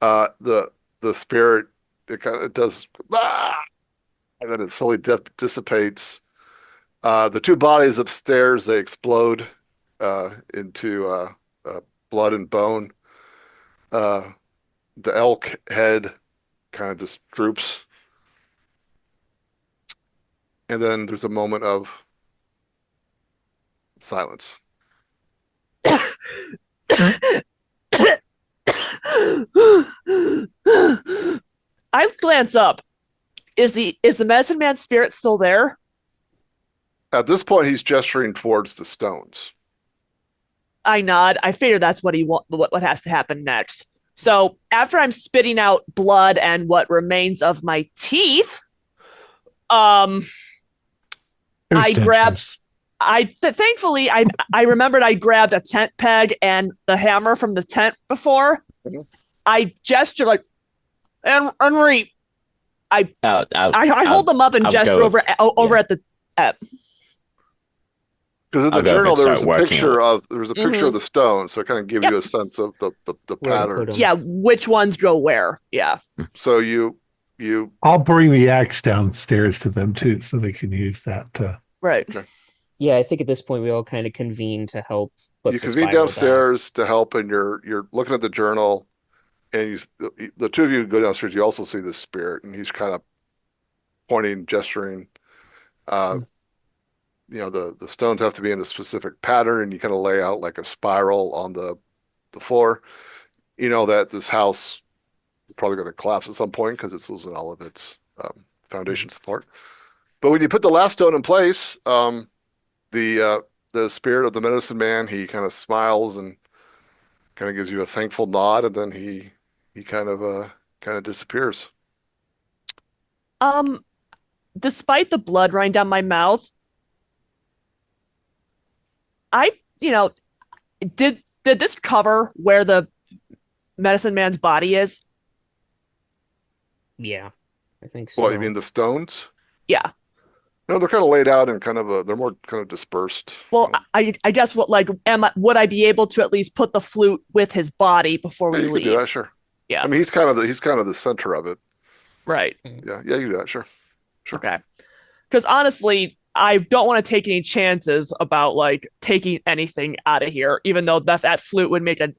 Speaker 2: the spirit, it does, and then it slowly dissipates. The two bodies upstairs, they explode into blood and bone. Uh, the elk head kind of just droops, and then there's a moment of silence.
Speaker 4: I glance up. Is the medicine man spirit still there?
Speaker 2: At this point, he's gesturing towards the stones.
Speaker 4: I nod. I figure that's what has to happen next. So after I'm spitting out blood and what remains of my teeth, I grab. Thankfully I remembered I grabbed a tent peg and the hammer from the tent before.
Speaker 2: Mhm.
Speaker 4: I gesture like, Henri. I hold them up and
Speaker 3: I'll
Speaker 4: gesture
Speaker 3: go
Speaker 4: over at the.
Speaker 2: Because in the
Speaker 3: I'll go
Speaker 2: journal,
Speaker 3: and
Speaker 2: there
Speaker 3: start
Speaker 2: was a
Speaker 3: working
Speaker 2: picture
Speaker 3: on
Speaker 2: of the stone, so it kind of gives
Speaker 4: Yep.
Speaker 2: you a sense of the
Speaker 5: Where to
Speaker 2: pattern.
Speaker 5: put 'em.
Speaker 4: Yeah, which ones go where? Yeah.
Speaker 2: So you
Speaker 1: I'll bring the axe downstairs to them too, so they can use that.
Speaker 4: Right.
Speaker 2: Okay.
Speaker 5: Yeah, I think at this point we all kind of convene to help put
Speaker 2: You
Speaker 5: the
Speaker 2: convene
Speaker 5: spiral back.
Speaker 2: downstairs to help, and you're looking at the journal, and the two of you go downstairs. You also see the spirit, and he's kind of pointing, gesturing. Uh,
Speaker 5: Mm.
Speaker 2: the stones have to be in a specific pattern, and you kind of lay out like a spiral on the floor. You know that this house is probably going to collapse at some point because it's losing all of its foundation support. But when you put the last stone in place, the spirit of the medicine man, he kind of smiles and kind of gives you a thankful nod, and then he kind of disappears.
Speaker 4: Um, Despite the blood running down my mouth, I, you know, did this cover where the medicine man's body is?
Speaker 5: Yeah, I think
Speaker 2: What, you
Speaker 5: so.
Speaker 2: mean the stones?
Speaker 4: Yeah.
Speaker 2: No, they're kind of laid out and they're more kind of dispersed.
Speaker 4: Well, I guess would I be able to at least put the flute with his body before
Speaker 2: Yeah,
Speaker 4: we
Speaker 2: you could do
Speaker 4: leave?
Speaker 2: that, sure.
Speaker 4: Yeah.
Speaker 2: I mean, he's kind of the center of it.
Speaker 4: Right.
Speaker 2: Yeah, yeah, you can do that, sure. Sure.
Speaker 4: Okay. Because honestly, I don't want to take any chances about like taking anything out of here, even though that flute would make a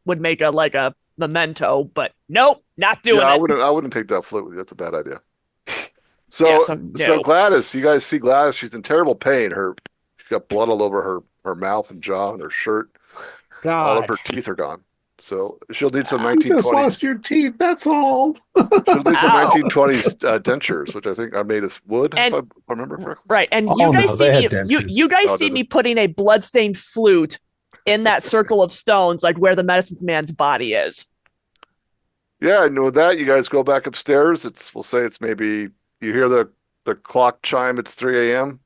Speaker 4: like a memento. But nope, not
Speaker 2: Yeah,
Speaker 4: doing it.
Speaker 2: I wouldn't take that flute with you. That's a bad idea.
Speaker 4: Yeah,
Speaker 2: So
Speaker 4: so
Speaker 2: so
Speaker 4: no.
Speaker 2: Gladys, you guys see Gladys, she's in terrible pain. She's got blood all over her mouth and jaw and her shirt. All of
Speaker 5: God.
Speaker 2: her teeth are gone. So she'll need some
Speaker 1: You just
Speaker 2: 1920s.
Speaker 1: lost your teeth. That's all.
Speaker 2: She'll need some
Speaker 4: Ow.
Speaker 2: 1920s dentures, which I think are made of wood,
Speaker 4: And
Speaker 2: if I remember correctly.
Speaker 4: right, and
Speaker 1: Oh no, they had
Speaker 4: you
Speaker 1: dentures.
Speaker 4: you guys
Speaker 2: Oh,
Speaker 4: see
Speaker 2: did
Speaker 4: me
Speaker 2: it?
Speaker 4: putting a bloodstained flute in that circle of stones, like where the medicine man's body is.
Speaker 2: Yeah, and with that, you guys go back upstairs. We'll say it's maybe you hear the clock chime. It's 3 a.m.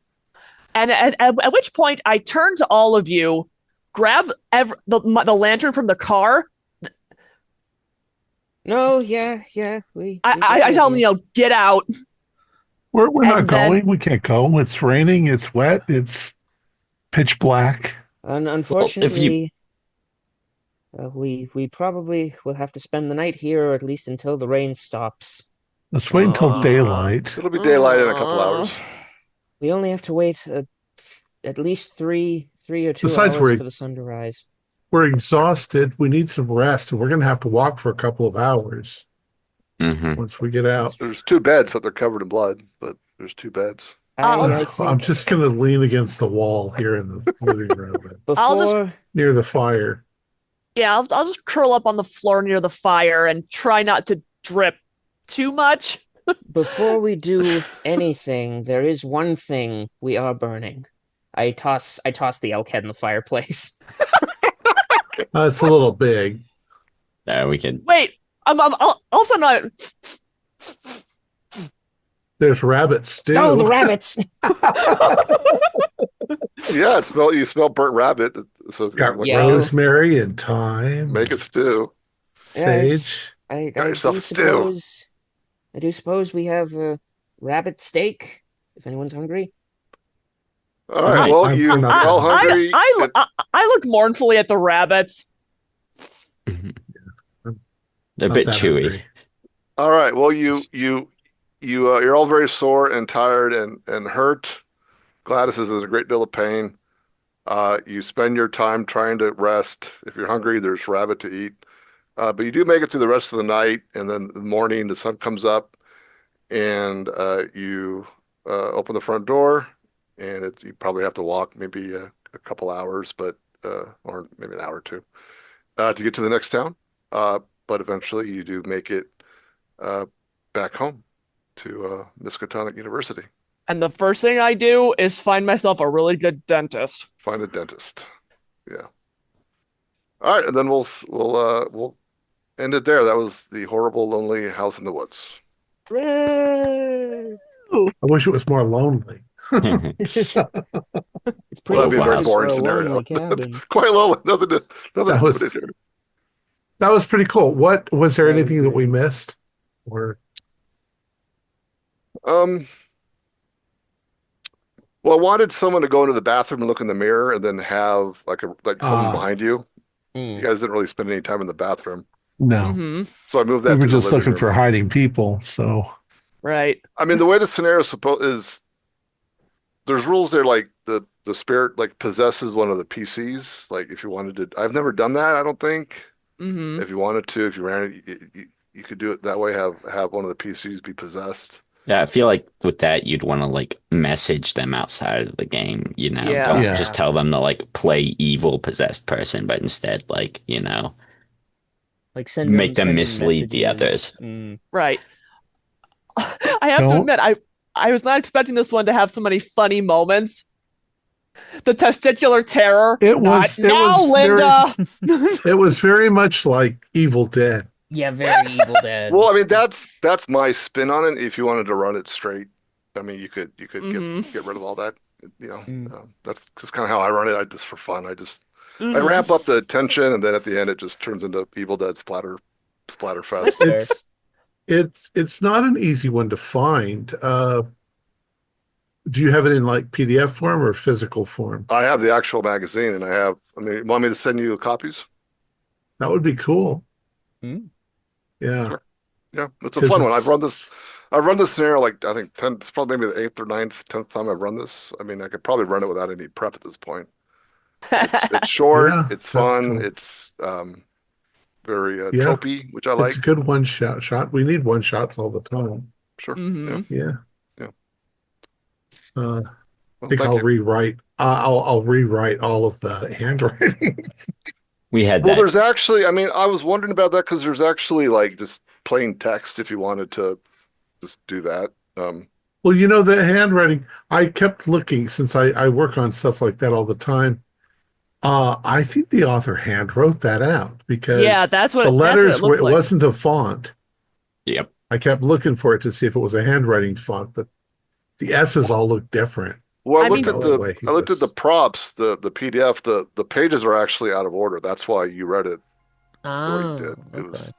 Speaker 4: And at which point I turn to all of you, grab the lantern from the car.
Speaker 5: No, yeah, we
Speaker 4: I,
Speaker 5: got
Speaker 4: I, I
Speaker 5: the
Speaker 4: tell them,
Speaker 5: idea.
Speaker 4: get out.
Speaker 1: We're not
Speaker 4: And then
Speaker 1: going. We can't go. It's raining. It's wet. It's pitch black.
Speaker 5: Un
Speaker 3: Well, if you
Speaker 5: unfortunately, we probably will have to spend the night here, or at least until the rain stops.
Speaker 1: Let's wait until
Speaker 5: He-
Speaker 1: daylight.
Speaker 2: It'll be daylight in a couple
Speaker 4: uh,
Speaker 2: hours.
Speaker 5: We only have to wait at least three or two
Speaker 1: Besides,
Speaker 5: hours for the sun to rise.
Speaker 1: we're exhausted. We need some rest, and we're going to have to walk for a couple of hours
Speaker 3: Mhm.
Speaker 1: once we get out.
Speaker 2: There's two beds, but they're covered in blood. But there's two beds.
Speaker 5: I
Speaker 1: I'm
Speaker 5: think
Speaker 1: just going to lean against the wall here in the living room
Speaker 4: I'll just
Speaker 5: before
Speaker 1: near the fire.
Speaker 4: yeah, I'll just curl up on the floor near the fire and try not to drip too much.
Speaker 5: before we do anything, there is one thing we are burning. I toss the elk head in the fireplace.
Speaker 1: It's a little big.
Speaker 3: we can.
Speaker 4: Wait, I'm all of a sudden
Speaker 1: There's rabbit stew.
Speaker 5: Oh, the rabbits!
Speaker 2: Yeah, you smell burnt rabbit. So
Speaker 1: Got
Speaker 5: Yeah.
Speaker 1: rosemary and thyme,
Speaker 2: make it stew.
Speaker 1: sage.
Speaker 5: I
Speaker 2: Got yourself
Speaker 5: do
Speaker 2: a stew.
Speaker 5: suppose we have a rabbit steak, if anyone's hungry.
Speaker 2: All right.
Speaker 1: Right,
Speaker 2: Well,
Speaker 1: I'm not
Speaker 2: you're all
Speaker 1: that
Speaker 2: hungry.
Speaker 4: I look mournfully at the rabbits.
Speaker 3: Mhm.
Speaker 1: I'm
Speaker 3: They're a
Speaker 1: not
Speaker 3: bit
Speaker 1: that
Speaker 3: chewy.
Speaker 1: hungry.
Speaker 2: All right. Well, you're all very sore and tired and hurt. Gladys is in a great deal of pain. You spend your time trying to rest. If you're hungry, there's rabbit to eat. But you do make it through the rest of the night, and then in the morning the sun comes up, and you open the front door, and you probably have to walk maybe a couple hours, but or maybe an hour or two to get to the next town. But eventually, you do make it uh, back home to Miskatonic University.
Speaker 4: And the first thing I do is find myself a really good dentist.
Speaker 2: Find a dentist. Yeah. All right, and then we'll end it there. That was the horrible, lonely house in the woods.
Speaker 5: Hooray!
Speaker 1: I wish it was more lonely.
Speaker 5: It's
Speaker 2: Well,
Speaker 5: pretty
Speaker 2: that'd be a very
Speaker 5: nice
Speaker 2: boring
Speaker 5: for a
Speaker 2: scenario.
Speaker 5: lonely cabin.
Speaker 2: Quite lonely. Nothing to
Speaker 1: That was-
Speaker 2: put in here.
Speaker 1: That was pretty cool. What was there
Speaker 5: I would
Speaker 1: anything that we
Speaker 5: agree.
Speaker 1: missed? Or
Speaker 2: Um, well, I wanted someone to go into the bathroom and look in the mirror, and then have like someone behind you. You
Speaker 5: Mm.
Speaker 2: guys didn't really spend any time in the bathroom,
Speaker 1: no.
Speaker 4: Mm-hmm.
Speaker 2: so I moved
Speaker 1: We
Speaker 2: that
Speaker 1: were
Speaker 2: to the
Speaker 1: just
Speaker 2: living
Speaker 1: looking
Speaker 2: room.
Speaker 1: for hiding people. So
Speaker 4: Right.
Speaker 2: I mean, the way the scenario is, there's rules there, like the spirit like possesses one of the PCs. Like if you wanted to, I've never done that. I don't think.
Speaker 4: Mm-hmm.
Speaker 2: If you wanted to, if you ran it, you could do it that way. Have one of the PCs be possessed.
Speaker 3: Yeah, I feel like with that you'd want to like message them outside of the game,
Speaker 4: Yeah.
Speaker 3: Don't
Speaker 1: Yeah.
Speaker 3: just tell them to like play evil possessed person, but instead like,
Speaker 5: Like
Speaker 3: make them
Speaker 5: send
Speaker 3: mislead the
Speaker 5: messages.
Speaker 3: others.
Speaker 4: Right. I have to
Speaker 1: Don't
Speaker 4: admit, I was not expecting this one to have so many funny moments. The testicular terror.
Speaker 1: It
Speaker 4: Not
Speaker 1: was
Speaker 4: now, Linda.
Speaker 1: it was very much like Evil Dead.
Speaker 5: Yeah, very Evil Dead.
Speaker 2: Well, I mean, that's my spin on it. If you wanted to run it straight, I mean, you could
Speaker 4: Mhm.
Speaker 2: get rid of all that.
Speaker 5: Mm.
Speaker 2: That's just kind of how I run it. I just for fun. I
Speaker 4: Mhm.
Speaker 2: ramp up the tension, and then at the end, it just turns into Evil Dead splatter
Speaker 5: That's
Speaker 2: fest.
Speaker 5: fair.
Speaker 1: It's not an easy one to find. Do you have it in like PDF form or physical form?
Speaker 2: I have the actual magazine, and I mean, you want me to send you copies?
Speaker 1: That would be cool.
Speaker 5: Mm.
Speaker 1: Yeah,
Speaker 2: Sure. Yeah, it's a
Speaker 1: because
Speaker 2: fun one. I've run this scenario like I think 10, it's probably maybe the eighth or ninth, 10th time I've run this. I mean, I could probably run it without any prep at this point. It's short,
Speaker 1: yeah,
Speaker 2: it's
Speaker 1: that's
Speaker 2: fun,
Speaker 1: cool.
Speaker 2: it's very
Speaker 1: Yeah,
Speaker 2: tropey, which I
Speaker 1: it's
Speaker 2: like.
Speaker 1: a good one shot. We need one shots all the time.
Speaker 2: Sure. Yeah.
Speaker 4: Mhm.
Speaker 1: Yeah.
Speaker 2: Yeah.
Speaker 1: I
Speaker 2: Well,
Speaker 1: think
Speaker 2: thank
Speaker 1: I'll
Speaker 2: you.
Speaker 1: rewrite. I'll rewrite all of the handwriting.
Speaker 3: We had
Speaker 2: Well,
Speaker 3: that.
Speaker 2: there's actually, I mean, I was wondering about that because there's actually like just plain text if you wanted to just do that.
Speaker 1: Well, the handwriting. I kept looking since I work on stuff like that all the time. I think the author hand wrote that out
Speaker 4: Yeah,
Speaker 1: because
Speaker 4: that's
Speaker 1: the
Speaker 4: what it
Speaker 1: letters were.
Speaker 4: looked
Speaker 1: It
Speaker 4: like.
Speaker 1: wasn't a font.
Speaker 3: Yep.
Speaker 1: I kept looking for it to see if it was a handwriting font, but the S's all look different.
Speaker 2: Well,
Speaker 4: I mean,
Speaker 1: The way he
Speaker 2: I looked at the
Speaker 1: was.
Speaker 2: props, the PDF, the pages are actually out of order. That's why you read it the way you
Speaker 5: Oh,
Speaker 2: did. It
Speaker 5: okay.
Speaker 2: was,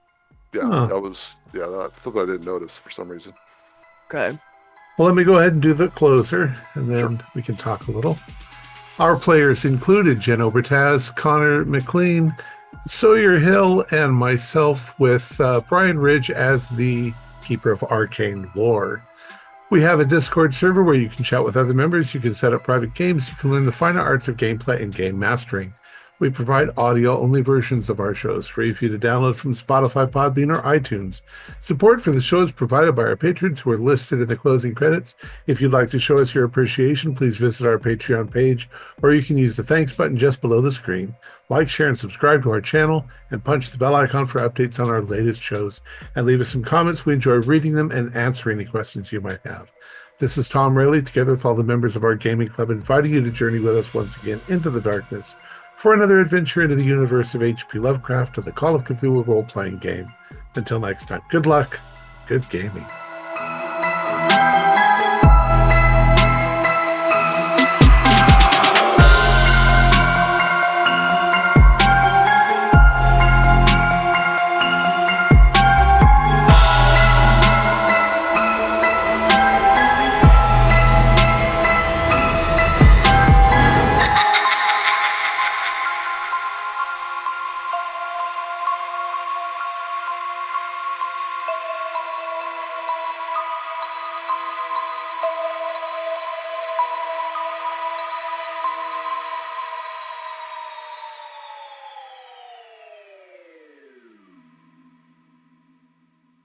Speaker 2: yeah,
Speaker 1: Huh.
Speaker 2: that's something I didn't notice for some reason.
Speaker 4: Okay.
Speaker 1: Well, let me go ahead and do the closer, and
Speaker 2: Sure.
Speaker 1: then we can talk a little. Our players included Jen Obertaz, Connor McLean, Sawyer Hill, and myself, with Brian Ridge as the Keeper of Arcane Lore. We have a Discord server where you can chat with other members, you can set up private games, you can learn the finer arts of gameplay and game mastering. We provide audio-only versions of our shows, free for you to download from Spotify, Podbean, or iTunes. Support for the show is provided by our patrons who are listed in the closing credits. If you'd like to show us your appreciation, please visit our Patreon page, or you can use the thanks button just below the screen. Like, share, and subscribe to our channel, and punch the bell icon for updates on our latest shows. And leave us some comments. We enjoy reading them and answering any questions you might have. This is Thom Raley, together with all the members of our gaming club, inviting you to journey with us once again into the darkness for another adventure into the universe of H.P. Lovecraft and the Call of Cthulhu role-playing game. Until next time, good luck, good gaming.